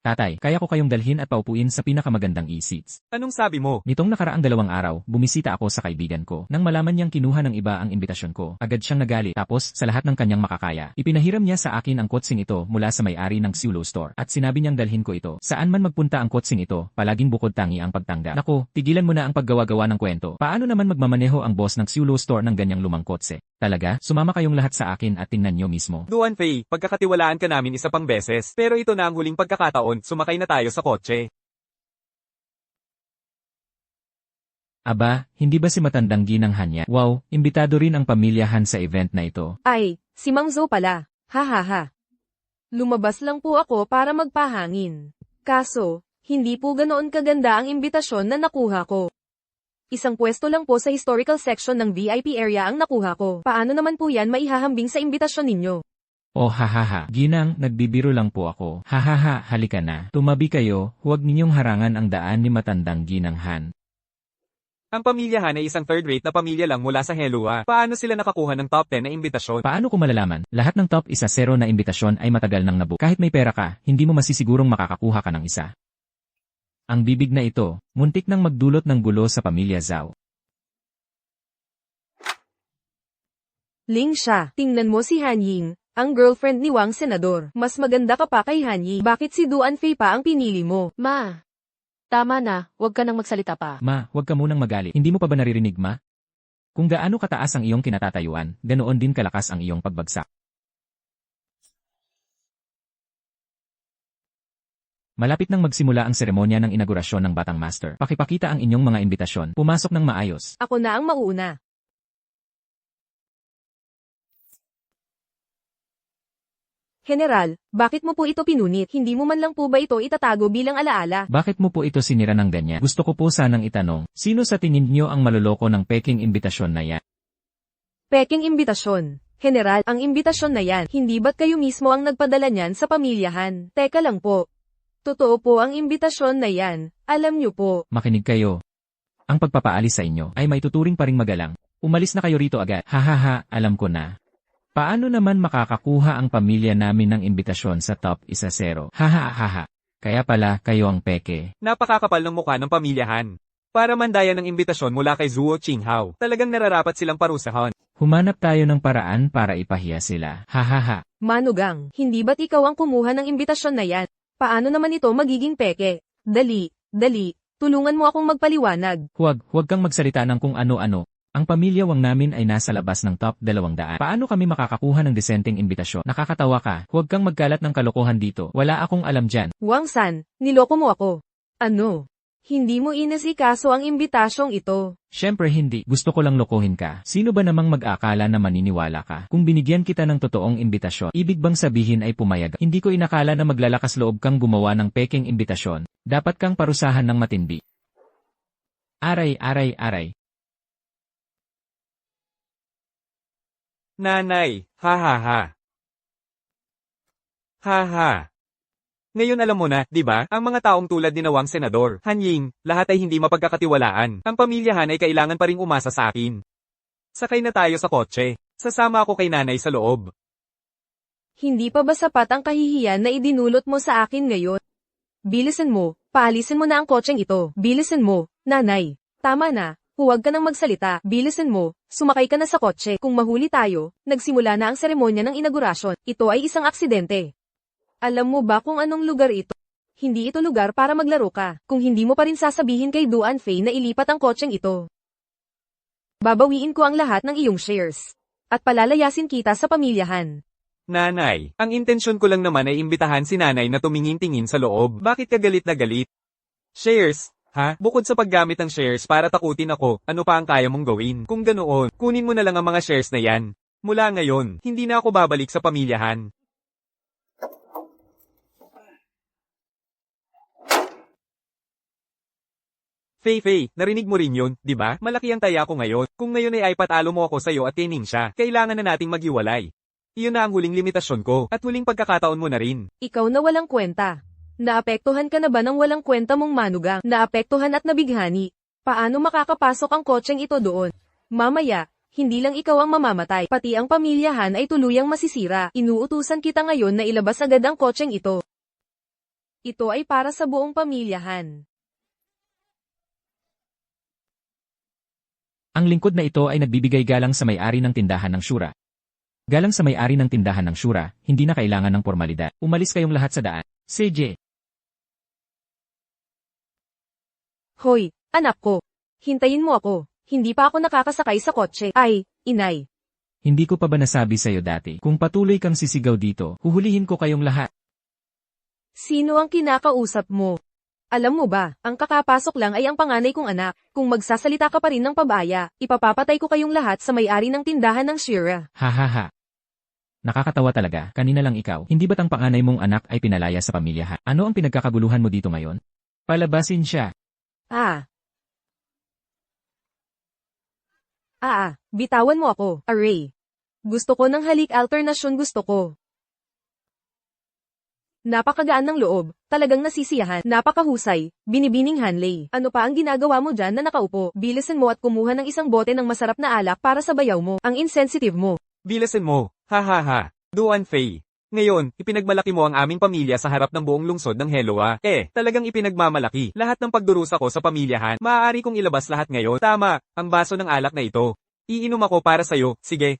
Tatay, kaya ko kayong dalhin at paupuin sa pinakamagandang e-seats. Anong sabi mo? Nitong nakaraang 2 araw, bumisita ako sa kaibigan ko. Nang malaman niyang kinuha ng iba ang imbitasyon ko, agad siyang nagalit. Tapos, sa lahat ng kanyang makakaya, ipinahiram niya sa akin ang kotseng ito mula sa may-ari ng Xiulo Store. At sinabi niyang dalhin ko ito. Saan man magpunta ang kotseng ito, palaging bukod tangi ang pagtanggap. Nako, tigilan mo na ang paggawa-gawa ng kwento. Paano naman magmamaneho ang boss ng Xiulo Store ng ganyang lumang kotse? Talaga, sumama kayong lahat sa akin at tingnan niyo mismo. Duan Fei, pagkakatiwalaan ka namin isa pang beses. Pero ito na ang huling pagkakataon, sumakay na tayo sa kotse. Aba, hindi ba si matandang ginang Han niya? Wow, imbitado rin ang pamilya Han sa event na ito. Ay, si Mang Zhou pala. Ha ha ha. Lumabas lang po ako para magpahangin. Kaso, hindi po ganoon kaganda ang imbitasyon na nakuha ko. Isang pwesto lang po sa historical section ng VIP area ang nakuha ko. Paano naman po yan maihahambing sa imbitasyon ninyo? Oh hahaha, ginang, nagbibiro lang po ako. Hahaha, halika na. Tumabi kayo, huwag ninyong harangan ang daan ni matandang ginang Han. Ang pamilya Han ay isang third-rate na pamilya lang mula sa Helua. Paano sila nakakuha ng top 10 na imbitasyon? Paano ko malalaman? Lahat ng top 1-0 na imbitasyon ay matagal nang nabook. Kahit may pera ka, hindi mo masisigurong makakakuha ka ng isa. Ang bibig na ito, muntik nang magdulot ng gulo sa pamilya Zhao. Lingsha, tingnan mo si Han Ying, ang girlfriend ni Wang Senador. Mas maganda ka pa kay Han Ying. Bakit si Duan Fei pa ang pinili mo? Ma, tama na, huwag ka nang magsalita pa. Ma, huwag ka munang magalit. Hindi mo pa ba naririnig, ma? Kung gaano kataas ang iyong kinatatayuan, ganoon din kalakas ang iyong pagbagsak. Malapit nang magsimula ang seremonya ng inaugurasyon ng Batang Master. Pakipakita ang inyong mga imbitasyon. Pumasok ng maayos. Ako na ang mauuna. General, bakit mo po ito pinunit? Hindi mo man lang po ba ito itatago bilang alaala? Bakit mo po ito sinira ng ganyan? Gusto ko po sanang itanong, sino sa tingin niyo ang maluloko ng peking imbitasyon na yan? Peking imbitasyon. General, ang imbitasyon na yan, hindi ba't kayo mismo ang nagpadala niyan sa pamilyahan? Teka lang po. Totoo po ang imbitasyon na yan, alam niyo po. Makinig kayo. Ang pagpapaalis sa inyo ay may tuturing pa ring magalang. Umalis na kayo rito agad. Hahaha, alam ko na. Paano naman makakakuha ang pamilya namin ng imbitasyon sa top 1-0? Hahaha. Kaya pala, kayo ang peke. Napakakapal ng mukha ng pamilyahan. Para mandaya ng imbitasyon mula kay Zuo Qinghao, talagang nararapat silang parusahan. Humanap tayo ng paraan para ipahiya sila. Hahaha. Manugang, hindi ba't ikaw ang kumuha ng imbitasyon na yan? Paano naman ito magiging peke? Dali, tulungan mo akong magpaliwanag. Huwag kang magsalita ng kung ano-ano. Ang pamilya Wang namin ay nasa labas ng top 200. Paano kami makakakuha ng disenteng imbitasyon? Nakakatawa ka. Huwag kang magkalat ng kalokohan dito. Wala akong alam dyan. Wang San, niloko mo ako. Ano? Hindi mo inasikaso ang imbitasyong ito. Siyempre hindi. Gusto ko lang lokohin ka. Sino ba namang mag-akala na maniniwala ka? Kung binigyan kita ng totoong imbitasyon, ibig bang sabihin ay pumayag? Hindi ko inakala na maglalakas loob kang gumawa ng peking imbitasyon. Dapat kang parusahan ng matindi. Aray. Nanay, hahaha. Haha. Ngayon alam mo na, di ba, ang mga taong tulad ni Nawang Senador, Han Ying, lahat ay hindi mapagkakatiwalaan. Ang pamilyahan ay kailangan pa ring umasa sa akin. Sakay na tayo sa kotse. Sasama ako kay nanay sa loob. Hindi pa ba sapat ang kahihiyan na idinulot mo sa akin ngayon? Bilisan mo, paalisin mo na ang kotseng ito. Bilisan mo, nanay. Tama na. Huwag ka nang magsalita, bilisan mo, sumakay ka na sa kotse. Kung mahuli tayo, nagsimula na ang seremonya ng inaugurasyon. Ito ay isang aksidente. Alam mo ba kung anong lugar ito? Hindi ito lugar para maglaro ka, kung hindi mo pa rin sasabihin kay Duan Fei na ilipat ang kotseng ito. Babawiin ko ang lahat ng iyong shares. At palalayasin kita sa pamilyahan. Nanay, ang intensyon ko lang naman ay imbitahan si nanay na tumingin-tingin sa loob. Bakit ka galit na galit? Shares? Ha? Bukod sa paggamit ng shares para takutin ako, ano pa ang kaya mong gawin? Kung ganoon, kunin mo na lang ang mga shares na yan. Mula ngayon, hindi na ako babalik sa pamilyahan. Fei, narinig mo rin yun, di ba? Malaki ang taya ko ngayon. Kung ngayon ay patalo mo ako sa'yo at kay Ningxia, kailangan na nating maghiwalay. Iyon na ang huling limitasyon ko, at huling pagkakataon mo na rin. Ikaw na walang kwenta. Naapektuhan ka na ba ng walang kwenta mong manugang? Naapektuhan at nabighani. Paano makakapasok ang kotseng ito doon? Mamaya, hindi lang ikaw ang mamamatay, pati ang pamilyahan ay tuluyang masisira. Inuutusan kita ngayon na ilabas agad ang kotseng ito. Ito ay para sa buong pamilyahan. Ang lingkod na ito ay nagbibigay galang sa may-ari ng tindahan ng Shura. Galang sa may-ari ng tindahan ng Shura, hindi na kailangan ng formalidad. Umalis kayong lahat sa daan. CJ. Hoy, anak ko. Hintayin mo ako. Hindi pa ako nakakasakay sa kotse. Ay, inay. Hindi ko pa ba nasabi sa'yo dati, kung patuloy kang sisigaw dito, huhulihin ko kayong lahat. Sino ang kinakausap mo? Alam mo ba, ang kakapasok lang ay ang panganay kong anak. Kung magsasalita ka pa rin ng pabaya, ipapapatay ko kayong lahat sa may-ari ng tindahan ng Shira. Hahaha. Nakakatawa talaga, kanina lang ikaw. Hindi ba't ang panganay mong anak ay pinalaya sa pamilyahan? Ano ang pinagkakaguluhan mo dito ngayon? Palabasin siya. Bitawan mo ako, Array. Gusto ko ng halik alternasyon gusto ko. Napakagaan ng loob, talagang nasisiyahan, napakahusay, binibining Hanley. Ano pa ang ginagawa mo dyan na nakaupo? Bilisan mo at kumuha ng isang bote ng masarap na alak para sa bayaw mo. Ang insensitive mo. Bilasin mo, hahaha. Duan Fei. Ngayon, ipinagmalaki mo ang aming pamilya sa harap ng buong lungsod ng Heloa. Talagang ipinagmamalaki. Lahat ng pagdurusa ko sa pamilyahan, maaari kong ilabas lahat ngayon. Tama, ang baso ng alak na ito. Iinom ako para sa'yo. Sige.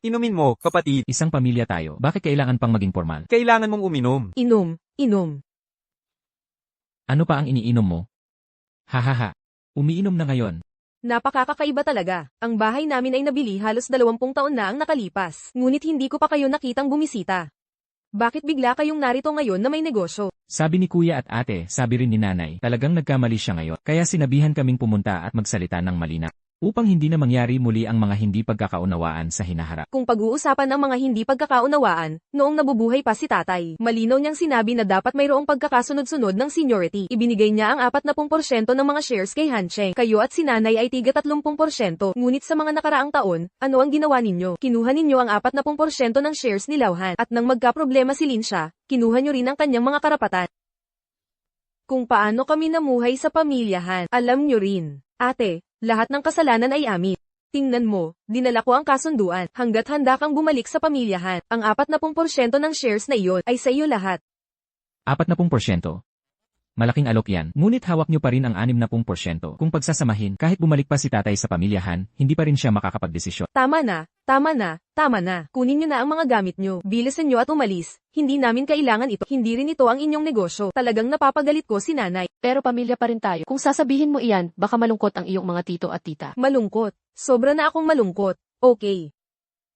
Inumin mo, kapatid. Isang pamilya tayo, bakit kailangan pang maging formal? Kailangan mong uminom. Inom. Ano pa ang iniinom mo? Hahaha. Umiinom na ngayon. Napakakakaiba talaga. Ang bahay namin ay nabili halos 20 taon na ang nakalipas. Ngunit hindi ko pa kayo nakitang bumisita. Bakit bigla kayong narito ngayon na may negosyo? Sabi ni kuya at ate, sabi rin ni nanay, talagang nagkamali siya ngayon. Kaya sinabihan kaming pumunta at magsalita ng malinaw. Upang hindi na mangyari muli ang mga hindi pagkakaunawaan sa hinaharap. Kung pag-uusapan ang mga hindi pagkakaunawaan, noong nabubuhay pa si tatay, malinaw niyang sinabi na dapat mayroong pagkakasunod-sunod ng seniority. Ibinigay niya ang 40% ng mga shares kay Hancheng. Kayo at si nanay ay tiga 30%. Ngunit sa mga nakaraang taon, ano ang ginawa ninyo? Kinuha ninyo ang 40% ng shares ni Lauhan. At nang magkaproblema si Lin siya, kinuha niyo rin ang kanyang mga karapatan. Kung paano kami namuhay sa pamilyahan, alam niyo rin. Ate, lahat ng kasalanan ay amin. Tingnan mo, dinala ko ang kasunduan. Hanggat handa kang bumalik sa pamilyahan, ang 40% ng shares na iyon ay sa iyo lahat. 40%. Malaking alok yan. Ngunit hawak nyo pa rin ang 60%. Kung pagsasamahin, kahit bumalik pa si tatay sa pamilyahan, hindi pa rin siya makakapagdesisyon. Tama na, tama na, tama na. Kunin nyo na ang mga gamit nyo. Bilisan nyo at umalis. Hindi namin kailangan ito. Hindi rin ito ang inyong negosyo. Talagang napapagalit ko si nanay. Pero pamilya pa rin tayo. Kung sasabihin mo iyan, baka malungkot ang iyong mga tito at tita. Malungkot. Sobra na akong malungkot. Okay.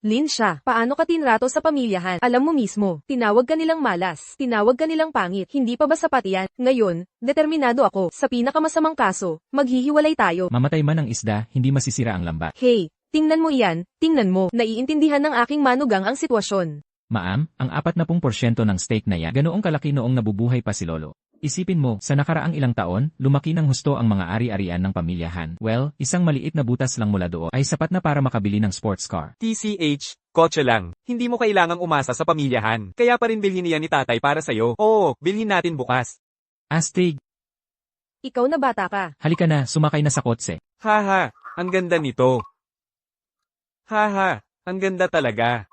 Lin siya, paano ka tinrato sa pamilyahan? Alam mo mismo, tinawag ka nilang malas, tinawag ka nilang pangit, hindi pa ba sapat yan? Ngayon, determinado ako, sa pinakamasamang kaso, maghihiwalay tayo. Mamatay man ang isda, hindi masisira ang lambat. Hey, tingnan mo iyan, tingnan mo, naiintindihan ng aking manugang ang sitwasyon. Ma'am, ang 40% ng stake na yan, ganoong kalaki noong nabubuhay pa si Lolo. Isipin mo, sa nakaraang ilang taon, lumaki ng husto ang mga ari-arian ng pamilyahan. Well, isang maliit na butas lang mula doon ay sapat na para makabili ng sports car. TCH, kotse lang. Hindi mo kailangang umasa sa pamilyahan. Kaya pa rin bilhin niya ni tatay para sa'yo. Oo, bilhin natin bukas. Astig, Ikaw na bata ka. halika na, sumakay na sa kotse. Haha, ang ganda nito. Haha, ang ganda talaga.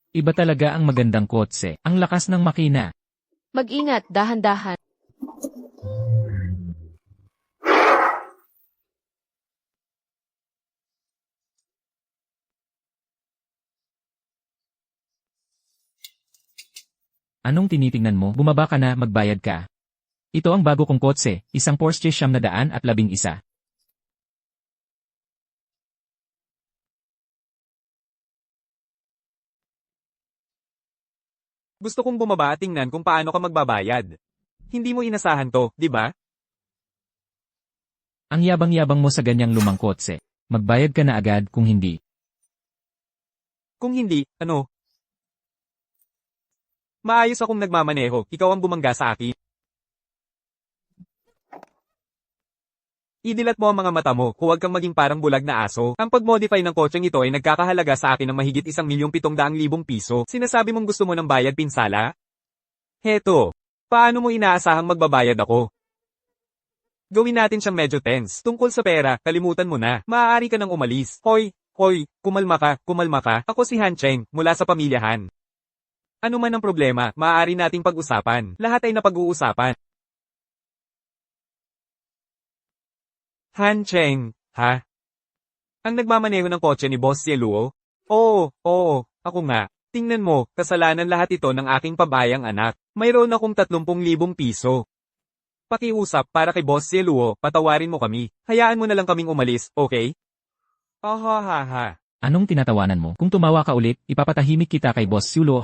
Iba talaga ang magandang kotse, ang lakas ng makina. Mag-ingat, dahan-dahan. Anong tinitingnan mo? Bumaba ka na, magbayad ka. Ito ang bago kong kotse, isang Porsche 911. Gusto kong bumaba at tingnan kung paano ka magbabayad. Hindi mo inasahan to, di ba? Ang yabang-yabang mo sa ganyang lumang kotse. Magbayad ka na agad kung hindi. Kung hindi, ano? Maayos akong nagmamaneho, ikaw ang bumangga sa akin. Idilat mo ang mga mata mo, huwag kang maging parang bulag na aso. Ang pag-modify ng kotseng ito ay nagkakahalaga sa akin ng mahigit 1,700,000 piso. Sinasabi mong gusto mo ng bayad pinsala? Heto, paano mo inaasahang magbabayad ako? Gawin natin siyang medyo tense. Tungkol sa pera, kalimutan mo na. Maaari ka nang umalis. Hoy, kumalma ka, kumalma ka. Ako si Hancheng, mula sa pamilyahan. Ano man ang problema, maaari nating pag-usapan. Lahat ay napag-uusapan. Hancheng, ha? Ang nagmamaneho ng kotse ni Boss Yeluo? Oo, ako nga. Tingnan mo, kasalanan lahat ito ng aking pabayang anak. Mayroon akong 30,000 piso. Pakiusap para kay Boss Yeluo, patawarin mo kami. Hayaan mo na lang kaming umalis, okay? Ahahaha. Anong tinatawanan mo? Kung tumawa ka ulit, ipapatahimik kita kay Boss Yulo.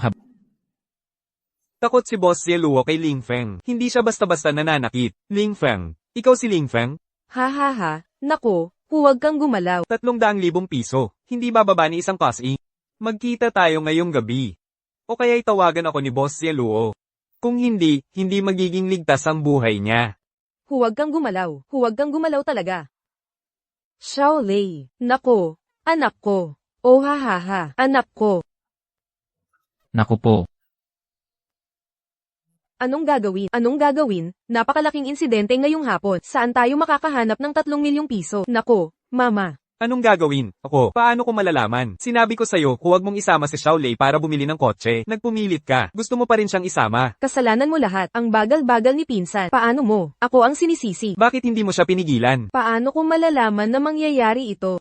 Takot si Boss Yeluo kay Ling Feng. Hindi siya basta-basta nananakit. Ling Feng, ikaw si Ling Feng? Ha, nako, huwag kang gumalaw. 300,000 piso. Hindi bababa ni isang kasi. Magkita tayo ngayong gabi. O kaya'y tawagan ako ni Boss Yeluo. Kung hindi, hindi magiging ligtas ang buhay niya. Huwag kang gumalaw talaga. Xiaolei, nako, anak ko. Oh ha, anak ko. Naku po. Anong gagawin? Napakalaking insidente ngayong hapon. Saan tayo makakahanap ng 3,000,000 piso? Nako, mama. Anong gagawin? Ako, paano ko malalaman? Sinabi ko sa'yo, huwag mong isama si Xiaolei para bumili ng kotse. Nagpumilit ka. Gusto mo pa rin siyang isama. Kasalanan mo lahat. Ang bagal-bagal ni pinsan. Paano mo? Ako ang sinisisi. Bakit hindi mo siya pinigilan? Paano ko malalaman na mangyayari ito?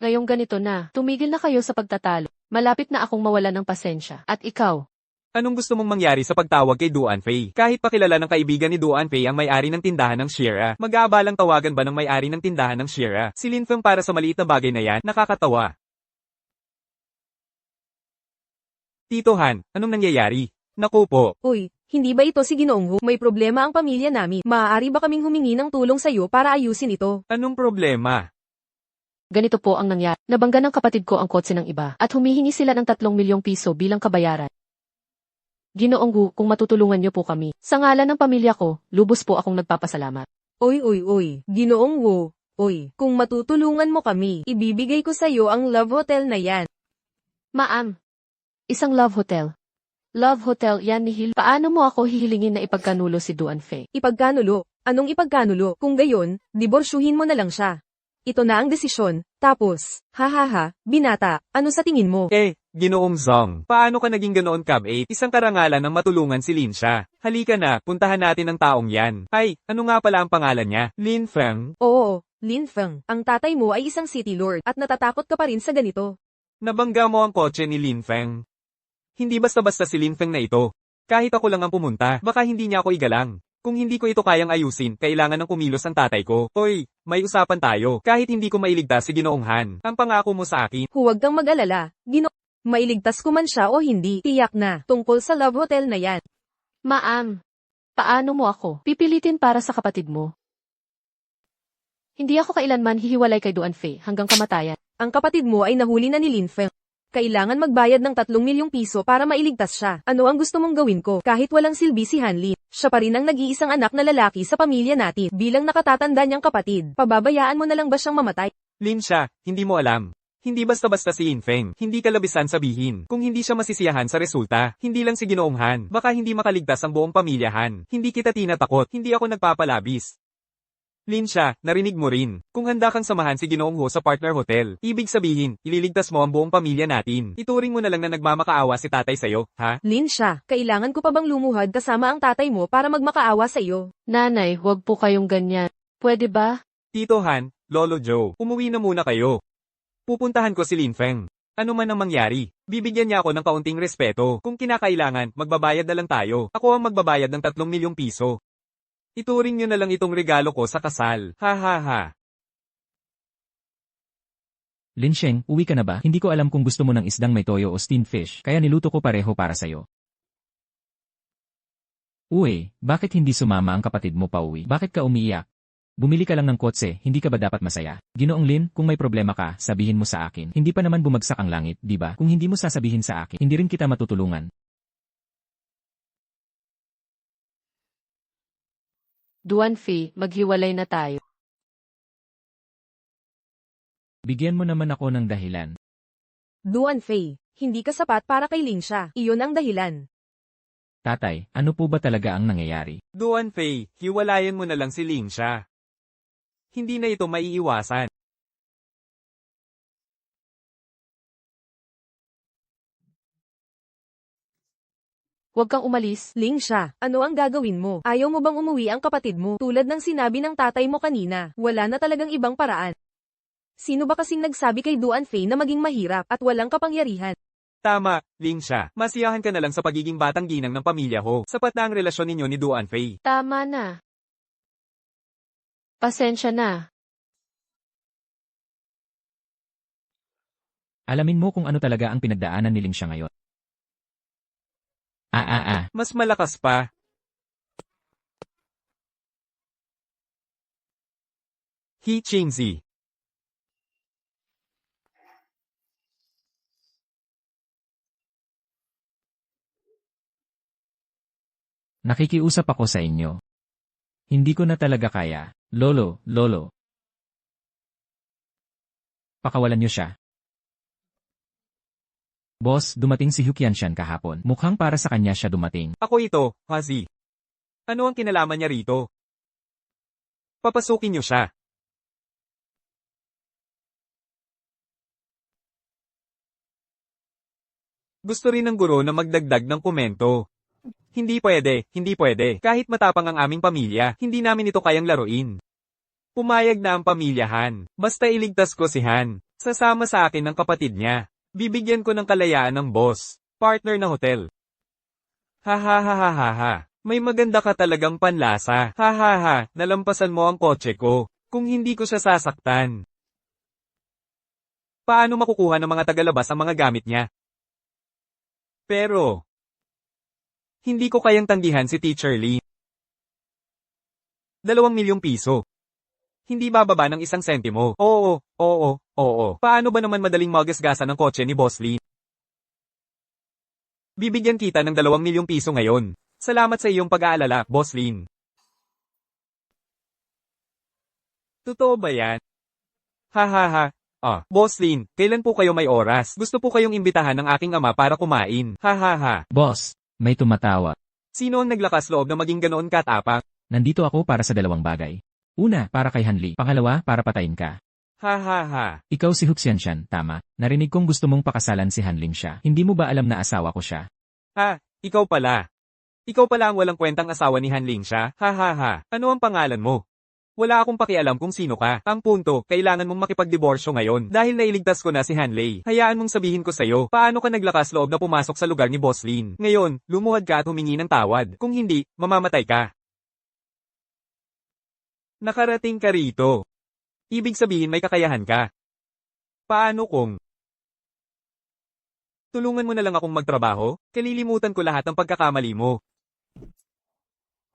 Ngayong ganito na, tumigil na kayo sa pagtatalo. Malapit na akong mawala ng pasensya. At ikaw? Anong gusto mong mangyari sa pagtawag kay Duan Fei? Kahit pakilala ng kaibigan ni Duan Fei ang may-ari ng tindahan ng Shira, mag-aabalang tawagan ba ng may-ari ng tindahan ng Shira? Si Lin Feng para sa maliit na bagay na yan, nakakatawa. Tito Han, anong nangyayari? Naku po. Uy, hindi ba ito si Ginoong Hu? May problema ang pamilya namin. Maaari ba kaming humingi ng tulong sa'yo para ayusin ito? Anong problema? Ganito po ang nangyari. Nabangga ng kapatid ko ang kotse ng iba at humihingi sila ng 3 milyong piso bilang kabayaran. Ginoong Hu, kung matutulungan niyo po kami. Sa ngalan ng pamilya ko, lubos po akong nagpapasalamat. Uy, Ginoong Wu. Uy, kung matutulungan mo kami, ibibigay ko sa'yo ang love hotel na yan. Ma'am, isang love hotel. Love hotel yan ni Hil. Paano mo ako hihilingin na ipagkanulo si Duan Fei? Ipagkanulo? Anong ipagkanulo? Kung gayon, diborsyuhin mo na lang siya. Ito na ang desisyon. Tapos, binata, ano sa tingin mo? Ginoong Zong, paano ka naging ganoon Cab 8? Isang karangalan ng matulungan si Lin siya. Halika na, puntahan natin ang taong yan. Ay, ano nga pala ang pangalan niya? Lin Feng? Oo, Lin Feng. Ang tatay mo ay isang city lord at natatakot ka pa rin sa ganito. Nabangga mo ang kotse ni Lin Feng. Hindi basta-basta si Lin Feng na ito. Kahit ako lang ang pumunta, baka hindi niya ako igalang. Kung hindi ko ito kayang ayusin, kailangan ng kumilos ang tatay ko. Hoy, may usapan tayo. Kahit hindi ko mailigtas si Ginoong Han, ang pangako mo sa akin. Huwag kang mag-alala, mailigtas ko man siya o hindi, tiyak na, tungkol sa love hotel na yan. Ma'am, paano mo ako pipilitin para sa kapatid mo? Hindi ako kailanman hihiwalay kay Duan Fei hanggang kamatayan. Ang kapatid mo ay nahuli na ni Lin Feng. Kailangan magbayad ng 3 milyong piso para mailigtas siya. Ano ang gusto mong gawin ko? Kahit walang silbi si Han Lin, siya pa rin ang nag-iisang anak na lalaki sa pamilya natin. Bilang nakatatanda niyang kapatid, pababayaan mo na lang ba siyang mamatay? Lin siya, hindi mo alam. Hindi basta-basta si Lin Feng, hindi kalabisan sabihin. Kung hindi siya masisiyahan sa resulta, hindi lang si Ginoong Han, baka hindi makaligtas ang buong pamilya Han. Hindi kita tinatakot, hindi ako nagpapalabis. Lin siya, narinig mo rin. Kung handa kang samahan si Ginoong Ho sa partner hotel, ibig sabihin, ililigtas mo ang buong pamilya natin. Ituring mo na lang na nagmamakaawa si tatay sa'yo, ha? Lin siya, kailangan ko pa bang lumuhad kasama ang tatay mo para magmakaawa sa iyo? Nanay, huwag po kayong ganyan. Pwede ba? Tito Han, Lolo Joe, umuwi na muna kayo. Pupuntahan ko si Lin Feng. Ano man ang mangyari, bibigyan niya ako ng kaunting respeto. Kung kinakailangan, magbabayad na lang tayo. Ako ang magbabayad ng 3 milyong piso. Ituring niyo na lang itong regalo ko sa kasal. Ha. Lin Sheng, uwi ka na ba? Hindi ko alam kung gusto mo ng isdang may toyo o steamed fish, kaya niluto ko pareho para sa'yo. Uy, bakit hindi sumama ang kapatid mo pa uwi? Bakit ka umiiyak? Bumili ka lang ng kotse, hindi ka ba dapat masaya? Ginoong Lin, kung may problema ka, sabihin mo sa akin. Hindi pa naman bumagsak ang langit, di ba? Kung hindi mo sasabihin sa akin, hindi rin kita matutulungan. Duan Fei, maghiwalay na tayo. Bigyan mo naman ako ng dahilan. Duan Fei, hindi ka sapat para kay Ling siya. Iyon ang dahilan. Tatay, ano po ba talaga ang nangyayari? Duan Fei, hiwalayan mo na lang si Ling siya. Hindi na ito maiiwasan. Huwag kang umalis. Ling siya, ano ang gagawin mo? Ayaw mo bang umuwi ang kapatid mo? Tulad ng sinabi ng tatay mo kanina, wala na talagang ibang paraan. Sino ba kasing nagsabi kay Duan Fei na maging mahirap at walang kapangyarihan? Tama, Ling siya. Masiyahan ka na lang sa pagiging batang ginang ng pamilya ho. Sapat na ang relasyon ninyo ni Duan Fei. Tama na. Pasensya na. Alamin mo kung ano talaga ang pinagdaanan ni Ling siya ngayon. Mas malakas pa. He Qingzi. Nakikiusap ako sa inyo. Hindi ko na talaga kaya, Lolo. Pakawalan niyo siya. Boss, dumating si Huqianshan kahapon. Mukhang para sa kanya siya dumating. Ako ito, Hazi. Ano ang kinalaman niya rito? Papasukin niyo siya. Gusto rin ng guro na magdagdag ng komento. Hindi pwede. Kahit matapang ang aming pamilya, hindi namin ito kayang laruin. Pumayag na ang pamilyahan. Basta iligtas ko si Han. Sasama sa akin ng kapatid niya. Bibigyan ko ng kalayaan ng boss. Partner na hotel. Ha. May maganda ka talagang panlasa. Ha. Nalampasan mo ang kotse ko. Kung hindi ko siya sasaktan. Paano makukuha ng mga tagalabas ang mga gamit niya? Pero, Hindi ko kayang tanggihan si Teacher Lee. 2 milyong piso. Hindi bababa ng 1 sentimo. Oo. Paano ba naman madaling magasgasan ng kotse ni Boss Lee? Bibigyan kita ng 2 milyong piso ngayon. Salamat sa iyong pag-aalala, Boss Lin. Totoo ba yan? Ha. Boss Lin, kailan po kayo may oras? Gusto po kayong imbitahan ng aking ama para kumain. Ha. Boss, may tumatawa. Sino ang naglakas loob na maging ganoon katapang? Nandito ako para sa 2 bagay. Una, para kay Hanli. Pangalawa, para patayin ka. Ha. Ikaw si Huxianshan, tama. Narinig kong gusto mong pakasalan si Hanling siya. Hindi mo ba alam na asawa ko siya? Ikaw pala. Ikaw pala ang walang kwentang asawa ni Hanling siya. Ha. Ano ang pangalan mo? Wala akong pakialam kung sino ka. Ang punto, kailangan mong makipagdiborsyo ngayon. Dahil nailigtas ko na si Hanley. Hayaan mong sabihin ko sa'yo, paano ka naglakas loob na pumasok sa lugar ni Boss Lin. Ngayon, lumuhad ka at humingi ng tawad. Kung hindi, mamamatay ka. Nakarating ka rito. Ibig sabihin may kakayahan ka. Paano kung tulungan mo na lang akong magtrabaho? Kalilimutan ko lahat ng pagkakamali mo.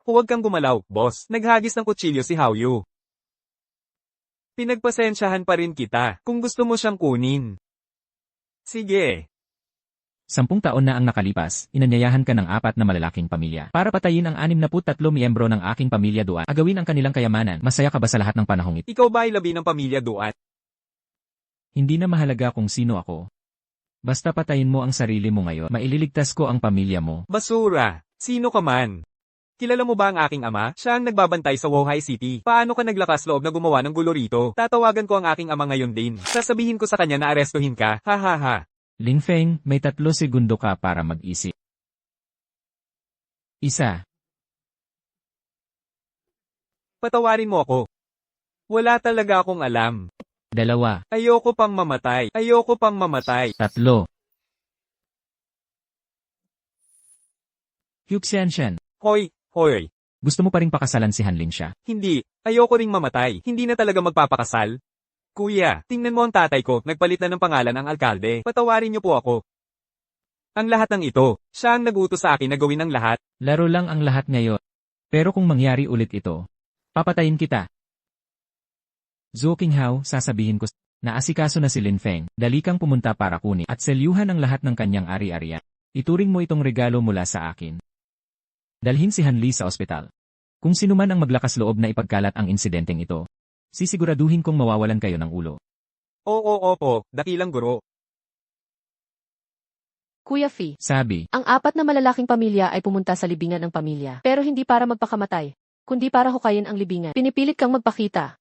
Huwag kang gumalaw, boss. Naghagis ng kutsilyo si Haoyu. Pinagpasensyahan pa rin kita, kung gusto mo siyang kunin. Sige. 10 taon na ang nakalipas, inanyayahan ka ng 4 na malalaking pamilya. Para patayin ang 63 miyembro ng aking pamilya Duan. Agawin ang kanilang kayamanan. Masaya ka ba sa lahat ng panahong ito? Ikaw ba ay labi ng pamilya Duan? Hindi na mahalaga kung sino ako. Basta patayin mo ang sarili mo ngayon, maililigtas ko ang pamilya mo. Basura. Sino ka man? Kilala mo ba ang aking ama? Siya ang nagbabantay sa Wohai City. Paano ka naglakas loob na gumawa ng gulo rito? Tatawagan ko ang aking ama ngayon din. Sasabihin ko sa kanya na arestuhin ka. Ha. Lin Feng, may 3 segundo ka para mag-isip. 1. Patawarin mo ako. Wala talaga akong alam. 2. Ayoko pang mamatay. 3. Huxianshan, Hoy. gusto mo pa ring pakasalan si Hanling siya? Hindi. Ayoko ring mamatay. Hindi na talaga magpapakasal. Kuya, tingnan mo ang tatay ko. Nagpalit na ng pangalan ang alkalde. Patawarin niyo po ako. Ang lahat ng ito, siya ang nagutos sa akin na gawin ang lahat. Laro lang ang lahat ngayon. Pero kung mangyari ulit ito, papatayin kita. Zhou Qinghao, sasabihin ko, naasikaso na si Lin Feng, dali kang pumunta para kunin at selyuhan ang lahat ng kanyang ari-arian. Ituring mo itong regalo mula sa akin. Dalhin si Hanli sa ospital. Kung sino man ang maglakas loob na ipagkalat ang insidenteng ito, sisiguraduhin kong mawawalan kayo ng ulo. Opo, dakilang guro. Kuya Fi, Sabi, ang 4 na malalaking pamilya ay pumunta sa libingan ng pamilya. Pero hindi para magpakamatay, kundi para hukayin ang libingan. Pinipilit kang magpakita.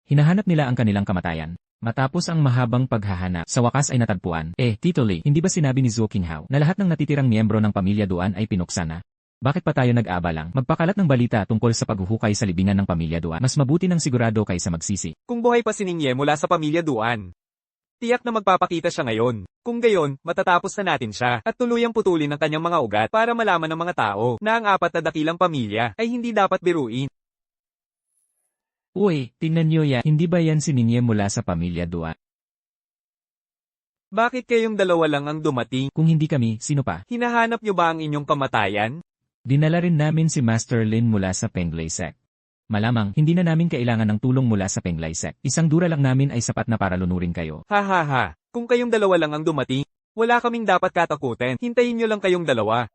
hinahanap nila ang kanilang kamatayan. Matapos ang mahabang paghahanap, sa wakas ay natagpuan. Tito Lee, hindi ba sinabi ni Zhou Qinghao na lahat ng natitirang miyembro ng pamilya Duan ay pinuksa na? Bakit pa tayo nag-aabalang? Magpakalat ng balita tungkol sa paghuhukay sa libingan ng pamilya Duan. Mas mabuti ng sigurado kaysa magsisi. Kung buhay pa si Ningye mula sa pamilya Duan, tiyak na magpapakita siya ngayon. Kung gayon, matatapos na natin siya at tuluyang putulin ang kanyang mga ugat para malaman ng mga tao na ang 4 na dakilang pamilya ay hindi dapat biruin. Uy, tingnan niyo yan. Hindi ba yan si Ningye mula sa pamilya Duan? Bakit kayong dalawa lang ang dumating? Kung hindi kami, sino pa? Hinahanap niyo ba ang inyong kamatayan? Dinala rin namin si Master Lin mula sa Penglay Sect. Malamang, hindi na namin kailangan ng tulong mula sa Penglay Sect. Isang dura lang namin ay sapat na para lunurin kayo. Ha. Kung kayong dalawa lang ang dumating, wala kaming dapat katakutin. Hintayin niyo lang kayong dalawa.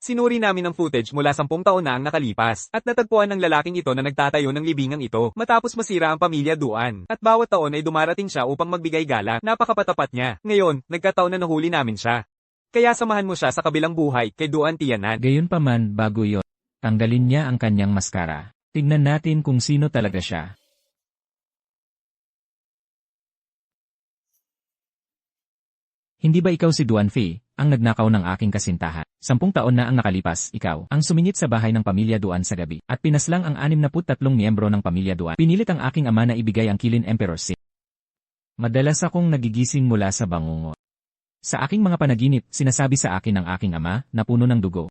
Sinuri namin ang footage mula 10 taon na ang nakalipas, at natagpuan ng lalaking ito na nagtatayo ng libingang ito matapos masira ang pamilya Duan. At bawat taon ay dumarating siya upang magbigay gala. Napakapatapat niya. Ngayon, nagkataon na nahuli namin siya. Kaya samahan mo siya sa kabilang buhay kay Duan Tianan. Gayunpaman, bago yon, tanggalin niya ang kanyang maskara. Tignan natin kung sino talaga siya. Hindi ba ikaw si Duan Fei, ang nagnakaw ng aking kasintahan? 10 taon na ang nakalipas, ikaw, ang sumingit sa bahay ng pamilya Duan sa gabi, at pinaslang ang 63 miyembro ng pamilya Duan. Pinilit ang aking ama na ibigay ang Kilin Emperor Sin. Madalas akong nagigising mula sa bangungot. Sa aking mga panaginip, sinasabi sa akin ng aking ama, na puno ng dugo.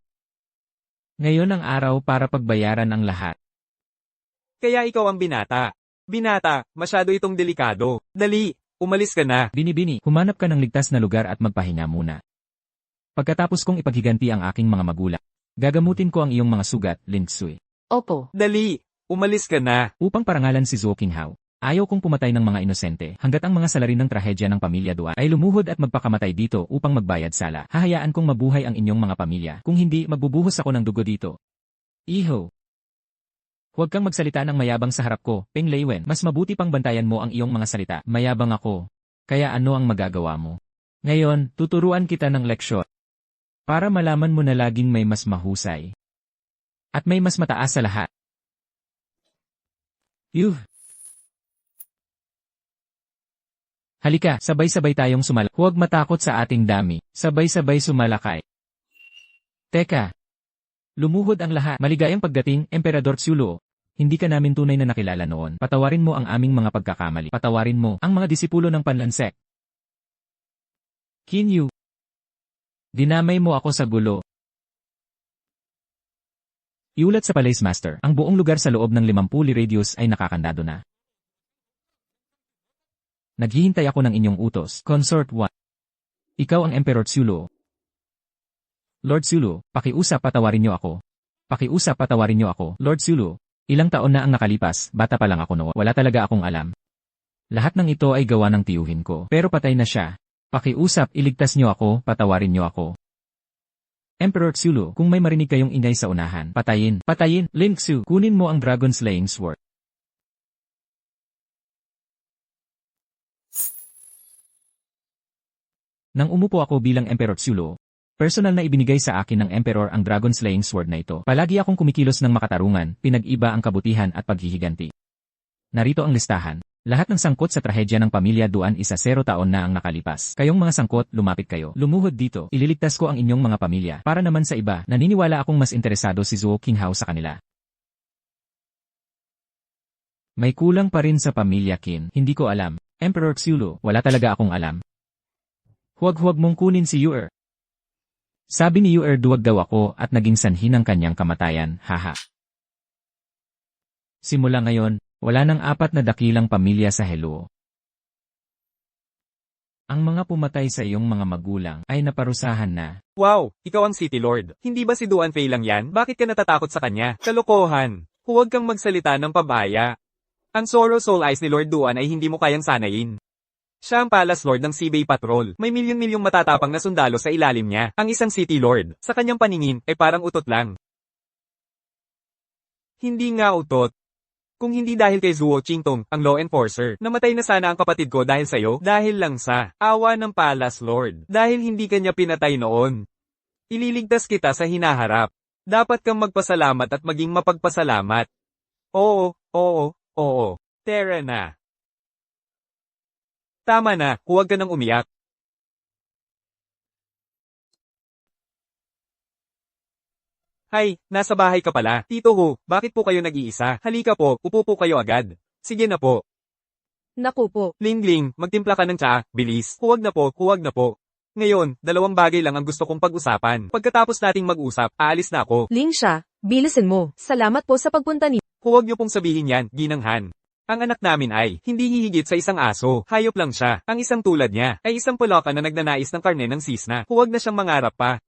Ngayon ang araw para pagbayaran ang lahat. Kaya ikaw ang binata. Binata, masyado itong delikado. Dali, Umalis ka na. Binibini, humanap ka ng ligtas na lugar at magpahinga muna. Pagkatapos kong ipaghiganti ang aking mga magulang, gagamutin ko ang iyong mga sugat, Lin Xue. Opo. Dali, umalis ka na. Upang parangalan si Zhuo Qinghao, ayaw kong pumatay ng mga inosente hanggat ang mga salarin ng trahedya ng pamilya Duan ay lumuhod at magpakamatay dito upang magbayad sala. Hahayaan kong mabuhay ang inyong mga pamilya. Kung hindi, magbubuhos ako ng dugo dito. Iho. Huwag kang magsalita ng mayabang sa harap ko, Peng Leiwen. Mas mabuti pang bantayan mo ang iyong mga salita. Mayabang ako. Kaya ano ang magagawa mo? Ngayon, tuturuan kita ng leksyon. Para malaman mo na laging may mas mahusay. At may mas mataas sa lahat. Yuh! Halika, sabay-sabay tayong sumalakay. Huwag matakot sa ating dami. Sabay-sabay sumalakay. Teka. Lumuhod ang lahat. Maligayang pagdating, Emperador Xiulo. Hindi ka namin tunay na nakilala noon. Patawarin mo ang aming mga pagkakamali. Patawarin mo ang mga disipulo ng panlansek. Qin Yu. Dinamay mo ako sa gulo. Iulat sa Palace Master, ang buong lugar sa loob ng 50 li radius ay nakakandado na. Naghihintay ako ng inyong utos, Consort 1. Ikaw ang Emperor Xiulo. Lord Xiulo, pakiusap patawarin niyo ako. Pakiusap patawarin niyo ako. Lord Xiulo, ilang taon na ang nakalipas, bata pa lang ako noon. Wala talaga akong alam. Lahat ng ito ay gawa ng tiyuhin ko. Pero patay na siya. Pakiusap, iligtas niyo ako, patawarin niyo ako. Emperor Xiulo, kung may marinig kayong ingay sa unahan, patayin, patayin, Lin Xu, kunin mo ang Dragon Slaying Sword. Nang umupo ako bilang Emperor Xiulo, personal na ibinigay sa akin ng Emperor ang Dragon Slaying Sword na ito. Palagi akong kumikilos ng makatarungan, pinag-iba ang kabutihan at paghihiganti. Narito ang listahan. Lahat ng sangkot sa trahedya ng pamilya Duan isa 0 taon na ang nakalipas. Kayong mga sangkot, lumapit kayo. Lumuhod dito, ililigtas ko ang inyong mga pamilya. Para naman sa iba, naniniwala akong mas interesado si Zhuo Qinghao sa kanila. May kulang pa rin sa pamilya Qin. Hindi ko alam. Emperor Xiulo, wala talaga akong alam. Huwag mong kunin si Yuer. Sabi ni Yuer duwag daw ako at naging sanhi ng kanyang kamatayan, haha. Simula ngayon, wala nang 4 na dakilang pamilya sa Heluo. Ang mga pumatay sa iyong mga magulang ay naparusahan na. Wow, ikaw ang City Lord. Hindi ba si Duan Fei lang yan? Bakit ka natatakot sa kanya? Kalokohan. Huwag kang magsalita ng pabaya. Ang Zoro Soul Eyes ni Lord Duan ay hindi mo kayang sanayin. Siya ang Palace Lord ng Seabay Patrol. May milyon-milyong matatapang na sundalo sa ilalim niya. Ang isang City Lord, sa kanyang paningin, ay parang utot lang. Hindi nga utot. Kung hindi dahil kay Zhuo Qingtong, ang law enforcer, namatay na sana ang kapatid ko dahil sa'yo, dahil lang sa awa ng Palace Lord. Dahil hindi kanya pinatay noon. Ililigtas kita sa hinaharap. Dapat kang magpasalamat at maging mapagpasalamat. Oo. Tara na. Tama na, huwag ka nang umiyak. Hay, nasa bahay ka pala. Tito Hu, bakit po kayo nag-iisa? Halika po, upo po kayo agad. Sige na po. Naku po. Lingling, magtimpla ka ng tsaa, bilis. Huwag na po. Ngayon, 2 bagay lang ang gusto kong pag-usapan. Pagkatapos nating mag-usap, aalis na ako. Ling siya, bilisin mo. Salamat po sa pagpunta ni. Huwag niyo pong sabihin yan, Ginang Han. Ang anak namin ay, hindi hihigit sa isang aso. Hayop lang siya. Ang isang tulad niya, ay isang pulakan na nagnanais ng karne ng sisna. Huwag na siyang mangarap pa.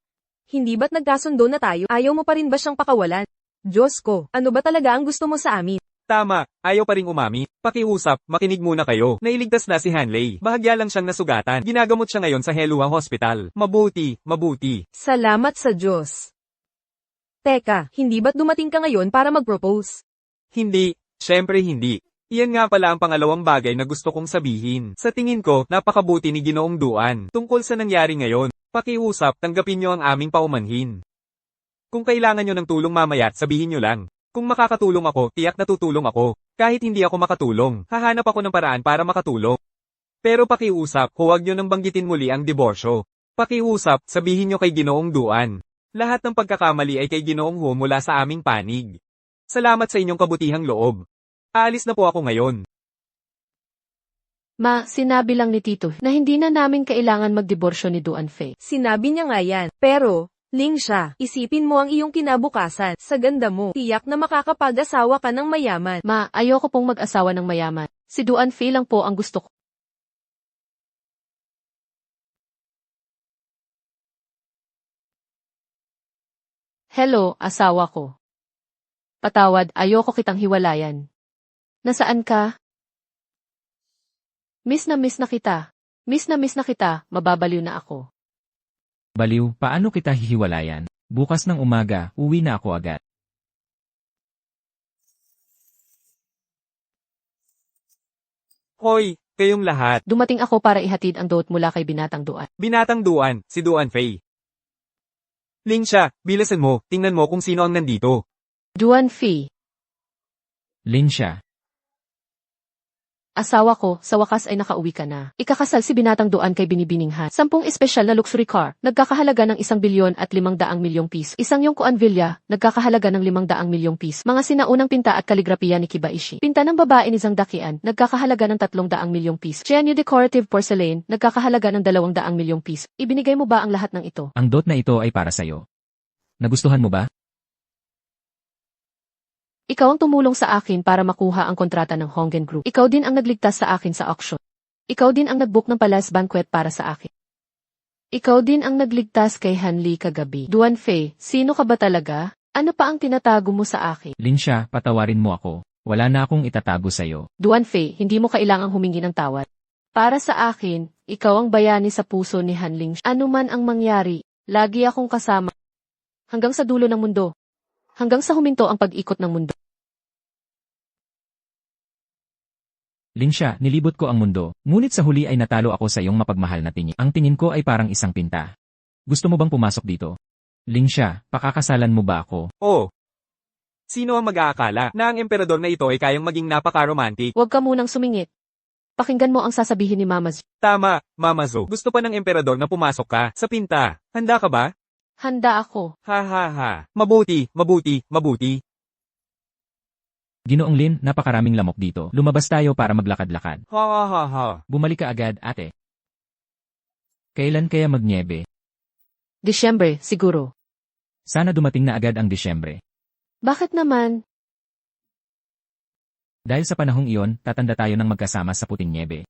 Hindi ba't nagkasundo na tayo? Ayaw mo pa rin ba siyang pakawalan? Diyos ko, ano ba talaga ang gusto mo sa amin? Tama, ayaw pa ring umami. Pakiusap, makinig muna kayo. Nailigtas na si Hanley. Bahagya lang siyang nasugatan. Ginagamot siya ngayon sa Helua Hospital. Mabuti. Salamat sa Diyos. Teka, hindi ba't dumating ka ngayon para mag-propose? Hindi, syempre hindi. Iyan nga pala ang pangalawang bagay na gusto kong sabihin. Sa tingin ko, napakabuti ni Ginoong Duan. Tungkol sa nangyari ngayon, pakiusap, tanggapin niyo ang aming paumanhin. Kung kailangan niyo ng tulong mamaya, sabihin niyo lang. Kung makakatulong ako, tiyak na tutulong ako. Kahit hindi ako makatulong, hahanap ako ng paraan para makatulong. Pero pakiusap, huwag niyo nang banggitin muli ang diborsyo. Pakiusap, sabihin niyo kay Ginoong Duan. Lahat ng pagkakamali ay kay Ginoong Hu mula sa aming panig. Salamat sa inyong kabutihang loob. Aalis na po ako ngayon. Ma, sinabi lang ni Tito na hindi na namin kailangan magdiborsyo ni Duan Fei. Sinabi niya nga yan. Pero, Ling siya, isipin mo ang iyong kinabukasan. Sa ganda mo, tiyak na makakapag-asawa ka ng mayaman. Ma, ayoko pong mag-asawa ng mayaman. Si Duan Fei lang po ang gusto ko. Hello, asawa ko. Patawad, ayoko kitang hiwalayan. Nasaan ka? Miss na kita. Miss na kita, mababaliw na ako. Baliw, paano kita hihiwalayan? Bukas ng umaga, uwi na ako agad. Hoy, kayong lahat. Dumating ako para ihatid ang dot mula kay Binatang Duan. Binatang Duan, si Duan Fei. Ling siya, bilasan mo, tingnan mo kung sino ang nandito. Duan Fei, Lin siya. asawa ko, sa wakas ay nakauwi ka na. Ikakasal si Binatang Duan kay Binibining Han. 10 espesyal na luxury car, nagkakahalaga ng 1 bilyon at 500 milyong piso. Isang Yongkuan Villa, nagkakahalaga ng 500 milyong piso. Mga sinaunang pinta at kaligrapiya ni Kibaishi. Pinta ng babae ni Zhang Daqian, nagkakahalaga ng 300 milyong piso. Jianyu Decorative Porcelain, nagkakahalaga ng 200 milyong piso. Ibinigay mo ba ang lahat ng ito? Ang dot na ito ay para sa'yo. Nagustuhan mo ba? Ikaw ang tumulong sa akin para makuha ang kontrata ng Honggen Group. Ikaw din ang nagligtas sa akin sa auction. Ikaw din ang nagbook ng Palace Banquet para sa akin. Ikaw din ang nagligtas kay Hanli kagabi. Duan Fei, sino ka ba talaga? Ano pa ang tinatago mo sa akin? Lin siya, patawarin mo ako. Wala na akong itatago sa'yo. Duan Fei, hindi mo kailangang humingi ng tawad. Para sa akin, ikaw ang bayani sa puso ni Hanling. Ano man ang mangyari, lagi akong kasama. Hanggang sa dulo ng mundo. Hanggang sa huminto ang pag-ikot ng mundo. Lin siya, nilibot ko ang mundo, ngunit sa huli ay natalo ako sa iyong mapagmahal na tingin. Ang tingin ko ay parang isang pinta. Gusto mo bang pumasok dito? Lin siya, pakakasalan mo ba ako? Oh. Sino ang mag-aakala na ang emperador na ito ay kayang maging napaka-romantic? Huwag ka munang sumingit. Pakinggan mo ang sasabihin ni Mama Zhu. Tama, Mama Zhou. Gusto pa ng emperador na pumasok ka sa pinta. Handa ka ba? Handa ako. Ha ha ha. Mabuti, mabuti, mabuti. Ginoong Lin, napakaraming lamok dito. Lumabas tayo para maglakad-lakad. Ha ha ha ha. Bumalik ka agad, ate. Kailan kaya magnyebe? Disyembre, siguro. Sana dumating na agad ang Disyembre. Bakit naman? Dahil sa panahong iyon, tatanda tayo ng magkasama sa puting nyebe.